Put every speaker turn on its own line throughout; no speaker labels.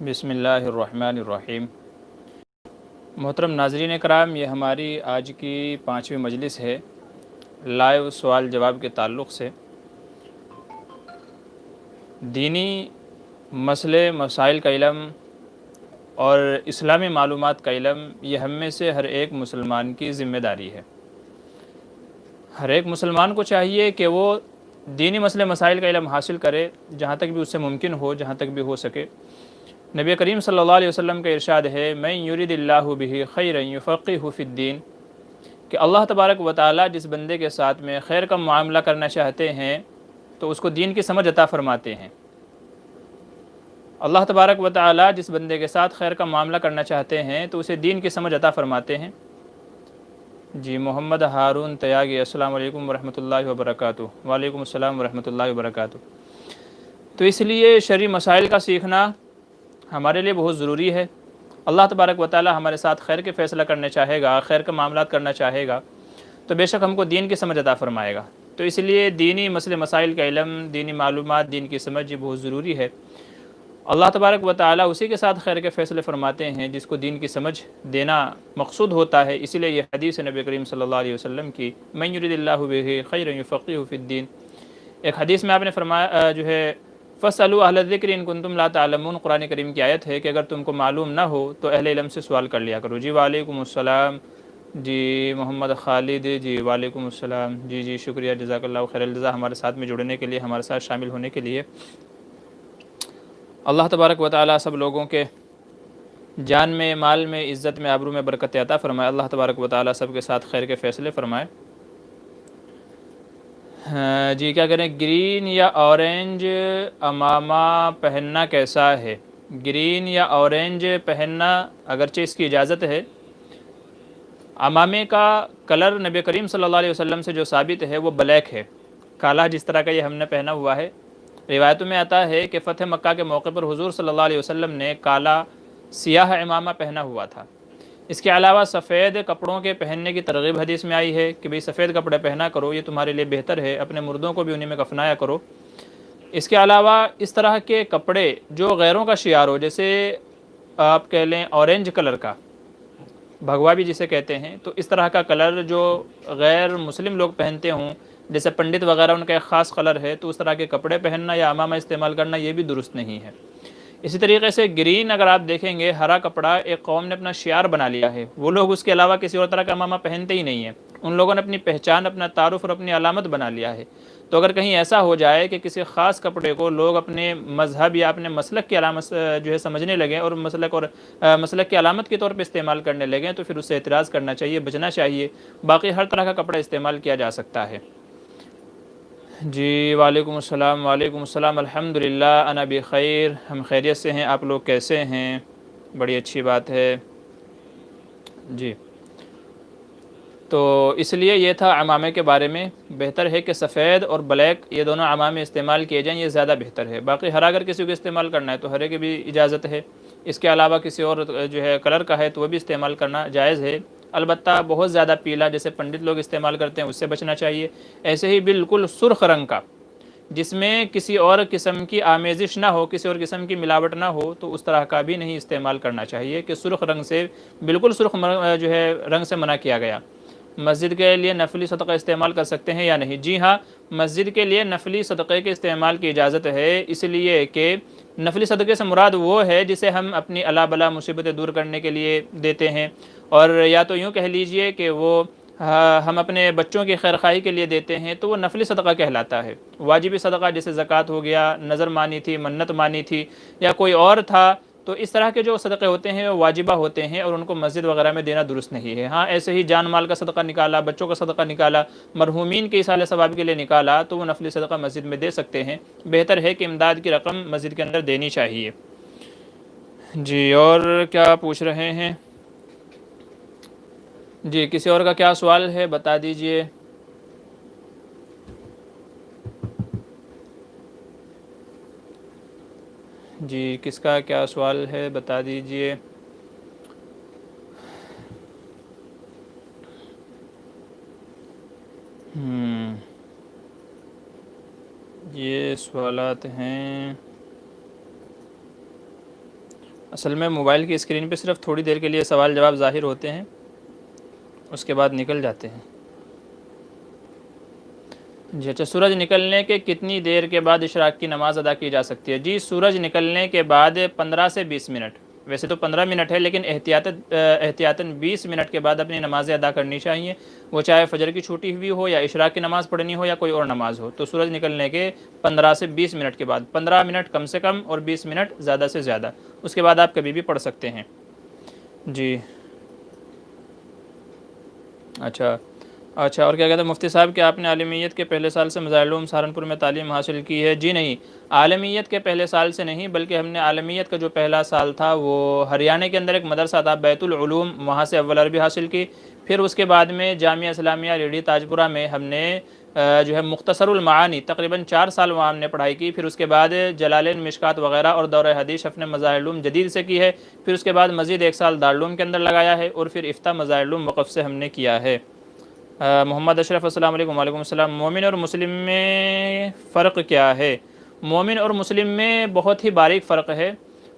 بسم اللہ الرحمن الرحیم۔ محترم ناظرین کرام، یہ ہماری آج کی 5ویں مجلس ہے لائیو سوال جواب کے تعلق سے۔ دینی مسئلے مسائل کا علم اور اسلامی معلومات کا علم یہ ہم میں سے ہر ایک مسلمان کی ذمہ داری ہے۔ ہر ایک مسلمان کو چاہیے کہ وہ دینی مسئلے مسائل کا علم حاصل کرے، جہاں تک بھی اس سے ممکن ہو، جہاں تک بھی ہو سکے۔ نبی کریم صلی اللہ علیہ وسلم کا ارشاد ہے، من یرید اللہ بہ خیرا یفقہہ فی الدین، کہ اللہ تبارک و تعالیٰ جس بندے کے ساتھ میں خیر کا معاملہ کرنا چاہتے ہیں تو اس کو دین کی سمجھ عطا فرماتے ہیں۔ اللہ تبارک و تعالیٰ جس بندے کے ساتھ خیر کا معاملہ کرنا چاہتے ہیں تو اسے دین کی سمجھ عطا فرماتے ہیں۔ جی محمد ہارون تیاگی، السلام علیکم ورحمۃ اللہ وبرکاتہ۔ وعلیکم السلام ورحمۃ اللہ وبرکاتہ۔ تو اس لیے شرعی مسائل کا سیکھنا ہمارے لیے بہت ضروری ہے۔ اللہ تبارک و تعالی ہمارے ساتھ خیر کے فیصلہ کرنے چاہے گا، خیر کے معاملات کرنا چاہے گا تو بے شک ہم کو دین کی سمجھ عطا فرمائے گا۔ تو اس لیے دینی مسئلے مسائل کا علم، دینی معلومات، دین کی سمجھ یہ بہت ضروری ہے۔ اللہ تبارک و تعالی اسی کے ساتھ خیر کے فیصلے فرماتے ہیں جس کو دین کی سمجھ دینا مقصود ہوتا ہے۔ اسی لیے یہ حدیث نبی کریم صلی اللہ علیہ وسلم کی، من یرید اللہ بہ خیرا یفقہہ فی الدین۔ ایک حدیث میں آپ نے فرمایا فَاسْأَلُوا أَهْلَ الذِّكْرِ إِن كُنتُمْ لَا تَعْلَمُونَ، قرآن کریم کی آیت ہے کہ اگر تم کو معلوم نہ ہو تو اہل علم سے سوال کر لیا کرو۔ جی وعلیکم السلام، جی محمد خالد، جی وعلیکم السلام، جی شکریہ، جزاک اللہ خیر الجزا ہمارے ساتھ میں جڑنے کے لیے، ہمارے ساتھ شامل ہونے کے لیے۔ اللہ تبارک و تعالیٰ سب لوگوں کے جان میں، مال میں، عزت میں، آبرو میں برکت عطا فرمائے۔ اللہ تبارک و تعالیٰ سب کے ساتھ خیر کے فیصلے فرمائے۔ جی کیا کریں، گرین یا اورنج عمامہ پہننا کیسا ہے؟ گرین یا اورنج پہننا اگرچہ اس کی اجازت ہے۔ عمامے کا کلر نبی کریم صلی اللہ علیہ وسلم سے جو ثابت ہے وہ بلیک ہے، کالا جس طرح کا یہ ہم نے پہنا ہوا ہے۔ روایتوں میں آتا ہے کہ فتح مکہ کے موقع پر حضور صلی اللہ علیہ وسلم نے کالا سیاہ عمامہ پہنا ہوا تھا۔ اس کے علاوہ سفید کپڑوں کے پہننے کی ترغیب حدیث میں آئی ہے کہ بھئی سفید کپڑے پہنا کرو، یہ تمہارے لیے بہتر ہے، اپنے مردوں کو بھی انہی میں کفنایا کرو۔ اس کے علاوہ اس طرح کے کپڑے جو غیروں کا شعار ہو، جیسے آپ کہہ لیں اورنج کلر کا، بھگوا بھی جسے کہتے ہیں، تو اس طرح کا کلر جو غیر مسلم لوگ پہنتے ہوں، جیسے پنڈت وغیرہ ان کا ایک خاص کلر ہے، تو اس طرح کے کپڑے پہننا یا عمامہ استعمال کرنا یہ بھی درست نہیں ہے۔ اسی طریقے سے گرین اگر آپ دیکھیں گے، ہرا کپڑا ایک قوم نے اپنا شعار بنا لیا ہے، وہ لوگ اس کے علاوہ کسی اور طرح کا عمامہ پہنتے ہی نہیں ہیں، ان لوگوں نے اپنی پہچان، اپنا تعارف اور اپنی علامت بنا لیا ہے۔ تو اگر کہیں ایسا ہو جائے کہ کسی خاص کپڑے کو لوگ اپنے مذہب یا اپنے مسلک کی علامت سمجھنے لگیں اور مسلک کی علامت کے طور پہ استعمال کرنے لگیں تو پھر اس سے اعتراض کرنا چاہیے، بچنا چاہیے۔ باقی ہر طرح کا کپڑا استعمال کیا جا سکتا ہے۔ جی وعلیکم السلام، وعلیکم السلام، الحمدللہ انا بخیر، ہم خیریت سے ہیں، آپ لوگ کیسے ہیں؟ بڑی اچھی بات ہے۔ جی تو اس لیے یہ تھا عمامے کے بارے میں۔ بہتر ہے کہ سفید اور بلیک یہ دونوں عمامے استعمال کیے جائیں، یہ زیادہ بہتر ہے۔ باقی ہرا اگر کسی کو استعمال کرنا ہے تو ہرے کی بھی اجازت ہے، اس کے علاوہ کسی اور کلر کا ہے تو وہ بھی استعمال کرنا جائز ہے۔ البتہ بہت زیادہ پیلا جیسے پنڈت لوگ استعمال کرتے ہیں اس سے بچنا چاہیے۔ ایسے ہی بالکل سرخ رنگ کا جس میں کسی اور قسم کی آمیزش نہ ہو، کسی اور قسم کی ملاوٹ نہ ہو، تو اس طرح کا بھی نہیں استعمال کرنا چاہیے کہ سرخ رنگ سے بالکل سرخ رنگ سے منع کیا گیا۔ مسجد کے لیے نفلی صدقہ استعمال کر سکتے ہیں یا نہیں؟ جی ہاں، مسجد کے لیے نفلی صدقے کے استعمال کی اجازت ہے، اس لیے کہ نفلی صدقے سے مراد وہ ہے جسے ہم اپنی الا بلا مصیبتیں دور کرنے کے لیے دیتے ہیں، اور یا تو یوں کہہ لیجئے کہ وہ ہم اپنے بچوں کی خیرخواہی کے لیے دیتے ہیں تو وہ نفلی صدقہ کہلاتا ہے۔ واجبی صدقہ جیسے زکوٰۃ ہو گیا، نظر مانی تھی، منت مانی تھی، یا کوئی اور تھا، تو اس طرح کے جو صدقے ہوتے ہیں وہ واجبہ ہوتے ہیں اور ان کو مسجد وغیرہ میں دینا درست نہیں ہے۔ ہاں ایسے ہی جان مال کا صدقہ نکالا، بچوں کا صدقہ نکالا، مرحومین کے ایصال ثواب کے لیے نکالا تو وہ نفلی صدقہ مسجد میں دے سکتے ہیں۔ بہتر ہے کہ امداد کی رقم مسجد کے اندر دینی چاہیے۔ جی اور کیا پوچھ رہے ہیں؟ جی کسی اور کا کیا سوال ہے بتا دیجئے۔ جی کس کا کیا سوال ہے بتا دیجئے۔ یہ سوالات ہیں اصل میں موبائل کی اسکرین پہ صرف تھوڑی دیر کے لیے سوال جواب ظاہر ہوتے ہیں، اس کے بعد نکل جاتے ہیں۔ جی اچھا، سورج نکلنے کے کتنی دیر کے بعد اشراق کی نماز ادا کی جا سکتی ہے؟ جی سورج نکلنے کے بعد 15 سے 20 منٹ، ویسے تو 15 منٹ ہے لیکن احتیاطاً 20 منٹ کے بعد اپنی نمازیں ادا کرنی چاہیے، وہ چاہے فجر کی چھوٹی ہوئی ہو یا اشراق کی نماز پڑھنی ہو یا کوئی اور نماز ہو۔ تو سورج نکلنے کے 15 سے 20 منٹ کے بعد، 15 منٹ کم سے کم اور 20 منٹ زیادہ سے زیادہ، اس کے بعد آپ کبھی بھی پڑھ سکتے ہیں۔ جی اچھا اور کیا کہتے ہیں مفتی صاحب، کیا آپ نے عالمیت کے پہلے سال سے مظاہر العلوم سہارنپور میں تعلیم حاصل کی ہے؟ جی نہیں، عالمیت کے پہلے سال سے نہیں، بلکہ ہم نے عالمیت کا جو پہلا سال تھا وہ ہریانہ کے اندر ایک مدرسہ تھا بیت العلوم، وہاں سے اول عربی حاصل کی۔ پھر اس کے بعد میں جامعہ اسلامیہ ریڈی تاجپورہ میں ہم نے جو ہے مختصر المعانی تقریباً 4 سال وہاں ہم نے پڑھائی کی۔ پھر اس کے بعد جلالین مشکات وغیرہ اور دورہ حدیث اپنے مظاہر العلوم جدید سے کی ہے۔ پھر اس کے بعد مزید 1 سال دارالعلوم کے اندر لگایا ہے، اور پھر افتاء مظاہر العلوم وقف سے ہم نے کیا ہے۔ محمد اشرف السلام علیکم۔ وعلیکم السلام۔ مومن اور مسلم میں فرق کیا ہے؟ مومن اور مسلم میں بہت ہی باریک فرق ہے۔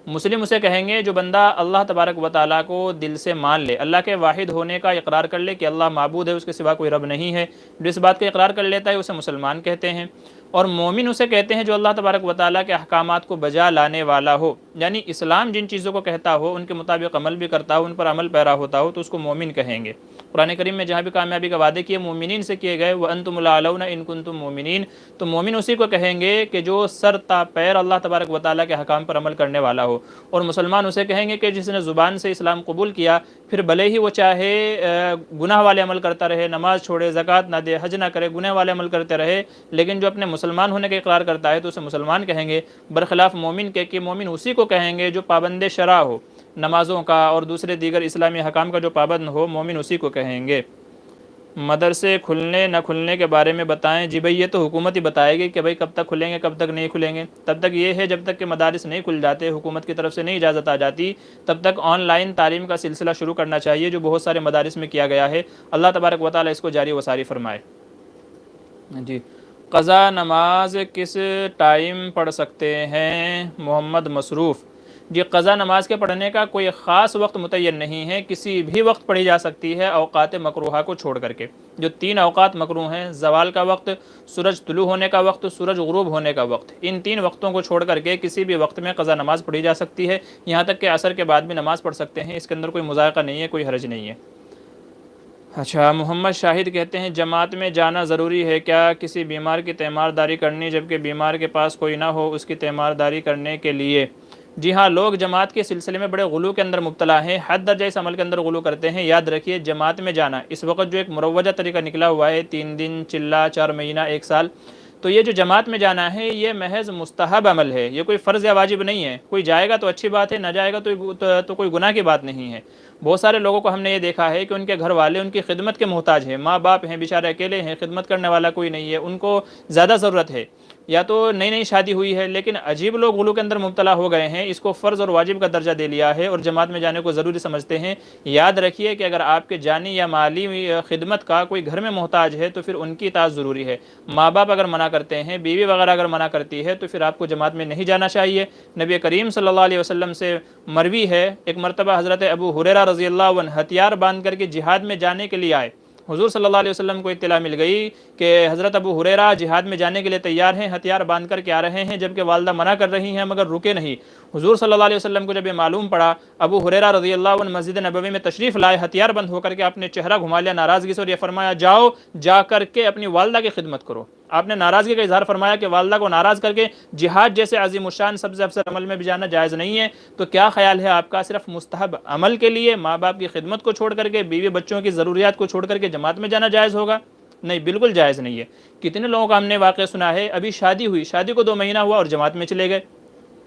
مسلم اسے کہیں گے جو بندہ اللہ تبارک و تعالیٰ کو دل سے مان لے، اللہ کے واحد ہونے کا اقرار کر لے کہ اللہ معبود ہے، اس کے سوا کوئی رب نہیں ہے، جو اس بات کا اقرار کر لیتا ہے اسے مسلمان کہتے ہیں۔ اور مومن اسے کہتے ہیں جو اللہ تبارک و تعالیٰ کے احکامات کو بجا لانے والا ہو، یعنی اسلام جن چیزوں کو کہتا ہو ان کے مطابق عمل بھی کرتا ہو، ان پر عمل پیرا ہوتا ہو، تو اس کو مومن کہیں گے۔ قرآن کریم میں جہاں بھی کامیابی کا وعدے کیے مومنین سے کیے گئے، وَأَنْتُمُ الْأَعْلَوْنَ إِن كُنتُم مُؤْمِنِينَ، تو مومن اسی کو کہیں گے کہ جو سر تا پیر اللہ تبارک و تعالیٰ کے احکام پر عمل کرنے والا ہو۔ اور مسلمان اسے کہیں گے کہ جس نے زبان سے اسلام قبول کیا، پھر بھلے ہی وہ چاہے گناہ والے عمل کرتا رہے، نماز چھوڑے، زکوٰۃ نہ دے، حج نہ کرے، گناہ والے عمل کرتے رہے، لیکن جو اپنے مسلمان ہونے کا اقرار کرتا ہے تو اسے مسلمان کہیں گے۔ برخلاف مومن کے کہ مومن اسی کو کہیں گے جو پابند شرع ہو، نمازوں کا اور دوسرے دیگر اسلامی حکام کا جو پابند ہو، مومن اسی کو کہیں گے۔ مدرسے کھلنے نہ کھلنے کے بارے میں بتائیں۔ جی بھائی یہ تو حکومت ہی بتائے گی کہ بھائی کب تک کھلیں گے کب تک نہیں کھلیں گے۔ تب تک یہ ہے جب تک کہ مدارس نہیں کھل جاتے، حکومت کی طرف سے نہیں اجازت آ جاتی، تب تک آن لائن تعلیم کا سلسلہ شروع کرنا چاہیے، جو بہت سارے مدارس میں کیا گیا ہے۔ اللہ تبارک و تعالیٰ اس کو جاری و ساری فرمائے۔ جی قضا نماز کس ٹائم پڑھ سکتے ہیں؟ محمد مصروف۔ جی قضا نماز کے پڑھنے کا کوئی خاص وقت متعین نہیں ہے، کسی بھی وقت پڑھی جا سکتی ہے اوقات مکروہہ کو چھوڑ کر کے۔ جو 3 اوقات مکروہ ہیں، زوال کا وقت، سورج طلوع ہونے کا وقت، سورج غروب ہونے کا وقت، ان 3 وقتوں کو چھوڑ کر کے کسی بھی وقت میں قضا نماز پڑھی جا سکتی ہے، یہاں تک کہ عصر کے بعد بھی نماز پڑھ سکتے ہیں، اس کے اندر کوئی مذائقہ نہیں ہے، کوئی حرج نہیں ہے۔ اچھا محمد شاہد کہتے ہیں جماعت میں جانا ضروری ہے کیا کسی بیمار کی تیمارداری کرنی جبکہ بیمار کے پاس کوئی نہ ہو اس کی تیمارداری کرنے کے لیے؟ جی ہاں، لوگ جماعت کے سلسلے میں بڑے غلو کے اندر مبتلا ہیں، حد درجہ اس عمل کے اندر غلو کرتے ہیں۔ یاد رکھیے جماعت میں جانا اس وقت جو ایک مروجہ طریقہ نکلا ہوا ہے، 3 دن، چلہ، 4 مہینہ، 1 سال، تو یہ جو جماعت میں جانا ہے یہ محض مستحب عمل ہے، یہ کوئی فرض یا واجب نہیں ہے۔ کوئی جائے گا تو اچھی بات ہے، نہ جائے گا تو کوئی گناہ کی بات نہیں ہے۔ بہت سارے لوگوں کو ہم نے یہ دیکھا ہے کہ ان کے گھر والے ان کی خدمت کے محتاج ہیں، ماں باپ ہیں، بیچارے اکیلے ہیں، خدمت کرنے والا کوئی نہیں ہے، ان کو زیادہ ضرورت ہے، یا تو نئی شادی ہوئی ہے، لیکن عجیب لوگ غلو کے اندر مبتلا ہو گئے ہیں، اس کو فرض اور واجب کا درجہ دے لیا ہے اور جماعت میں جانے کو ضروری سمجھتے ہیں۔ یاد رکھیے کہ اگر آپ کے جانی یا مالی خدمت کا کوئی گھر میں محتاج ہے تو پھر ان کی اطاعت ضروری ہے۔ ماں باپ اگر منع کرتے ہیں، بیوی وغیرہ اگر منع کرتی ہے تو پھر آپ کو جماعت میں نہیں جانا چاہیے۔ نبی کریم صلی اللہ علیہ وسلم سے مروی ہے، ایک مرتبہ حضرت ابو ہریرہ رضی اللہ عنہ ہتھیار باندھ کر کے جہاد میں جانے کے لیے آئے۔ حضور صلی اللہ علیہ وسلم کو اطلاع مل گئی کہ حضرت ابو ہریرہ جہاد میں جانے کے لیے تیار ہیں، ہتھیار باندھ کر کے آ رہے ہیں، جبکہ والدہ منع کر رہی ہیں مگر رکے نہیں۔ حضور صلی اللہ علیہ وسلم کو جب یہ معلوم پڑا، ابو ہریرہ رضی اللہ عنہ مسجد نبوی میں تشریف لائے، ہتھیار بند ہو کر کے آپ نے چہرہ گھما لیا ناراضگی سے اور یہ فرمایا جاؤ جا کر کے اپنی والدہ کی خدمت کرو۔ آپ نے ناراضگی کا اظہار فرمایا کہ والدہ کو ناراض کر کے جہاد جیسے عظیم الشان سب سے افضل عمل میں بھی جانا جائز نہیں ہے۔ تو کیا خیال ہے آپ کا، صرف مستحب عمل کے لیے ماں باپ کی خدمت کو چھوڑ کر کے، بیوی بچوں کی ضروریات کو چھوڑ کر کے جماعت میں جانا جائز ہوگا؟ نہیں، بالکل جائز نہیں ہے۔ کتنے لوگوں کا ہم نے واقعہ سنا ہے، ابھی شادی ہوئی، شادی کو 2 مہینہ ہوا اور جماعت میں چلے گئے،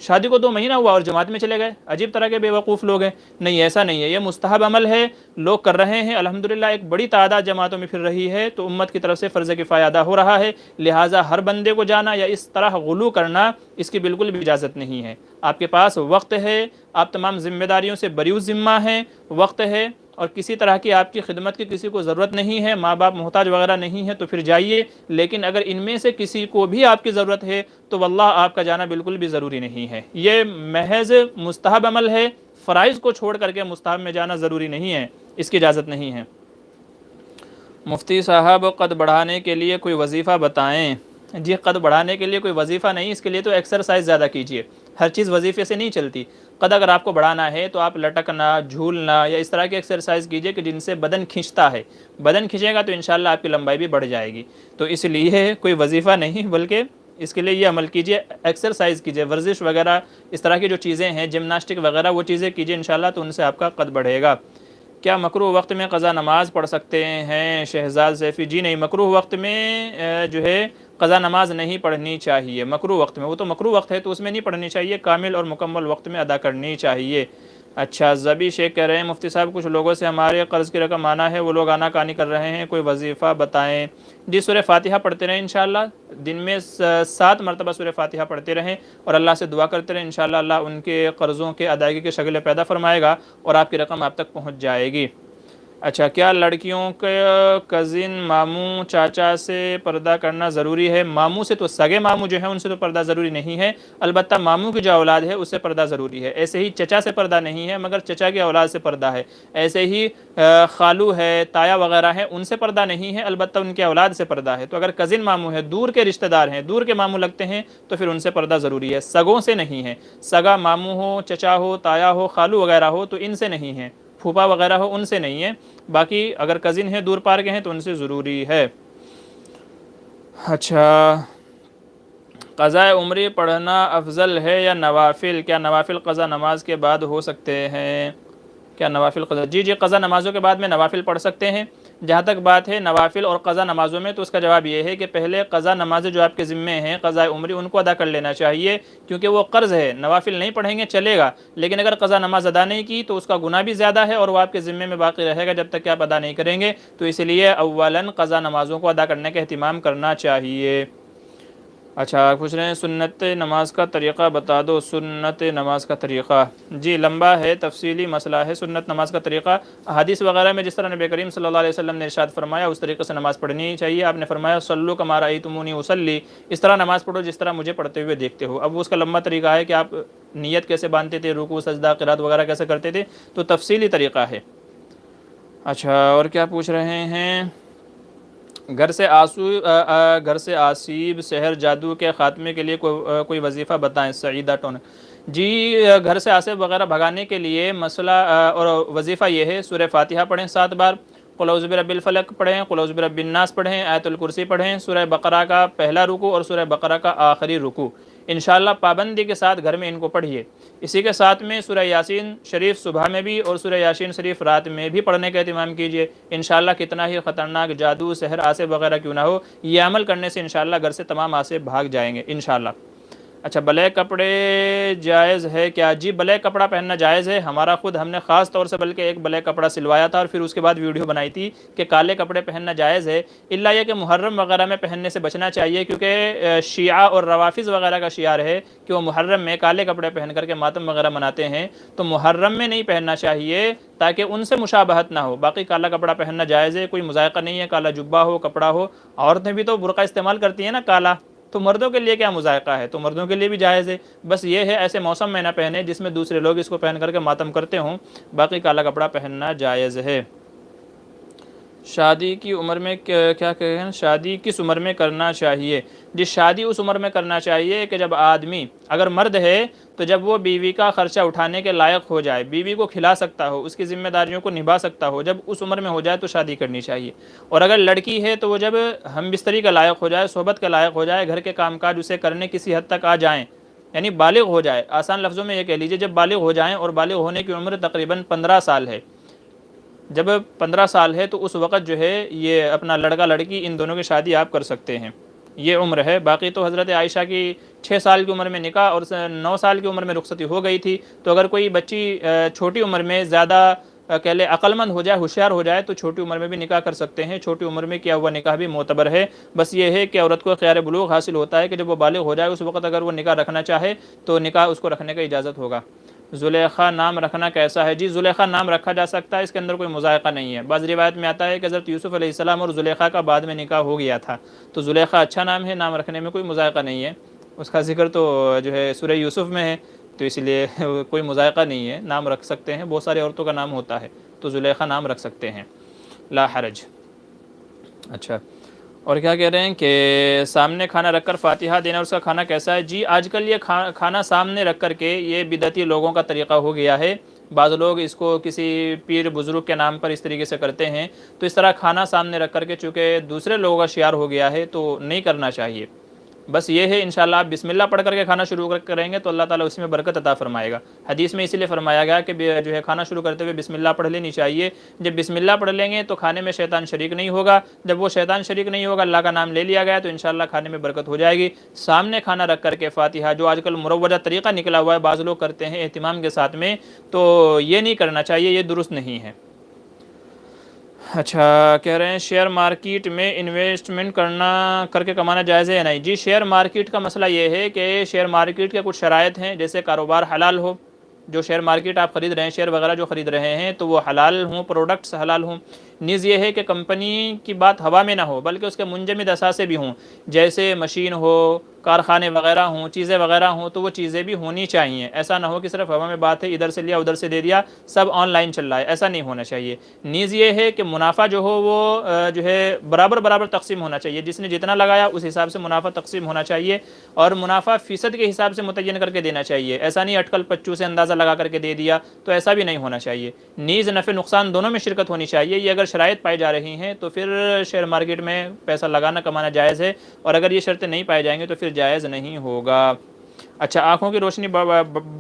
شادی کو 2 مہینہ ہوا اور جماعت میں چلے گئے۔ عجیب طرح کے بے وقوف لوگ ہیں۔ نہیں، ایسا نہیں ہے، یہ مستحب عمل ہے، لوگ کر رہے ہیں، الحمدللہ ایک بڑی تعداد جماعتوں میں پھر رہی ہے، تو امت کی طرف سے فرض کفایہ ادا ہو رہا ہے، لہٰذا ہر بندے کو جانا یا اس طرح غلو کرنا اس کی بالکل بھی اجازت نہیں ہے۔ آپ کے پاس وقت ہے، آپ تمام ذمہ داریوں سے بری ذمہ ہیں، وقت ہے اور کسی طرح کی آپ کی خدمت کی کسی کو ضرورت نہیں ہے، ماں باپ محتاج وغیرہ نہیں ہے، تو پھر جائیے۔ لیکن اگر ان میں سے کسی کو بھی آپ کی ضرورت ہے تو واللہ آپ کا جانا بالکل بھی ضروری نہیں ہے، یہ محض مستحب عمل ہے، فرائض کو چھوڑ کر کے مستحب میں جانا ضروری نہیں ہے، اس کی اجازت نہیں ہے۔ مفتی صاحب قد بڑھانے کے لیے کوئی وظیفہ بتائیں۔ جی قد بڑھانے کے لیے کوئی وظیفہ نہیں، اس کے لیے تو ایکسرسائز زیادہ کیجیے، ہر چیز وظیفے سے نہیں چلتی۔ قد اگر آپ کو بڑھانا ہے تو آپ لٹکنا، جھولنا یا اس طرح کی ایکسرسائز کیجیے کہ جن سے بدن کھنچتا ہے، بدن کھنچے گا تو انشاءاللہ آپ کی لمبائی بھی بڑھ جائے گی۔ تو اس لیے کوئی وظیفہ نہیں، بلکہ اس کے لیے یہ عمل کیجیے، ایکسرسائز کیجیے، ورزش وغیرہ اس طرح کی جو چیزیں ہیں، جمناسٹک وغیرہ وہ چیزیں کیجیے انشاءاللہ، تو ان سے آپ کا قد بڑھے گا۔ کیا مکروہ وقت میں قضا نماز پڑھ سکتے ہیں؟ شہزاد سیفی جی نہیں، مکروہ وقت میں جو ہے قضا نماز نہیں پڑھنی چاہیے۔ مکروہ وقت میں، وہ تو مکروہ وقت ہے تو اس میں نہیں پڑھنی چاہیے، کامل اور مکمل وقت میں ادا کرنی چاہیے۔ اچھا، زبی شیخ کہہ رہے ہیں مفتی صاحب کچھ لوگوں سے ہمارے قرض کی رقم آنا ہے، وہ لوگ آنا کانی کر رہے ہیں، کوئی وظیفہ بتائیں۔ جی سورہ فاتحہ پڑھتے رہیں انشاءاللہ، دن میں 7 مرتبہ سورہ فاتحہ پڑھتے رہیں اور اللہ سے دعا کرتے رہیں، انشاءاللہ اللہ ان کے قرضوں کے ادائیگی کے شگلیں پیدا فرمائے گا اور آپ کی رقم آپ تک پہنچ جائے گی۔ اچھا، کیا لڑکیوں کے کزن، ماموں، چاچا سے پردہ کرنا ضروری ہے؟ ماموں سے تو، سگے ماموں جو ہیں ان سے تو پردہ ضروری نہیں ہے، البتہ ماموں کی جو اولاد ہے اس سے پردہ ضروری ہے۔ ایسے ہی چچا سے پردہ نہیں ہے مگر چچا کی اولاد سے پردہ ہے، ایسے ہی خالو ہے، تایا وغیرہ ہیں، ان سے پردہ نہیں ہے، البتہ ان کی اولاد سے پردہ ہے۔ تو اگر کزن ماموں ہے، دور کے رشتہ دار ہیں، دور کے ماموں لگتے ہیں تو پھر ان سے پردہ ضروری ہے، سگوں سے نہیں ہے۔ سگا ماموں ہو، چچا ہو، تایا ہو، خالو وغیرہ ہو تو ان سے نہیں ہے، پھوپھا وغیرہ ہو ان سے نہیں ہے، باقی اگر کزن ہیں، دور پار کے ہیں تو ان سے ضروری ہے۔ اچھا، قضاء عمری پڑھنا افضل ہے یا نوافل؟ کیا نوافل قضا نماز کے بعد ہو سکتے ہیں؟ کیا نوافل قضا؟ جی قضا نمازوں کے بعد میں نوافل پڑھ سکتے ہیں۔ جہاں تک بات ہے نوافل اور قضا نمازوں میں تو اس کا جواب یہ ہے کہ پہلے قضا نمازیں جو آپ کے ذمے ہیں قضاء عمری، ان کو ادا کر لینا چاہیے، کیونکہ وہ قرض ہے۔ نوافل نہیں پڑھیں گے چلے گا، لیکن اگر قضا نماز ادا نہیں کی تو اس کا گناہ بھی زیادہ ہے اور وہ آپ کے ذمے میں باقی رہے گا جب تک کہ آپ ادا نہیں کریں گے۔ تو اس لیے اولاً قضا نمازوں کو ادا کرنے کا اہتمام کرنا چاہیے۔ اچھا، پوچھ رہے ہیں سنت نماز کا طریقہ بتا دو۔ سنت نماز کا طریقہ جی لمبا ہے، تفصیلی مسئلہ ہے۔ سنت نماز کا طریقہ حدیث وغیرہ میں جس طرح نبی کریم صلی اللہ علیہ وسلم نے ارشاد فرمایا اس طریقے سے نماز پڑھنی چاہیے۔ آپ نے فرمایا صلو کما رأیتمونی اصلی، اس طرح نماز پڑھو جس طرح مجھے پڑھتے ہوئے دیکھتے ہو۔ اب اس کا لمبا طریقہ ہے کہ آپ نیت کیسے باندھتے تھے، رکوع، سجدہ، قرات وغیرہ کیسے کرتے تھے، تو تفصیلی طریقہ ہے۔ اچھا، اور کیا پوچھ رہے ہیں؟ گھر سے آسیب، سحر، جادو کے خاتمے کے لیے کوئی وظیفہ بتائیں۔ سعیدہ ٹون جی، گھر سے آسیب وغیرہ بھگانے کے لیے مسئلہ اور وظیفہ یہ ہے، سورہ فاتحہ پڑھیں 7 بار، قل اعوذ برب الفلق پڑھیں، قل اعوذ برب الناس پڑھیں، آیت الکرسی پڑھیں، سورہ بقرہ کا پہلا رکوع اور سورہ بقرہ کا آخری رکوع انشاءاللہ پابندی کے ساتھ گھر میں ان کو پڑھیے۔ اسی کے ساتھ میں سورہ یاسین شریف صبح میں بھی اور سورہ یاسین شریف رات میں بھی پڑھنے کا اہتمام کیجیے۔ انشاءاللہ کتنا ہی خطرناک جادو، سحر، آسیب وغیرہ کیوں نہ ہو، یہ عمل کرنے سے انشاءاللہ گھر سے تمام آسیب بھاگ جائیں گے انشاءاللہ۔ اچھا، بلیک کپڑے جائز ہے کیا؟ جی بلیک کپڑا پہننا جائز ہے، ہم نے خاص طور سے بلکہ ایک بلیک کپڑا سلوایا تھا اور پھر اس کے بعد ویڈیو بنائی تھی کہ کالے کپڑے پہننا جائز ہے، الا یہ کہ محرم وغیرہ میں پہننے سے بچنا چاہیے، کیونکہ شیعہ اور روافظ وغیرہ کا شعار ہے کہ وہ محرم میں کالے کپڑے پہن کر کے ماتم وغیرہ مناتے ہیں، تو محرم میں نہیں پہننا چاہیے تاکہ ان سے مشابہت نہ ہو۔ باقی کالا کپڑا پہننا جائز ہے، کوئی مذائقہ نہیں ہے، کالا جبہ ہو، کپڑا ہو۔ عورتیں بھی تو برقع استعمال کرتی ہیں نا کالا، تو مردوں کے لیے کیا مذائقہ ہے، تو مردوں کے لیے بھی جائز ہے، بس یہ ہے ایسے موسم میں نہ پہنے جس میں دوسرے لوگ اس کو پہن کر کے ماتم کرتے ہوں، باقی کالا کپڑا پہننا جائز ہے۔ شادی کی عمر میں کیا کہیں، شادی کس عمر میں کرنا چاہیے؟ جی شادی اس عمر میں کرنا چاہیے کہ جب آدمی اگر مرد ہے تو جب وہ بیوی کا خرچہ اٹھانے کے لائق ہو جائے، بیوی کو کھلا سکتا ہو، اس کی ذمہ داریوں کو نبھا سکتا ہو، جب اس عمر میں ہو جائے تو شادی کرنی چاہیے۔ اور اگر لڑکی ہے تو وہ جب ہم بستری کا لائق ہو جائے، صحبت کا لائق ہو جائے، گھر کے کام کاج اسے کرنے کسی حد تک آ جائیں، یعنی بالغ ہو جائے، آسان لفظوں میں یہ کہہ لیجئے جب بالغ ہو جائیں، اور بالغ ہونے کی عمر تقریباً 15 سال ہے، جب 15 سال ہے تو اس وقت جو ہے یہ اپنا لڑکا لڑکی ان دونوں کی شادی آپ کر سکتے ہیں، یہ عمر ہے۔ باقی تو حضرت عائشہ کی 6 سال کی عمر میں نکاح اور 9 سال کی عمر میں رخصتی ہو گئی تھی، تو اگر کوئی بچی چھوٹی عمر میں زیادہ کہہ لے عقل مند ہو جائے، ہوشیار ہو جائے، تو چھوٹی عمر میں بھی نکاح کر سکتے ہیں، چھوٹی عمر میں کیا ہوا نکاح بھی معتبر ہے۔ بس یہ ہے کہ عورت کو خیار بلوغ حاصل ہوتا ہے کہ جب وہ بالغ ہو جائے اس وقت اگر وہ نکاح رکھنا چاہے تو نکاح اس کو رکھنے کا اجازت ہوگا۔ زلیخا نام رکھنا کیسا ہے؟ جی زلیخا نام رکھا جا سکتا ہے، اس کے اندر کوئی مذائقہ نہیں ہے۔ بعض روایت میں آتا ہے کہ حضرت یوسف علیہ السلام اور زلیخا کا بعد میں نکاح ہو گیا تھا، تو زلیخا اچھا نام ہے، نام رکھنے میں کوئی مذائقہ نہیں ہے، اس کا ذکر تو جو ہے سورہ یوسف میں ہے تو اس لیے کوئی مذائقہ نہیں ہے، نام رکھ سکتے ہیں، بہت ساری عورتوں کا نام ہوتا ہے، تو زلیخا نام رکھ سکتے ہیں، لا حرج۔ اچھا، اور کیا کہہ رہے ہیں کہ سامنے کھانا رکھ کر فاتحہ دینا اور اس کا کھانا کیسا ہے؟ جی آج کل یہ کھانا سامنے رکھ کر کے یہ بدعتی لوگوں کا طریقہ ہو گیا ہے۔ بعض لوگ اس کو کسی پیر بزرگ کے نام پر اس طریقے سے کرتے ہیں، تو اس طرح کھانا سامنے رکھ کر کے چونکہ دوسرے لوگوں کا شعار ہو گیا ہے تو نہیں کرنا چاہیے۔ بس یہ ہے انشاءاللہ آپ بسم اللہ پڑھ کر کے کھانا شروع کریں گے تو اللہ تعالیٰ اس میں برکت عطا فرمائے گا۔ حدیث میں اسی لیے فرمایا گیا کہ جو ہے کھانا شروع کرتے ہوئے بسم اللہ پڑھ لینی چاہیے۔ جب بسم اللہ پڑھ لیں گے تو کھانے میں شیطان شریک نہیں ہوگا، جب وہ شیطان شریک نہیں ہوگا، اللہ کا نام لے لیا گیا تو انشاءاللہ کھانے میں برکت ہو جائے گی۔ سامنے کھانا رکھ کر کے فاتحہ، جو آج کل مروجہ طریقہ نکلا ہوا ہے، بعض لوگ کرتے ہیں اہتمام کے ساتھ میں، تو یہ نہیں کرنا چاہیے، یہ درست نہیں ہے۔ اچھا، کہہ رہے ہیں شیئر مارکیٹ میں انویسٹمنٹ کر کے کمانا جائز ہے یا نہیں؟ جی شیئر مارکیٹ کا مسئلہ یہ ہے کہ شیئر مارکیٹ کے کچھ شرائط ہیں، جیسے کاروبار حلال ہو، جو شیئر مارکیٹ آپ خرید رہے ہیں، شیئر وغیرہ جو خرید رہے ہیں تو وہ حلال ہوں، پروڈکٹس حلال ہوں۔ نیز یہ ہے کہ کمپنی کی بات ہوا میں نہ ہو بلکہ اس کے منجمد اثاثے بھی ہوں، جیسے مشین ہو، کارخانے وغیرہ ہوں، چیزیں وغیرہ ہوں، تو وہ چیزیں بھی ہونی چاہیے۔ ایسا نہ ہو کہ صرف ہوا میں بات ہے، ادھر سے لیا ادھر سے دے دیا، سب آن لائن چل رہا ہے، ایسا نہیں ہونا چاہیے۔ نیز یہ ہے کہ منافع جو ہو وہ جو ہے برابر تقسیم ہونا چاہیے، جس نے جتنا لگایا اس حساب سے منافع تقسیم ہونا چاہیے، اور منافع فیصد کے حساب سے متعین کر کے دینا چاہیے۔ ایسا نہیں اٹکل پچو سے اندازہ لگا کر کے دے دیا، تو ایسا بھی نہیں ہونا چاہیے۔ نیز نفع نقصان دونوں میں شرکت ہونی چاہیے۔ یہ اگر شرائط پائی جا رہی ہیں تو پھر شیئر مارکیٹ میں پیسہ لگانا کمانا جائز ہے، اور اگر یہ شرطیں نہیں پائی جائیں گے تو پھر جائز نہیں ہوگا۔ اچھا، آنکھوں کی روشنی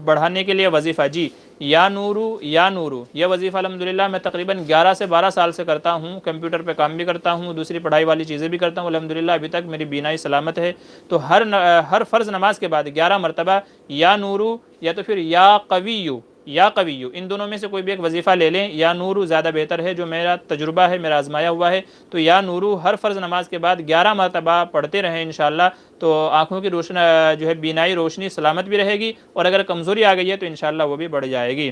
بڑھانے کے لیے وظیفہ، جی یا نورو یہ وظیفہ الحمدللہ میں تقریباً 11 سے 12 سال سے کرتا ہوں، کمپیوٹر پہ کام بھی کرتا ہوں، دوسری پڑھائی والی چیزیں بھی کرتا ہوں، الحمدللہ ابھی تک میری بینائی سلامت ہے۔ تو ہر فرض نماز کے بعد 11 مرتبہ یا نورو یا تو پھر یا قویو، ان دونوں میں سے کوئی بھی ایک وظیفہ لے لیں۔ یا نورو زیادہ بہتر ہے، جو میرا تجربہ ہے، میرا آزمایا ہوا ہے، تو یا نورو ہر فرض نماز کے بعد 11 مرتبہ پڑھتے رہیں انشاءاللہ، تو آنکھوں کی روشنی جو ہے بینائی روشنی سلامت بھی رہے گی، اور اگر کمزوری آ گئی ہے تو انشاءاللہ وہ بھی بڑھ جائے گی۔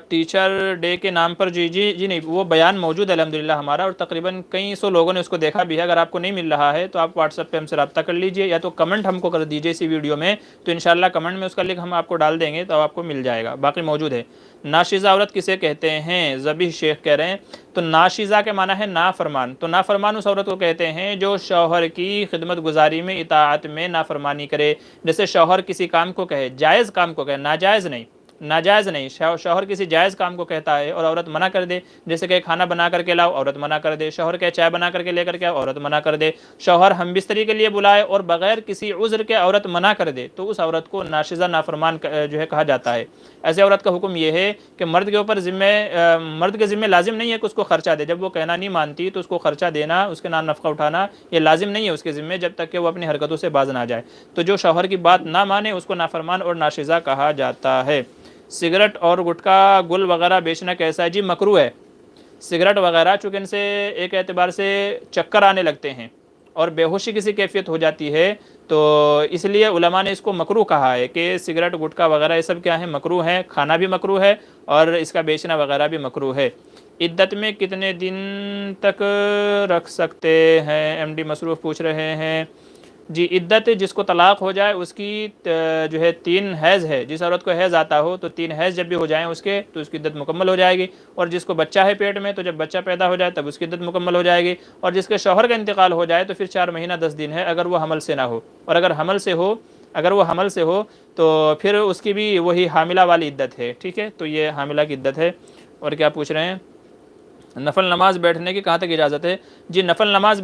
ٹیچر ڈے کے نام پر جی نہیں، وہ بیان موجود ہے الحمدللہ ہمارا، اور تقریباً کئی سو لوگوں نے اس کو دیکھا بھی ہے۔ اگر آپ کو نہیں مل رہا ہے تو آپ واٹس ایپ پہ ہم سے رابطہ کر لیجئے، یا تو کمنٹ ہم کو کر دیجئے اسی ویڈیو میں، تو انشاءاللہ کمنٹ میں اس کا لنک ہم آپ کو ڈال دیں گے تو آپ کو مل جائے گا، باقی موجود ہے۔ ناشزہ عورت کسے کہتے ہیں؟ ذبیح شیخ کہہ رہے ہیں، تو ناشزہ کے معنی ہے نافرمان، تو نافرمان اس عورت کو کہتے ہیں جو شوہر کی خدمت گزاری میں، اطاعت میں نافرمانی کرے۔ جیسے شوہر کسی کام کو کہے، جائز کام کو کہے، ناجائز نہیں، شوہر کسی جائز کام کو کہتا ہے اور عورت منع کر دے، جیسے کہ کھانا بنا کر کے لاؤ، عورت منع کر دے، شوہر کہ چائے بنا کر کے لے کر کے آؤ، عورت منع کر دے، شوہر ہم بستری کے لیے بلائے اور بغیر کسی عذر کے عورت منع کر دے، تو اس عورت کو ناشزہ نافرمان جو ہے کہا جاتا ہے۔ ایسے عورت کا حکم یہ ہے کہ مرد کے ذمہ لازم نہیں ہے کہ اس کو خرچہ دے، جب وہ کہنا نہیں مانتی تو اس کو خرچہ دینا، اس کے نام نفقہ اٹھانا، یہ لازم نہیں ہے اس کے ذمہ، جب تک کہ وہ اپنی حرکتوں سے باز نہ جائے۔ تو جو شوہر کی بات نہ مانے اس کو نافرمان اور ناشزہ کہا جاتا ہے۔ سگریٹ اور گٹکا گل وغیرہ بیچنا کیسا ہے؟ جی مکروہ ہے۔ سگریٹ وغیرہ چونکہ ان سے ایک اعتبار سے چکر آنے لگتے ہیں اور بے ہوشی کسی کیفیت ہو جاتی ہے، تو اس لیے علماء نے اس کو مکروہ کہا ہے کہ سگریٹ گٹکا وغیرہ یہ سب کیا ہے؟ مکروہ ہیں، کھانا بھی مکروہ ہے اور اس کا بیچنا وغیرہ بھی مکروہ ہے۔ عدت میں کتنے دن تک رکھ سکتے ہیں؟ ایم ڈی مصروف پوچھ رہے ہیں۔ جی عدت جس کو طلاق ہو جائے اس کی جو ہے 3 حیض ہے، جس عورت کو حیض آتا ہو تو 3 حیض جب بھی ہو جائیں اس کے تو اس کی عدت مکمل ہو جائے گی، اور جس کو بچہ ہے پیٹ میں تو جب بچہ پیدا ہو جائے تب اس کی عدت مکمل ہو جائے گی، اور جس کے شوہر کا انتقال ہو جائے تو پھر 4 مہینہ 10 دن ہے اگر وہ حمل سے نہ ہو، اور اگر وہ حمل سے ہو تو پھر اس کی بھی وہی حاملہ والی عدت ہے، ٹھیک ہے؟ تو یہ حاملہ کی عدت ہے۔ اور کیا پوچھ رہے ہیں؟ نفل نماز بیٹھنے کی کہاں تک اجازت ہے؟ جی نفل نماز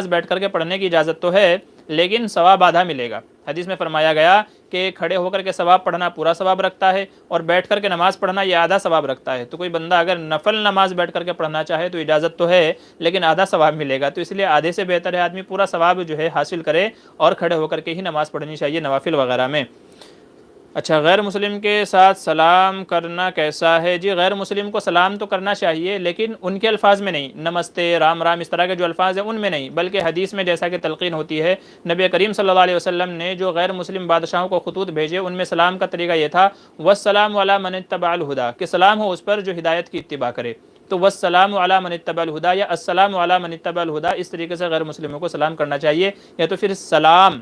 بیٹھ کر کے پڑھنے کی اجازت تو ہے، لیکن ثواب آدھا ملے گا۔ حدیث میں فرمایا گیا کہ کھڑے ہو کر کے ثواب پڑھنا پورا ثواب رکھتا ہے، اور بیٹھ کر کے نماز پڑھنا یہ آدھا ثواب رکھتا ہے۔ تو کوئی بندہ اگر نفل نماز بیٹھ کر کے پڑھنا چاہے تو اجازت تو ہے، لیکن آدھا ثواب ملے گا، تو اس لیے آدھے سے بہتر ہے آدمی پورا ثواب جو ہے حاصل کرے اور کھڑے ہو کر کے ہی نماز پڑھنی چاہیے نوافل وغیرہ میں۔ اچھا، غیر مسلم کے ساتھ سلام کرنا کیسا ہے؟ جی غیر مسلم کو سلام تو کرنا چاہیے، لیکن ان کے الفاظ میں نہیں، نمستے، رام رام، اس طرح کے جو الفاظ ہیں ان میں نہیں، بلکہ حدیث میں جیسا کہ تلقین ہوتی ہے، نبی کریم صلی اللہ علیہ وسلم نے جو غیر مسلم بادشاہوں کو خطوط بھیجے ان میں سلام کا طریقہ یہ تھا، والسلام علی من اتبع الہدی، کہ سلام ہو اس پر جو ہدایت کی اتباع کرے، تو والسلام علی من اتبع الہدی یا السلام علی من اتبع الہدی، اس طریقے سے غیر مسلموں کو سلام کرنا چاہیے، یا تو پھر سلام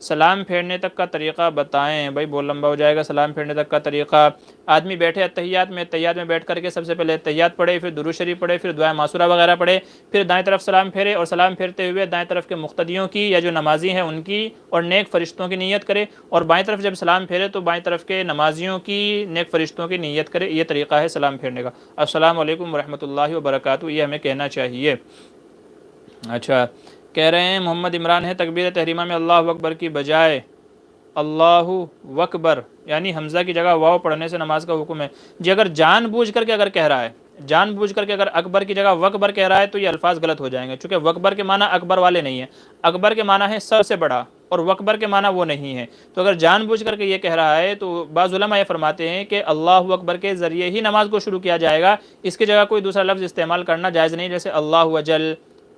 سلام پھیرنے تک کا طریقہ بتائیں بھائی، بہت لمبا ہو جائے گا. سلام پھیرنے تک کا طریقہ، آدمی بیٹھے اتحیات میں بیٹھ کر کے سب سے پہلے اتحیات پڑھے، پھر درود شریف پڑھے، پھر دعائے معصورہ وغیرہ پڑھے، پھر دائیں طرف سلام پھیرے، اور سلام پھیرتے ہوئے دائیں طرف کے مقتدیوں کی یا جو نمازی ہیں ان کی اور نیک فرشتوں کی نیت کرے، اور بائیں طرف جب سلام پھیرے تو بائیں طرف کے نمازیوں کی، نیک فرشتوں کی نیت کرے. یہ طریقہ ہے سلام پھیرنے کا. السلام علیکم ورحمۃ اللہ وبرکاتہ، یہ ہمیں کہنا چاہیے. اچھا، کہہ رہے ہیں محمد عمران ہے، تکبیر تحریمہ میں اللہ اکبر کی بجائے اللہ اکبر یعنی حمزہ کی جگہ واو پڑھنے سے نماز کا حکم ہے. جی اگر جان بوجھ کر کے اگر کہہ رہا ہے، جان بوجھ کر کے اگر اکبر کی جگہ وکبر کہہ رہا ہے تو یہ الفاظ غلط ہو جائیں گے، چونکہ وکبر کے معنی اکبر والے نہیں ہیں. اکبر کے معنی ہے سب سے بڑا، اور وکبر کے معنی وہ نہیں ہے. تو اگر جان بوجھ کر کے یہ کہہ رہا ہے تو بعض علماء یہ فرماتے ہیں کہ اللہ اکبر کے ذریعے ہی نماز کو شروع کیا جائے گا، اس کی جگہ کوئی دوسرا لفظ استعمال کرنا جائز نہیں، جیسے اللہ اجل،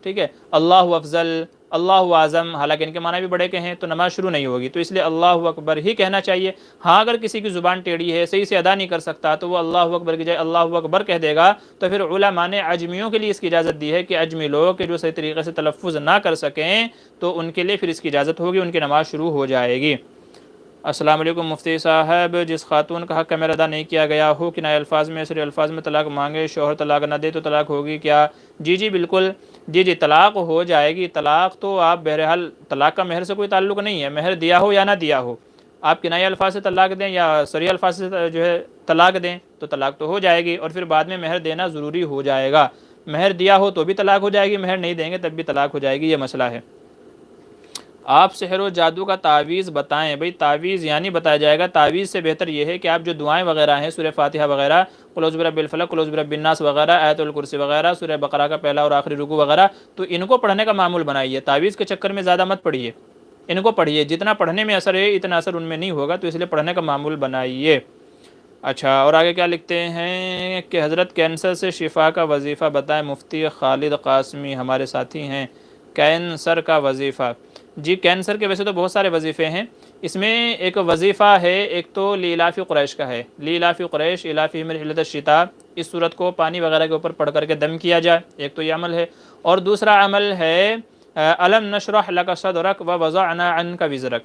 ٹھیک ہے، اللہ افضل، اللہ اعظم، حالانکہ ان کے معنی بھی بڑے کے ہیں، تو نماز شروع نہیں ہوگی. تو اس لیے اللہ اکبر ہی کہنا چاہیے. ہاں اگر کسی کی زبان ٹیڑھی ہے، صحیح سے ادا نہیں کر سکتا، تو وہ اللہ اکبر کی جائے اللہ اکبر کہہ دے گا. تو پھر علماء نے عجمیوں کے لیے اس کی اجازت دی ہے کہ عجمی لوگ کہ جو صحیح طریقے سے تلفظ نہ کر سکیں تو ان کے لیے پھر اس کی اجازت ہوگی، ان کی نماز شروع ہو جائے گی. السلام علیکم مفتی صاحب، جس خاتون کا حق میرا ادا نہیں کیا گیا ہو، کنایہ الفاظ میں صرف الفاظ میں طلاق مانگے، شوہر طلاق نہ دے تو طلاق ہوگی کیا؟ جی بالکل، جی طلاق ہو جائے گی. طلاق تو آپ بہرحال، طلاق کا مہر سے کوئی تعلق نہیں ہے، مہر دیا ہو یا نہ دیا ہو، آپ کنایہ الفاظ سے طلاق دیں یا صریح الفاظ سے جو ہے طلاق دیں تو طلاق تو ہو جائے گی، اور پھر بعد میں مہر دینا ضروری ہو جائے گا. مہر دیا ہو تو بھی طلاق ہو جائے گی، مہر نہیں دیں گے تب بھی طلاق ہو جائے گی، یہ مسئلہ ہے. آپ سحر و جادو کا تعویذ بتائیں. بھئی تعویذ یعنی بتایا جائے گا، تعویذ سے بہتر یہ ہے کہ آپ جو دعائیں وغیرہ ہیں، سورہ فاتحہ وغیرہ، قل اعوذ برب الفلق، قل اعوذ برب الناس وغیرہ، آیت الکرسی وغیرہ، سورہ بقرہ کا پہلا اور آخری رکوع وغیرہ، تو ان کو پڑھنے کا معمول بنائیے. تعویذ کے چکر میں زیادہ مت پڑھیے، ان کو پڑھیے. جتنا پڑھنے میں اثر ہے اتنا اثر ان میں نہیں ہوگا، تو اس لیے پڑھنے کا معمول بنائیے. اچھا، اور آگے کیا لکھتے ہیں کہ حضرت کینسر سے شفا کا وظیفہ بتائیں. مفتی خالد قاسمی ہمارے ساتھی ہیں. کینسر کا وظیفہ، جی کینسر کے ویسے تو بہت سارے وظیفے ہیں، اس میں ایک وظیفہ ہے، ایک تو لیلاف قریش کا ہے. لیلاف قریش الافہم رحلۃ الشتاء، اس صورت کو پانی وغیرہ کے اوپر پڑھ کر کے دم کیا جائے، ایک تو یہ عمل ہے. اور دوسرا عمل ہے الم نشرح لک صدرک ووضعنا عنک وزرک،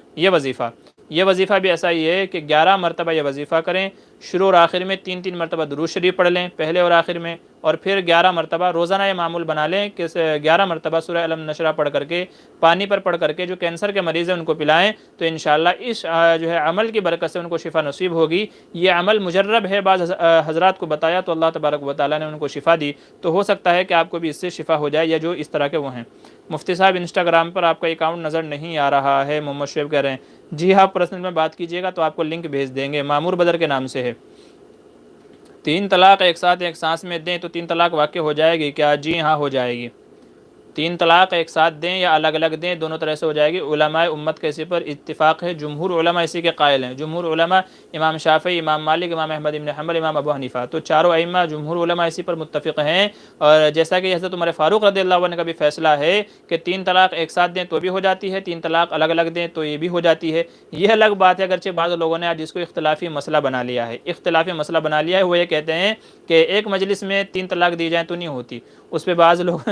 یہ وظیفہ بھی ایسا ہی ہے کہ 11 مرتبہ یہ وظیفہ کریں. شروع اور آخر میں 3 مرتبہ درود شریف پڑھ لیں، پہلے اور آخر میں، اور پھر 11 مرتبہ روزانہ یہ معمول بنا لیں کہ 11 مرتبہ سورہ الم نشرح پڑھ کر کے، پانی پر پڑھ کر کے جو کینسر کے مریض ہیں ان کو پلائیں، تو انشاءاللہ اس جو ہے عمل کی برکت سے ان کو شفا نصیب ہوگی. یہ عمل مجرب ہے، بعض حضرات کو بتایا تو اللہ تبارک و تعالیٰ نے ان کو شفا دی، تو ہو سکتا ہے کہ آپ کو بھی اس سے شفا ہو جائے، یا جو اس طرح کے وہ ہیں. مفتی صاحب انسٹاگرام پر آپ کا اکاؤنٹ نظر نہیں آ رہا ہے، محمد شعیب کہہ رہے ہیں. جی آپ پرسنل میں بات کیجئے گا تو آپ کو لنک بھیج دیں گے، مامور بدر کے نام سے ہے. 3 طلاق ایک ساتھ ایک سانس میں دیں تو 3 طلاق واقع ہو جائے گی کیا؟ جی ہاں ہو جائے گی. 3 طلاق ایک ساتھ دیں یا الگ الگ دیں، دونوں طرح سے ہو جائے گی. علماء امت کے اسی پر اتفاق ہے، جمہور علماء اسی کے قائل ہیں. جمہور علماء امام شافعی، امام مالک، امام احمد بن حنبل، امام ابو حنیفہ، تو چاروں ائمہ جمہور علماء اسی پر متفق ہیں. اور جیسا کہ حضرت عمر فاروق رضی اللہ عنہ کا بھی فیصلہ ہے کہ 3 طلاق ایک ساتھ دیں تو بھی ہو جاتی ہے، 3 طلاق الگ الگ دیں تو یہ بھی ہو جاتی ہے. یہ الگ بات ہے، اگرچہ بعض لوگوں نے آج اس کو اختلافی مسئلہ بنا لیا ہے. وہ یہ کہتے ہیں کہ ایک مجلس میں 3 طلاق دی جائیں تو نہیں ہوتی. اس پہ بعض لوگ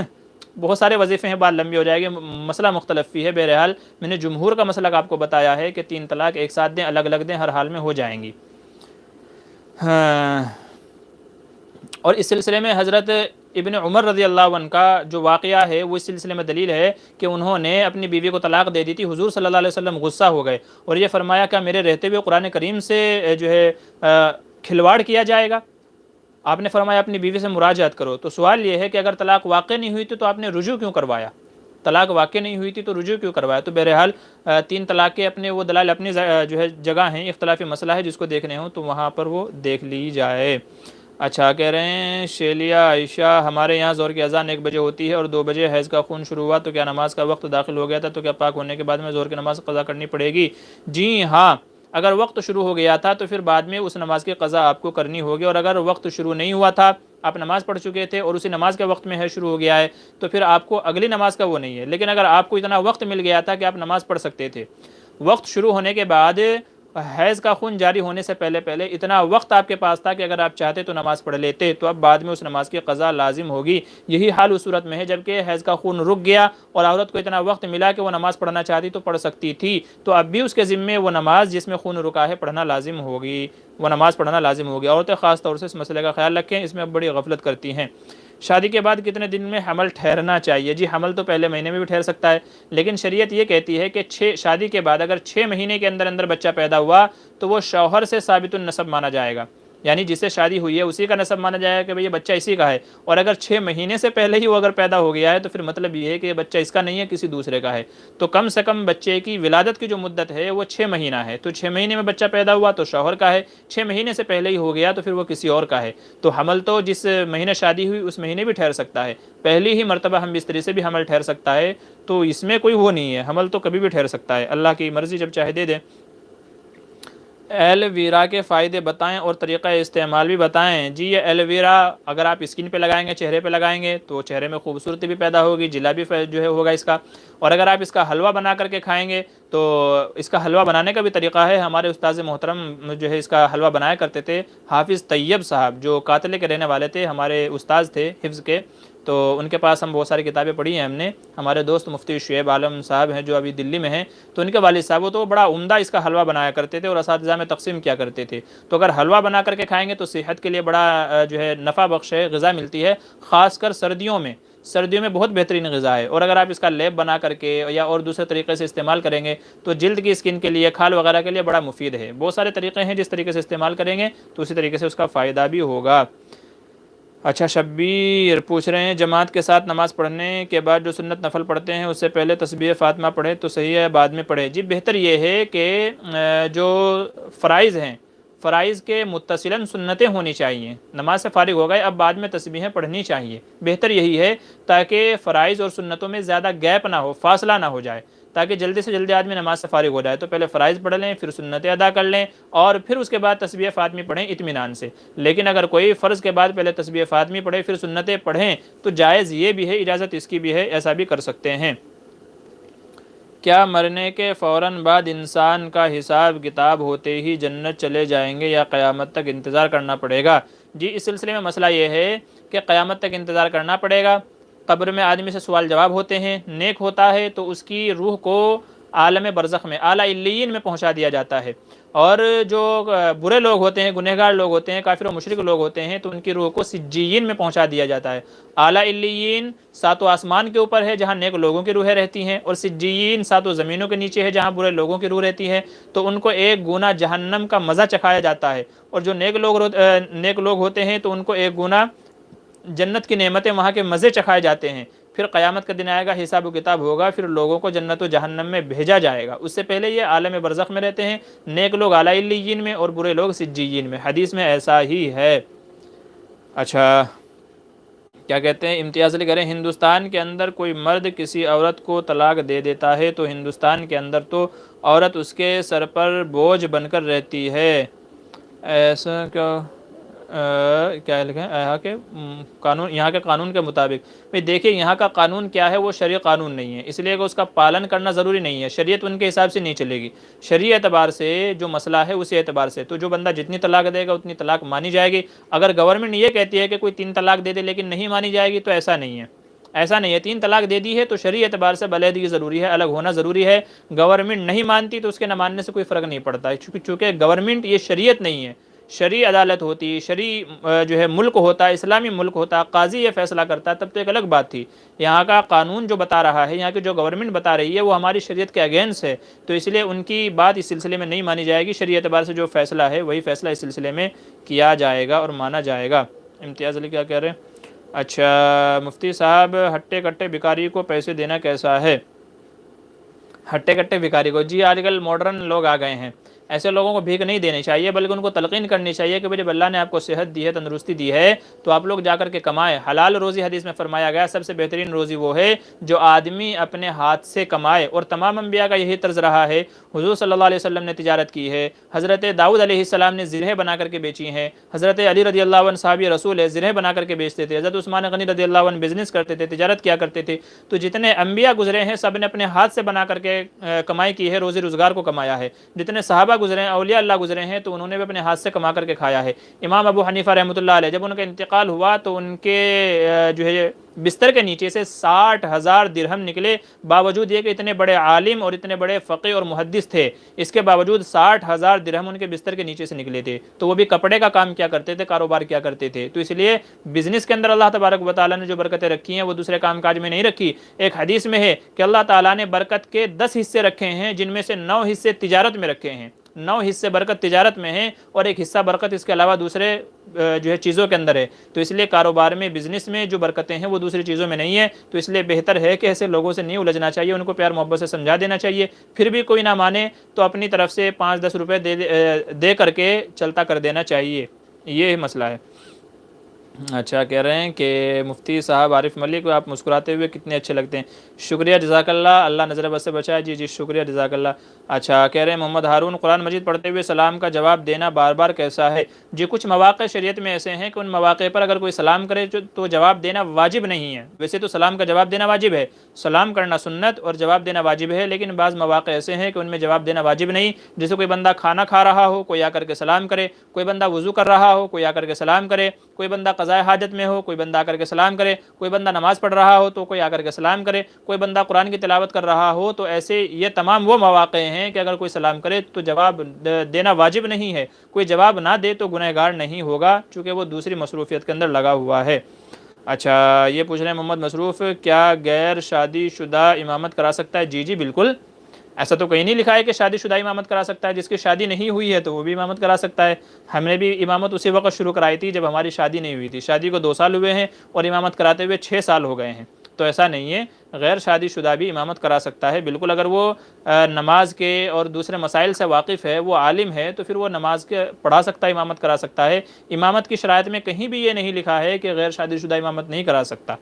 بہت سارے وظیفے ہیں، بات لمبی ہو جائے گی، مسئلہ مختلف بھی ہے. بہرحال میں نے جمہور کا مسئلہ آپ کو بتایا ہے کہ 3 طلاق ایک ساتھ دیں، الگ الگ دیں، ہر حال میں ہو جائیں گی. اور اس سلسلے میں حضرت ابن عمر رضی اللہ عنہ کا جو واقعہ ہے وہ اس سلسلے میں دلیل ہے کہ انہوں نے اپنی بیوی کو طلاق دے دی تھی. حضور صلی اللہ علیہ وسلم غصہ ہو گئے اور یہ فرمایا کہ میرے رہتے ہوئے قرآن کریم سے جو ہے کھلواڑ کیا جائے گا؟ آپ نے فرمایا اپنی بیوی سے مراجعت کرو. تو سوال یہ ہے کہ اگر طلاق واقع نہیں ہوئی تھی تو آپ نے رجوع کیوں کروایا؟ طلاق واقع نہیں ہوئی تھی تو رجوع کیوں کروایا؟ تو بہرحال 3 طلاق کے اپنے وہ دلائل اپنی جو ہے جگہ ہیں، اختلافی مسئلہ ہے، جس کو دیکھنے ہوں تو وہاں پر وہ دیکھ لی جائے. اچھا، کہہ رہے ہیں شیلیا عائشہ، ہمارے یہاں ظہر کی اذان 1 بجے ہوتی ہے اور 2 بجے حیض کا خون شروع ہوا، تو کیا نماز کا وقت داخل ہو گیا تھا؟ تو کیا پاک ہونے کے بعد میں ظہر کی نماز قضا کرنی پڑے گی؟ جی ہاں، اگر وقت شروع ہو گیا تھا تو پھر بعد میں اس نماز کی قضا آپ کو کرنی ہوگی. اور اگر وقت شروع نہیں ہوا تھا، آپ نماز پڑھ چکے تھے اور اسی نماز کے وقت میں ہے شروع ہو گیا ہے، تو پھر آپ کو اگلی نماز کا وہ نہیں ہے. لیکن اگر آپ کو اتنا وقت مل گیا تھا کہ آپ نماز پڑھ سکتے تھے، وقت شروع ہونے کے بعد حیض کا خون جاری ہونے سے پہلے پہلے اتنا وقت آپ کے پاس تھا کہ اگر آپ چاہتے تو نماز پڑھ لیتے، تو اب بعد میں اس نماز کی قضا لازم ہوگی۔ یہی حال اس صورت میں ہے جبکہ حیض کا خون رک گیا اور عورت کو اتنا وقت ملا کہ وہ نماز پڑھنا چاہتی تو پڑھ سکتی تھی، تو اب بھی اس کے ذمے وہ نماز جس میں خون رکا ہے پڑھنا لازم ہوگی، وہ نماز پڑھنا لازم ہوگی۔ عورتیں خاص طور سے اس مسئلے کا خیال رکھیں، اس میں بڑی غفلت کرتی ہیں۔ شادی کے بعد کتنے دن میں حمل ٹھہرنا چاہیے؟ جی حمل تو پہلے مہینے میں بھی ٹھہر سکتا ہے، لیکن شریعت یہ کہتی ہے کہ شادی کے بعد اگر 6 مہینے کے اندر اندر بچہ پیدا ہوا تو وہ شوہر سے ثابت النسب مانا جائے گا، یعنی جس سے شادی ہوئی ہے اسی کا نسب مانا جائے گا کہ بھئی یہ بچہ اسی کا ہے، اور اگر 6 مہینے سے پہلے ہی وہ اگر پیدا ہو گیا ہے تو پھر مطلب یہ ہے کہ یہ بچہ اس کا نہیں ہے، کسی دوسرے کا ہے۔ تو کم سے کم بچے کی ولادت کی جو مدت ہے وہ 6 مہینہ ہے، تو 6 مہینے میں بچہ پیدا ہوا تو شوہر کا ہے، 6 مہینے سے پہلے ہی ہو گیا تو پھر وہ کسی اور کا ہے۔ تو حمل تو جس مہینے شادی ہوئی اس مہینے بھی ٹھہر سکتا ہے، پہلی ہی مرتبہ ہم بستری سے بھی حمل ٹھہر سکتا ہے، تو اس میں کوئی وہ نہیں ہے، حمل تو کبھی بھی ٹھہر سکتا ہے، اللہ کی مرضی جب چاہے دے دے۔ ایلو ویرا کے فائدے بتائیں اور طریقہ استعمال بھی بتائیں۔ جی یہ ایلو ویرا اگر آپ اسکن پہ لگائیں گے، چہرے پہ لگائیں گے تو چہرے میں خوبصورتی بھی پیدا ہوگی، جلا بھی جو ہے ہوگا اس کا، اور اگر آپ اس کا حلوہ بنا کر کے کھائیں گے تو اس کا حلوہ بنانے کا بھی طریقہ ہے۔ ہمارے استاذ محترم جو ہے اس کا حلوہ بنایا کرتے تھے، حافظ طیب صاحب جو قاتلے کے رہنے والے تھے، ہمارے استاذ تھے حفظ کے، تو ان کے پاس ہم بہت ساری کتابیں پڑھی ہیں ہم نے۔ ہمارے دوست مفتی شعیب عالم صاحب ہیں جو ابھی دلی میں ہیں، تو ان کے والد صاحب وہ تو بڑا عمدہ اس کا حلوہ بنایا کرتے تھے اور اساتذہ میں تقسیم کیا کرتے تھے۔ تو اگر حلوہ بنا کر کے کھائیں گے تو صحت کے لیے بڑا جو ہے نفع بخش ہے، غذا ملتی ہے، خاص کر سردیوں میں بہت بہترین غذا ہے۔ اور اگر آپ اس کا لیپ بنا کر کے یا اور دوسرے طریقے سے استعمال کریں گے تو جلد کی اسکن کے لیے، کھال وغیرہ کے لیے بڑا مفید ہے۔ بہت سارے طریقے ہیں جس طریقے سے استعمال کریں گے تو اسی طریقے سے اس کا فائدہ بھی ہوگا۔ اچھا شبیر پوچھ رہے ہیں جماعت کے ساتھ نماز پڑھنے کے بعد جو سنت نفل پڑھتے ہیں اس سے پہلے تسبیح فاطمہ پڑھے تو صحیح ہے بعد میں پڑھے؟ جی بہتر یہ ہے کہ جو فرائض ہیں، فرائض کے متصلاً سنتیں ہونی چاہیے، نماز سے فارغ ہو گئے اب بعد میں تسبیحیں پڑھنی چاہیے، بہتر یہی ہے تاکہ فرائض اور سنتوں میں زیادہ گیپ نہ ہو، فاصلہ نہ ہو جائے، تاکہ جلدی سے جلدی آدمی نماز سے فارغ ہو جائے۔ تو پہلے فرائض پڑھ لیں، پھر سنتیں ادا کر لیں، اور پھر اس کے بعد تسبیح فاطمی پڑھیں اطمینان سے۔ لیکن اگر کوئی فرض کے بعد پہلے تسبیح فاطمی پڑھے پھر سنتیں پڑھیں تو جائز یہ بھی ہے، اجازت اس کی بھی ہے، ایسا بھی کر سکتے ہیں۔ کیا مرنے کے فوراً بعد انسان کا حساب کتاب ہوتے ہی جنت چلے جائیں گے یا قیامت تک انتظار کرنا پڑے گا؟ جی اس سلسلے میں مسئلہ یہ ہے کہ قیامت تک انتظار کرنا پڑے گا۔ قبر میں آدمی سے سوال جواب ہوتے ہیں، نیک ہوتا ہے تو اس کی روح کو عالم برزخ میں اعلیٰ علیین میں پہنچا دیا جاتا ہے، اور جو برے لوگ ہوتے ہیں، گنہگار لوگ ہوتے ہیں، کافر و مشرک لوگ ہوتے ہیں تو ان کی روح کو سجین میں پہنچا دیا جاتا ہے۔ اعلیٰ علیین 7 آسمان کے اوپر ہے جہاں نیک لوگوں کی روحیں رہتی ہیں، اور سجین 7 زمینوں کے نیچے ہے جہاں برے لوگوں کی روح رہتی ہے، تو ان کو ایک گنا جہنم کا مزہ چکھایا جاتا ہے، اور جو نیک لوگ ہوتے ہیں تو ان کو ایک گنا جنت کی نعمتیں وہاں کے مزے چکھائے جاتے ہیں۔ پھر قیامت کا دن آئے گا، حساب و کتاب ہوگا، پھر لوگوں کو جنت و جہنم میں بھیجا جائے گا۔ اس سے پہلے یہ عالم برزخ میں رہتے ہیں، نیک لوگ اعلیٰ علیین میں اور برے لوگ سجین میں، حدیث میں ایسا ہی ہے۔ اچھا کیا کہتے ہیں امتیاز علی کہہ رہے ہیں ہندوستان کے اندر کوئی مرد کسی عورت کو طلاق دے دیتا ہے تو ہندوستان کے اندر تو عورت اس کے سر پر بوجھ بن کر رہتی ہے، ایسا کیا لکھا ہے یہاں کے قانون، یہاں کے قانون کے مطابق؟ بھئی دیکھیں یہاں کا قانون کیا ہے، وہ شرعی قانون نہیں ہے، اس لیے کہ اس کا پالن کرنا ضروری نہیں ہے، شریعت ان کے حساب سے نہیں چلے گی، شرعی اعتبار سے جو مسئلہ ہے اسی اعتبار سے تو جو بندہ جتنی طلاق دے گا اتنی طلاق مانی جائے گی۔ اگر گورنمنٹ یہ کہتی ہے کہ کوئی 3 طلاق دے دے لیکن نہیں مانی جائے گی تو ایسا نہیں ہے، ایسا نہیں ہے۔ 3 طلاق دے دی ہے تو شرعی اعتبار سے علیحدگی ضروری ہے، الگ ہونا ضروری ہے۔ گورنمنٹ نہیں مانتی تو اس کے نہ ماننے سے کوئی فرق نہیں پڑتا ہے، چونکہ گورنمنٹ یہ شریعت نہیں ہے، شرعی عدالت ہوتی، شرعی جو ہے ملک ہوتا، اسلامی ملک ہوتا، قاضی یہ فیصلہ کرتا تب تو ایک الگ بات تھی۔ یہاں کا قانون جو بتا رہا ہے، یہاں کی جو گورنمنٹ بتا رہی ہے وہ ہماری شریعت کے اگینسٹ ہے، تو اس لیے ان کی بات اس سلسلے میں نہیں مانی جائے گی، شرعی اعتبار سے جو فیصلہ ہے وہی فیصلہ اس سلسلے میں کیا جائے گا اور مانا جائے گا۔ امتیاز علی کیا کہہ رہے ہیں؟ اچھا مفتی صاحب ہٹے کٹے بھکاری کو پیسے دینا کیسا ہے؟ ہٹے کٹے بھکاری کو؟ جی آج کل ماڈرن لوگ آ گئے ہیں، ایسے لوگوں کو بھیک نہیں دینی چاہیے بلکہ ان کو تلقین کرنی چاہیے کہ جب اللہ نے آپ کو صحت دی ہے، تندرستی دی ہے تو آپ لوگ جا کر کے کمائیں۔ حلال روزی حدیث میں فرمایا گیا سب سے بہترین روزی وہ ہے جو آدمی اپنے ہاتھ سے کمائے، اور تمام انبیاء کا یہی طرز رہا ہے۔ حضور صلی اللہ علیہ وسلم نے تجارت کی ہے، حضرت داؤد علیہ السلام نے زرہیں بنا کر کے بیچی ہیں، حضرت علی رضی اللہ عنہ صحابی رسول ہے زرہیں بنا کر کے بیچتے تھے، حضرت عثمان غنی رضی اللہ عنہ بزنس کرتے تھے، تجارت کیا کرتے تھے۔ تو جتنے انبیاء گزرے ہیں سب نے اپنے ہاتھ سے بنا کر کے کمائی کی ہے، روزی روزگار کو کمایا ہے۔ جتنے صحابہ صحابہ گزرے ہیں، اولیاء اللہ گزرے ہیں تو انہوں نے بھی اپنے ہاتھ سے کما کر کے کھایا ہے۔ امام ابو حنیفہ رحمۃ اللہ علیہ جب ان کا انتقال ہوا تو ان کے جو ہے بستر کے نیچے سے 60,000 درہم نکلے، باوجود یہ کہ اتنے بڑے عالم اور اتنے بڑے فقیہ اور محدث تھے، اس کے باوجود 60,000 درہم ان کے بستر کے نیچے سے نکلے تھے۔ تو وہ بھی کپڑے کا کام کیا کرتے تھے، کاروبار کیا کرتے تھے۔ تو اس لیے بزنس کے اندر اللہ تبارک و تعالیٰ نے جو برکتیں رکھی ہیں وہ دوسرے کام کاج میں نہیں رکھی۔ ایک حدیث میں ہے کہ اللہ تعالیٰ نے برکت کے 10 حصے رکھے ہیں، جن میں سے 9 حصے تجارت میں رکھے ہیں، 9 حصے برکت تجارت میں ہیں، اور ایک حصہ برکت اس کے علاوہ دوسرے جو ہے چیزوں کے اندر ہے۔ تو اس لیے کاروبار میں، بزنس میں جو برکتیں ہیں وہ دوسری چیزوں میں نہیں ہیں۔ تو اس لیے بہتر ہے کہ ایسے لوگوں سے نہیں الجھنا چاہیے، ان کو پیار محبت سے سمجھا دینا چاہیے۔ پھر بھی کوئی نہ مانے تو اپنی طرف سے 5-10 روپے دے کر کے چلتا کر دینا چاہیے، یہ مسئلہ ہے۔ اچھا کہہ رہے ہیں کہ مفتی صاحب عارف ملک، آپ مسکراتے ہوئے کتنے اچھے لگتے ہیں، شکریہ جزاک اللہ، اللہ نظر بد سے بچائے۔ جی شکریہ جزاک اللہ۔ اچھا کہہ رہے ہیں محمد ہارون، قرآن مجید پڑھتے ہوئے سلام کا جواب دینا بار بار کیسا ہے؟ جی کچھ مواقع شریعت میں ایسے ہیں کہ ان مواقع پر اگر کوئی سلام کرے تو جواب دینا واجب نہیں ہے۔ ویسے تو سلام کا جواب دینا واجب ہے، سلام کرنا سنت اور جواب دینا واجب ہے، لیکن بعض مواقع ایسے ہیں کہ ان میں جواب دینا واجب نہیں۔ جیسے کوئی بندہ کھانا کھا رہا ہو، کوئی آ کر کے سلام کرے، کوئی بندہ وضو کر رہا ہو، کوئی آ کر کے سلام کرے، کوئی بندہ قضاء حاجت میں ہو، کوئی بندہ آ کر کے سلام کرے، کوئی بندہ نماز پڑھ رہا ہو تو کوئی آ کر کے سلام کرے، کوئی بندہ قرآن کی تلاوت کر رہا ہو۔ تو ایسے یہ تمام وہ مواقع ہیں کہ اگر کوئی سلام کرے تو جواب دینا واجب نہیں ہے، کوئی جواب نہ دے تو گنہگار نہیں ہوگا، چونکہ وہ دوسری مصروفیت کے اندر لگا ہوا ہے۔ اچھا یہ پوچھ رہے ہیں محمد مصروف، کیا غیر شادی شدہ امامت کرا سکتا ہے؟ جی بالکل، ایسا تو کہیں نہیں لکھا ہے کہ شادی شدہ امامت کرا سکتا ہے، جس کی شادی نہیں ہوئی ہے تو وہ بھی امامت کرا سکتا ہے۔ ہم نے بھی امامت اسی وقت شروع کرائی تھی جب ہماری شادی نہیں ہوئی تھی، شادی کو 2 سال ہوئے ہیں اور امامت کراتے ہوئے 6 سال ہو گئے ہیں۔ تو ایسا نہیں ہے، غیر شادی شدہ بھی امامت کرا سکتا ہے بالکل، اگر وہ نماز کے اور دوسرے مسائل سے واقف ہے، وہ عالم ہے، تو پھر وہ نماز کے پڑھا سکتا ہے، امامت کرا سکتا ہے۔ امامت کی شرائط میں کہیں بھی یہ نہیں لکھا ہے کہ غیر شادی شدہ امامت نہیں کرا سکتا،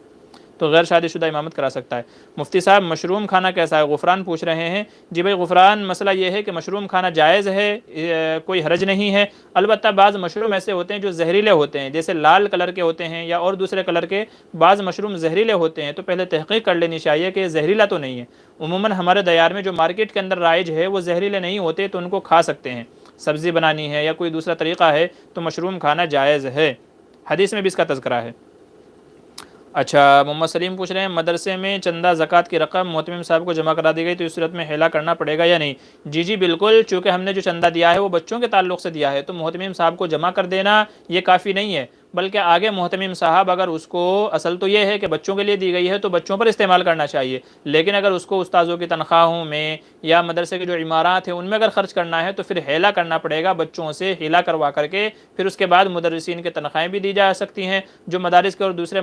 تو غیر شادی شدہ امامت کرا سکتا ہے۔ مفتی صاحب مشروم کھانا کیسا ہے؟ غفران پوچھ رہے ہیں۔ جی بھائی غفران، مسئلہ یہ ہے کہ مشروم کھانا جائز ہے، کوئی حرج نہیں ہے، البتہ بعض مشروم ایسے ہوتے ہیں جو زہریلے ہوتے ہیں، جیسے لال کلر کے ہوتے ہیں یا اور دوسرے کلر کے بعض مشروم زہریلے ہوتے ہیں، تو پہلے تحقیق کر لینی چاہیے کہ یہ زہریلا تو نہیں ہے۔ عموماً ہمارے دیار میں جو مارکیٹ کے اندر رائج ہے وہ زہریلے نہیں ہوتے، تو ان کو کھا سکتے ہیں۔ سبزی بنانی ہے یا کوئی دوسرا طریقہ ہے تو مشروم کھانا جائز ہے، حدیث میں بھی اس کا تذکرہ ہے۔ اچھا محمد سلیم پوچھ رہے ہیں مدرسے میں چندہ زکوٰۃ کی رقم محتمم صاحب کو جمع کرا دی گئی تو اس صورت میں ہیلا کرنا پڑے گا یا نہیں؟ جی بالکل، چونکہ ہم نے جو چندہ دیا ہے وہ بچوں کے تعلق سے دیا ہے، تو محتمم صاحب کو جمع کر دینا یہ کافی نہیں ہے، بلکہ آگے محتمم صاحب اگر اس کو، اصل تو یہ ہے کہ بچوں کے لیے دی گئی ہے تو بچوں پر استعمال کرنا چاہیے، لیکن اگر اس کو استاذوں کی تنخواہوں میں یا مدرسے کے جو عمارات ہیں ان میں اگر خرچ کرنا ہے تو پھر ہیلا کرنا پڑے گا، بچوں سے ہیلا کروا کر کے پھر اس کے بعد مدرسین کی تنخواہیں بھی دی جا سکتی ہیں، جو مدارس کے اور دوسرے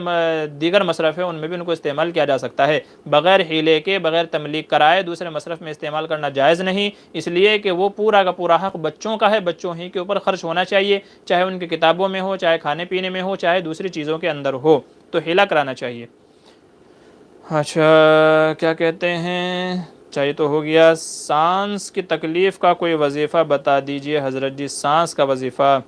دیگر مصرف ہیں ان میں بھی ان کو استعمال کیا جا سکتا ہے، بغیر ہیلے کے، بغیر تملیک کرائے دوسرے مصرف میں استعمال کرنا جائز نہیں، اس لیے کہ وہ پورا کا پورا حق بچوں کا ہے، بچوں ہی کے اوپر خرچ ہونا چاہیے، چاہے ان کی کتابوں میں ہو، چاہے کھانے پینے میں ہو، چاہے دوسری چیزوں کے اندر ہو، تو ہیلا کرانا چاہیے۔ اچھا کیا کہتے ہیں، چاہیے تو ہو گیا، سانس کی تکلیف کا کوئی وظیفہ بتا دیجئے حضرت جی، سانس کا وظیفہ؟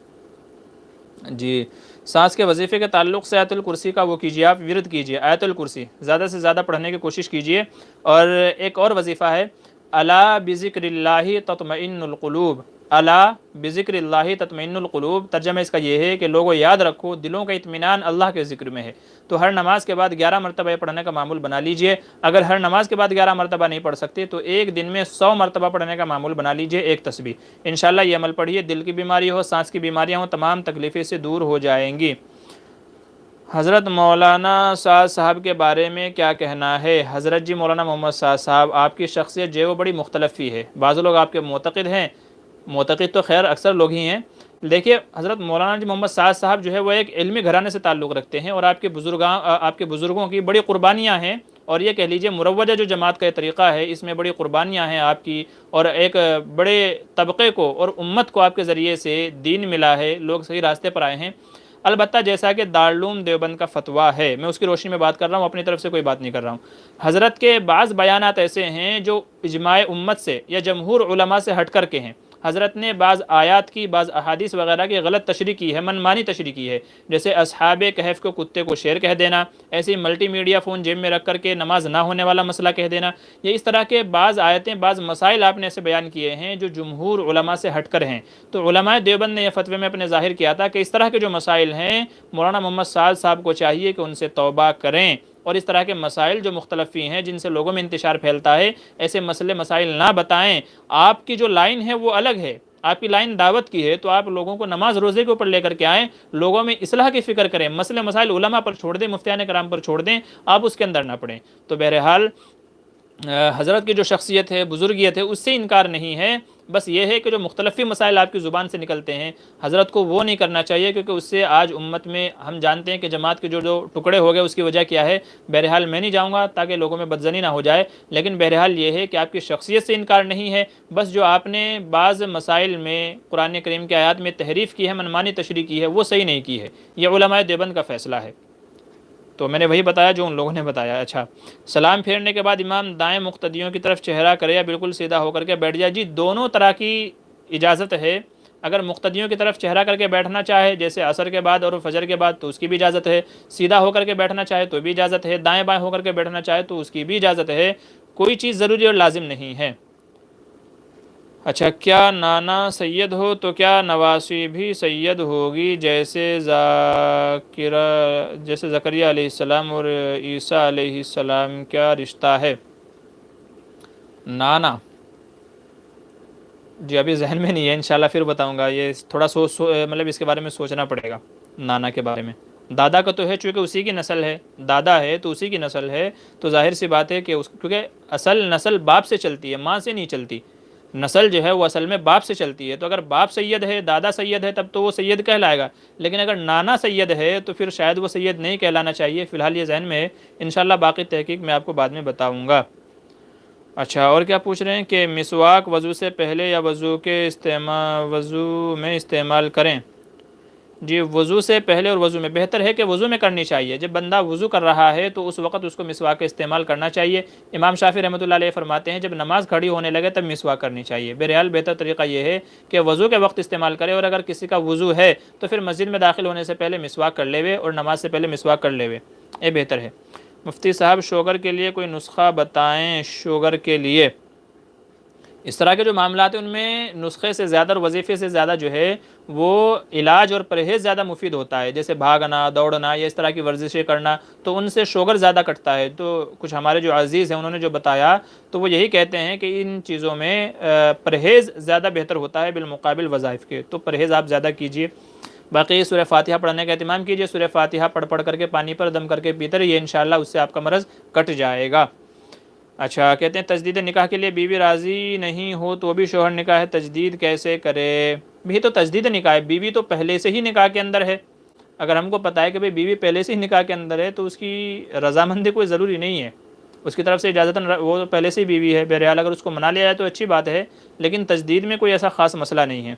جی سانس کے وظیفے کے تعلق سے آیت الکرسی کا وہ کیجیے، آپ ورد کیجیے، آیت الکرسی زیادہ سے زیادہ پڑھنے کی کوشش کیجیے۔ اور ایک اور وظیفہ ہے، الا بذکر اللہ تطمئن القلوب، الا بذکر اللہ تطمئن القلوب، ترجمہ اس کا یہ ہے کہ لوگوں یاد رکھو دلوں کا اطمینان اللہ کے ذکر میں ہے، تو ہر نماز کے بعد 11 مرتبہ یہ پڑھنے کا معمول بنا لیجئے، اگر ہر نماز کے بعد 11 مرتبہ نہیں پڑھ سکتے تو ایک دن میں 100 مرتبہ پڑھنے کا معمول بنا لیجئے، ایک تسبیح، انشاءاللہ یہ عمل پڑھیے، دل کی بیماری ہو، سانس کی بیماریاں ہوں، تمام تکلیفیں سے دور ہو جائیں گی۔ حضرت مولانا سعد صاحب کے بارے میں کیا کہنا ہے؟ حضرت جی مولانا محمد سعد صاحب آپ کی شخصیت جو ہے وہ بڑی مختلف ہی ہے، بعض لوگ آپ کے معتقد ہیں، معتقد تو خیر اکثر لوگ ہی ہیں، دیکھیے حضرت مولانا جی محمد سعد صاحب جو ہے وہ ایک علمی گھرانے سے تعلق رکھتے ہیں، اور آپ کے بزرگوں کی بڑی قربانیاں ہیں، اور یہ کہہ لیجئے مروجہ جو جماعت کا طریقہ ہے اس میں بڑی قربانیاں ہیں آپ کی، اور ایک بڑے طبقے کو اور امت کو آپ کے ذریعے سے دین ملا ہے، لوگ صحیح راستے پر آئے ہیں۔ البتہ جیسا کہ دارالعلوم دیوبند کا فتویٰ ہے، میں اس کی روشنی میں بات کر رہا ہوں، اپنی طرف سے کوئی بات نہیں کر رہا ہوں، حضرت کے بعض بیانات ایسے ہیں جو اجماع امت سے یا جمہور علماء سے ہٹ کر کے ہیں، حضرت نے بعض آیات کی، بعض احادیث وغیرہ کی غلط تشریح کی ہے، منمانی تشریح کی ہے، جیسے اصحاب کہف کو کتے کو شیر کہہ دینا، ایسے ملٹی میڈیا فون جیب میں رکھ کر کے نماز نہ ہونے والا مسئلہ کہہ دینا، یہ اس طرح کے بعض آیتیں، بعض مسائل آپ نے ایسے بیان کیے ہیں جو جمہور علماء سے ہٹ کر ہیں۔ تو علماء دیوبند نے یہ فتوے میں اپنے ظاہر کیا تھا کہ اس طرح کے جو مسائل ہیں مولانا محمد سعد صاحب کو چاہیے کہ ان سے توبہ کریں، اور اس طرح کے مسائل جو مختلفی ہیں جن سے لوگوں میں انتشار پھیلتا ہے، ایسے مسئلے مسائل نہ بتائیں۔ آپ کی جو لائن ہے وہ الگ ہے، آپ کی لائن دعوت کی ہے، تو آپ لوگوں کو نماز روزے کے اوپر لے کر کے آئیں، لوگوں میں اصلاح کی فکر کریں، مسئلے مسائل علماء پر چھوڑ دیں، مفتیان کرام پر چھوڑ دیں، آپ اس کے اندر نہ پڑیں۔ تو بہرحال حضرت کی جو شخصیت ہے، بزرگیت ہے، اس سے انکار نہیں ہے، بس یہ ہے کہ جو مختلفی مسائل آپ کی زبان سے نکلتے ہیں حضرت کو وہ نہیں کرنا چاہیے، کیونکہ اس سے آج امت میں ہم جانتے ہیں کہ جماعت کے جو ٹکڑے ہو گئے اس کی وجہ کیا ہے۔ بہرحال میں نہیں جاؤں گا تاکہ لوگوں میں بدزنی نہ ہو جائے، لیکن بہرحال یہ ہے کہ آپ کی شخصیت سے انکار نہیں ہے، بس جو آپ نے بعض مسائل میں قرآن کریم کے آیات میں تحریف کی ہے، منمانی تشریح کی ہے، وہ صحیح نہیں کی ہے، یہ علماء دیوبند کا فیصلہ ہے۔ تو میں نے وہی بتایا جو ان لوگوں نے بتایا۔ اچھا، سلام پھیرنے کے بعد امام دائیں مقتدیوں کی طرف چہرہ کرے یا بالکل سیدھا ہو کر کے بیٹھ جائے؟ جی دونوں طرح کی اجازت ہے۔ اگر مقتدیوں کی طرف چہرہ کر کے بیٹھنا چاہے جیسے عصر کے بعد اور فجر کے بعد تو اس کی بھی اجازت ہے، سیدھا ہو کر کے بیٹھنا چاہے تو بھی اجازت ہے، دائیں بائیں ہو کر کے بیٹھنا چاہے تو اس کی بھی اجازت ہے، کوئی چیز ضروری اور لازم نہیں ہے۔ اچھا، کیا نانا سید ہو تو کیا نواسی بھی سید ہوگی جیسے زکریا علیہ السلام اور عیسیٰ علیہ السلام، کیا رشتہ ہے؟ نانا جی ابھی ذہن میں نہیں ہے، انشاءاللہ پھر بتاؤں گا، یہ تھوڑا مطلب اس کے بارے میں سوچنا پڑے گا نانا کے بارے میں۔ دادا کا تو ہے، چونکہ اسی کی نسل ہے، دادا ہے تو اسی کی نسل ہے، تو ظاہر سی بات ہے کہ کیونکہ اصل نسل باپ سے چلتی ہے، ماں سے نہیں چلتی، نسل جو ہے وہ اصل میں باپ سے چلتی ہے، تو اگر باپ سید ہے، دادا سید ہے، تب تو وہ سید کہلائے گا، لیکن اگر نانا سید ہے تو پھر شاید وہ سید نہیں کہلانا چاہیے۔ فی الحال یہ ذہن میں ہے، انشاءاللہ باقی تحقیق میں آپ کو بعد میں بتاؤں گا۔ اچھا، اور کیا پوچھ رہے ہیں کہ مسواک وضو سے پہلے یا وضو میں استعمال کریں؟ جی وضو سے پہلے اور وضو میں بہتر ہے کہ وضو میں کرنی چاہیے، جب بندہ وضو کر رہا ہے تو اس وقت اس کو مسواک کا استعمال کرنا چاہیے۔ امام شافعی رحمۃ اللہ علیہ فرماتے ہیں جب نماز کھڑی ہونے لگے تب مسواک کرنی چاہیے۔ بہرحال بہتر طریقہ یہ ہے کہ وضو کے وقت استعمال کرے، اور اگر کسی کا وضو ہے تو پھر مسجد میں داخل ہونے سے پہلے مسواک کر لے اور نماز سے پہلے مسواک کر لے، یہ بہتر ہے۔ مفتی صاحب شوگر کے لیے کوئی نسخہ بتائیں۔ شوگر کے لیے اس طرح کے جو معاملات ہیں ان میں نسخے سے زیادہ اور وظیفے سے زیادہ جو ہے وہ علاج اور پرہیز زیادہ مفید ہوتا ہے، جیسے بھاگنا، دوڑنا یا اس طرح کی ورزشیں کرنا، تو ان سے شوگر زیادہ کٹتا ہے۔ تو کچھ ہمارے جو عزیز ہیں انہوں نے جو بتایا تو وہ یہی کہتے ہیں کہ ان چیزوں میں پرہیز زیادہ بہتر ہوتا ہے بالمقابل وظائف کے، تو پرہیز آپ زیادہ کیجیے۔ باقی سورہ فاتحہ پڑھنے کا اہتمام کیجیے، سورہ فاتحہ پڑھ کر کے پانی پر دم کر کے پیتے رہیے، انشاءاللہ اس سے آپ کا مرض کٹ جائے گا۔ اچھا، کہتے ہیں تجدید نکاح کے لیے بیوی راضی نہیں ہو تو بھی شوہر نکاح ہے تجدید کیسے کرے؟ بھی تو تجدید نکاح ہے، بیوی تو پہلے سے ہی نکاح کے اندر ہے، اگر ہم کو پتہ ہے کہ بیوی پہلے سے ہی نکاح کے اندر ہے تو اس کی رضامندی کوئی ضروری نہیں ہے، اس کی طرف سے اجازت، وہ پہلے سے ہی بیوی ہے، بہرحال اگر اس کو منا لیا جائے تو اچھی بات ہے، لیکن تجدید میں کوئی ایسا خاص مسئلہ نہیں ہے۔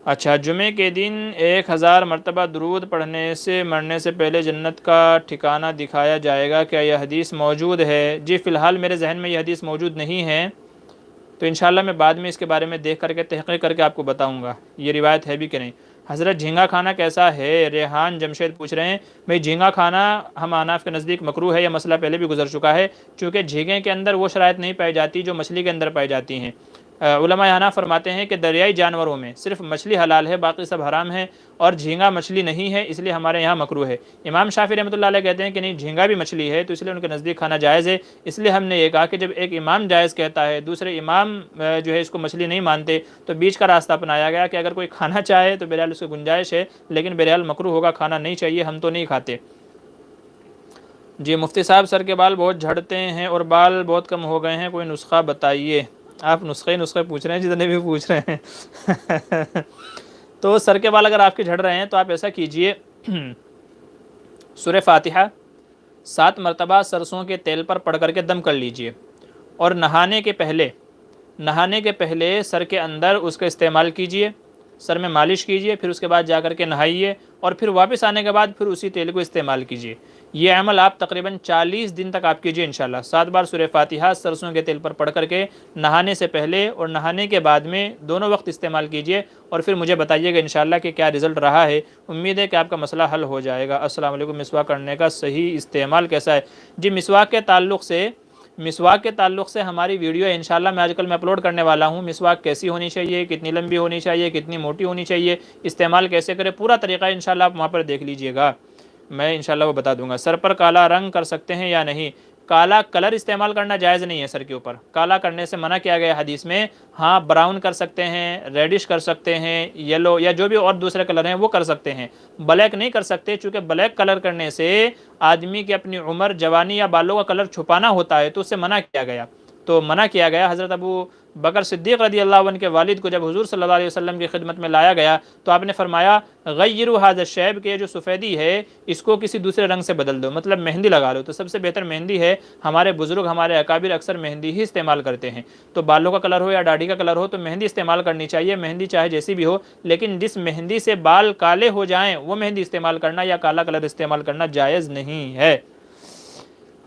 اچھا، جمعے کے دن 1000 مرتبہ درود پڑھنے سے مرنے سے پہلے جنت کا ٹھکانہ دکھایا جائے گا، کیا یہ حدیث موجود ہے؟ جی فی الحال میرے ذہن میں یہ حدیث موجود نہیں ہے، تو انشاءاللہ میں بعد میں اس کے بارے میں دیکھ کر کے تحقیق کر کے آپ کو بتاؤں گا یہ روایت ہے بھی کہ نہیں۔ حضرت جھینگا کھانا کیسا ہے؟ ریحان جمشید پوچھ رہے ہیں بھئی جھینگا کھانا ہم احناف کے نزدیک مکروہ ہے، یہ مسئلہ پہلے بھی گزر چکا ہے، چونکہ جھینگے کے اندر وہ شرائط نہیں پائی جاتی جو مچھلی کے اندر پائی جاتی ہیں۔ علماء احناف فرماتے ہیں کہ دریائی جانوروں میں صرف مچھلی حلال ہے، باقی سب حرام ہے، اور جھینگا مچھلی نہیں ہے، اس لیے ہمارے یہاں مکروہ ہے۔ امام شافعی رحمۃ اللہ علیہ کہتے ہیں کہ نہیں، جھینگا بھی مچھلی ہے، تو اس لیے ان کے نزدیک کھانا جائز ہے۔ اس لیے ہم نے یہ کہا کہ جب ایک امام جائز کہتا ہے، دوسرے امام جو ہے اس کو مچھلی نہیں مانتے، تو بیچ کا راستہ اپنایا گیا کہ اگر کوئی کھانا چاہے تو بہرحال اس کی گنجائش ہے، لیکن بہرحال مکروہ ہوگا، کھانا نہیں چاہیے، ہم تو نہیں کھاتے۔ جی مفتی صاحب سر کے بال بہت جھڑتے ہیں اور بال بہت کم ہو گئے ہیں، کوئی نسخہ بتائیے۔ آپ نسخے پوچھ رہے ہیں، جتنے بھی پوچھ رہے ہیں تو سر کے بال اگر آپ کے جھڑ رہے ہیں تو آپ ایسا کیجئے، سورہ فاتحہ 7 مرتبہ سرسوں کے تیل پر پڑھ کر کے دم کر لیجئے، اور نہانے کے پہلے سر کے اندر اس کا استعمال کیجئے، سر میں مالش کیجئے، پھر اس کے بعد جا کر کے نہائیے، اور پھر واپس آنے کے بعد پھر اسی تیل کو استعمال کیجئے۔ یہ عمل آپ تقریباً 40 دن تک آپ کیجئے انشاءاللہ. 7 بار سورہ فاتحہ سرسوں کے تیل پر پڑھ کر کے نہانے سے پہلے اور نہانے کے بعد میں دونوں وقت استعمال کیجئے اور پھر مجھے بتائیے گا انشاءاللہ کہ کیا رزلٹ رہا ہے. امید ہے کہ آپ کا مسئلہ حل ہو جائے گا. السلام علیکم. مسواک کرنے کا صحیح استعمال کیسا ہے؟ جی مسواک کے تعلق سے ہماری ویڈیو انشاءاللہ میں آج کل میں اپلوڈ کرنے والا ہوں. مسواک کیسی ہونی چاہیے، کتنی لمبی ہونی چاہیے، کتنی موٹی ہونی چاہیے، استعمال کیسے کرے، پورا طریقہ انشاءاللہ آپ وہاں پر دیکھ لیجئے گا، میں انشاءاللہ وہ بتا دوں گا. سر پر کالا رنگ کر سکتے ہیں یا نہیں؟ کالا کلر استعمال کرنا جائز نہیں ہے. سر کے اوپر کالا کرنے سے منع کیا گیا حدیث میں. ہاں براؤن کر سکتے ہیں، ریڈش کر سکتے ہیں، یلو یا جو بھی اور دوسرے کلر ہیں وہ کر سکتے ہیں. بلیک نہیں کر سکتے، چونکہ بلیک کلر کرنے سے آدمی کی اپنی عمر، جوانی یا بالوں کا کلر چھپانا ہوتا ہے، تو اس سے منع کیا گیا. حضرت ابو بکر صدیق رضی اللہ عنہ کے والد کو جب حضور صلی اللہ علیہ وسلم کی خدمت میں لایا گیا تو آپ نے فرمایا غیروا ھذا الشیب، کہ جو سفیدی ہے اس کو کسی دوسرے رنگ سے بدل دو، مطلب مہندی لگا لو. تو سب سے بہتر مہندی ہے. ہمارے بزرگ، ہمارے اکابر اکثر مہندی ہی استعمال کرتے ہیں. تو بالوں کا کلر ہو یا داڑھی کا کلر ہو تو مہندی استعمال کرنی چاہیے. مہندی چاہے جیسی بھی ہو، لیکن جس مہندی سے بال کالے ہو جائیں وہ مہندی استعمال کرنا یا کالا کلر استعمال کرنا جائز نہیں ہے.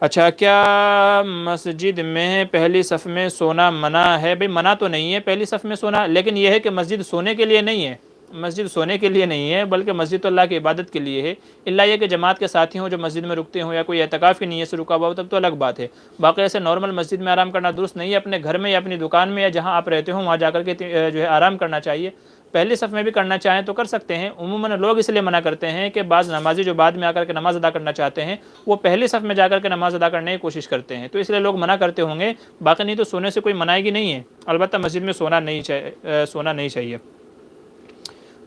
اچھا، کیا مسجد میں پہلی صف میں سونا منع ہے؟ بھئی منع تو نہیں ہے پہلی صف میں سونا، لیکن یہ ہے کہ مسجد سونے کے لیے نہیں ہے. مسجد سونے کے لیے نہیں ہے، بلکہ مسجد تو اللہ کی عبادت کے لیے ہے. الا یہ کہ جماعت کے ساتھی ہوں جو مسجد میں رکتے ہوں یا کوئی اعتکاف کی نیت سے رکا ہوا ہو تب تو الگ بات ہے. باقی ایسے نارمل مسجد میں آرام کرنا درست نہیں ہے. اپنے گھر میں یا اپنی دکان میں یا جہاں آپ رہتے ہوں وہاں جا کر کے جو ہے آرام کرنا چاہیے. پہلی صف میں بھی کرنا چاہیں تو کر سکتے ہیں. عموماً لوگ اس لیے منع کرتے ہیں کہ بعض نمازی جو بعد میں آ کر کے نماز ادا کرنا چاہتے ہیں وہ پہلی صف میں جا کر کے نماز ادا کرنے کی کوشش کرتے ہیں، تو اس لیے لوگ منع کرتے ہوں گے. باقی نہیں تو سونے سے کوئی منائیگی نہیں ہے. البتہ مسجد میں سونا نہیں چاہیے.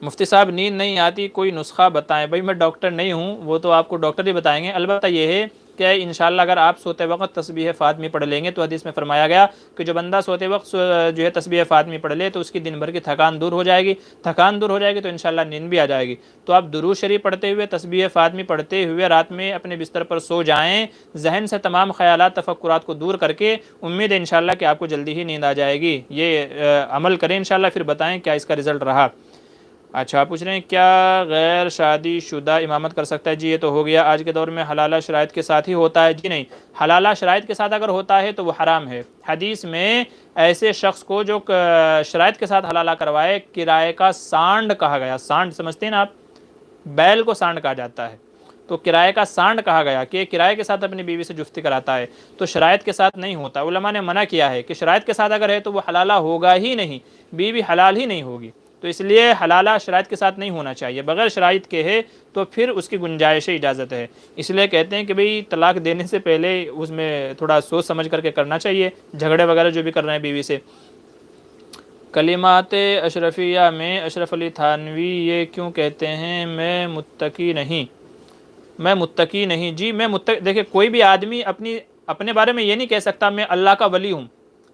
مفتی صاحب نیند نہیں آتی، کوئی نسخہ بتائیں. بھائی میں ڈاکٹر نہیں ہوں، وہ تو آپ کو ڈاکٹر ہی بتائیں گے. البتہ یہ ہے کہ انشاءاللہ اگر آپ سوتے وقت تسبیح فاطمی پڑھ لیں گے تو حدیث میں فرمایا گیا کہ جو بندہ سوتے وقت جو ہے تسبیح فاطمی پڑھ لے تو اس کی دن بھر کی تھکان دور ہو جائے گی. تو انشاءاللہ نیند بھی آ جائے گی. تو آپ درود شریف پڑھتے ہوئے، تسبیح فاطمی پڑھتے ہوئے رات میں اپنے بستر پر سو جائیں، ذہن سے تمام خیالات، تفکرات کو دور کر کے. امید ہے انشاءاللہ کہ آپ کو جلدی ہی نیند آ جائے گی. یہ عمل کریں انشاءاللہ، پھر بتائیں کیا اس کا رزلٹ رہا. اچھا، پوچھ رہے ہیں کیا غیر شادی شدہ امامت کر سکتا ہے؟ جی یہ تو ہو گیا. آج کے دور میں حلالہ شرائط کے ساتھ ہی ہوتا ہے. جی نہیں، حلالہ شرائط کے ساتھ اگر ہوتا ہے تو وہ حرام ہے. حدیث میں ایسے شخص کو جو شرائط کے ساتھ حلالہ کروائے کرائے کا سانڈ کہا گیا. سانڈ سمجھتے ہیں نا آپ؟ بیل کو سانڈ کہا جاتا ہے. تو کرائے کا سانڈ کہا گیا کہ کرائے کے ساتھ اپنی بیوی سے جفتی کراتا ہے، تو شرائط کے ساتھ نہیں ہوتا. علماء نے منع کیا ہے کہ شرائط کے ساتھ اگر ہے تو وہ حلالہ ہوگا ہی نہیں، بیوی حلال ہی نہیں ہوگی. تو اس لیے حلالہ شرائط کے ساتھ نہیں ہونا چاہیے. بغیر شرائط کے ہے تو پھر اس کی گنجائش اجازت ہے. اس لیے کہتے ہیں کہ بھئی طلاق دینے سے پہلے اس میں تھوڑا سوچ سمجھ کر کے کرنا چاہیے، جھگڑے وغیرہ جو بھی کر رہے ہیں بیوی سے. کلمات اشرفیہ میں اشرف علی تھانوی یہ کیوں کہتے ہیں میں متقی نہیں؟ جی میں دیکھیں کوئی بھی آدمی اپنے بارے میں یہ نہیں کہہ سکتا میں اللہ کا ولی ہوں.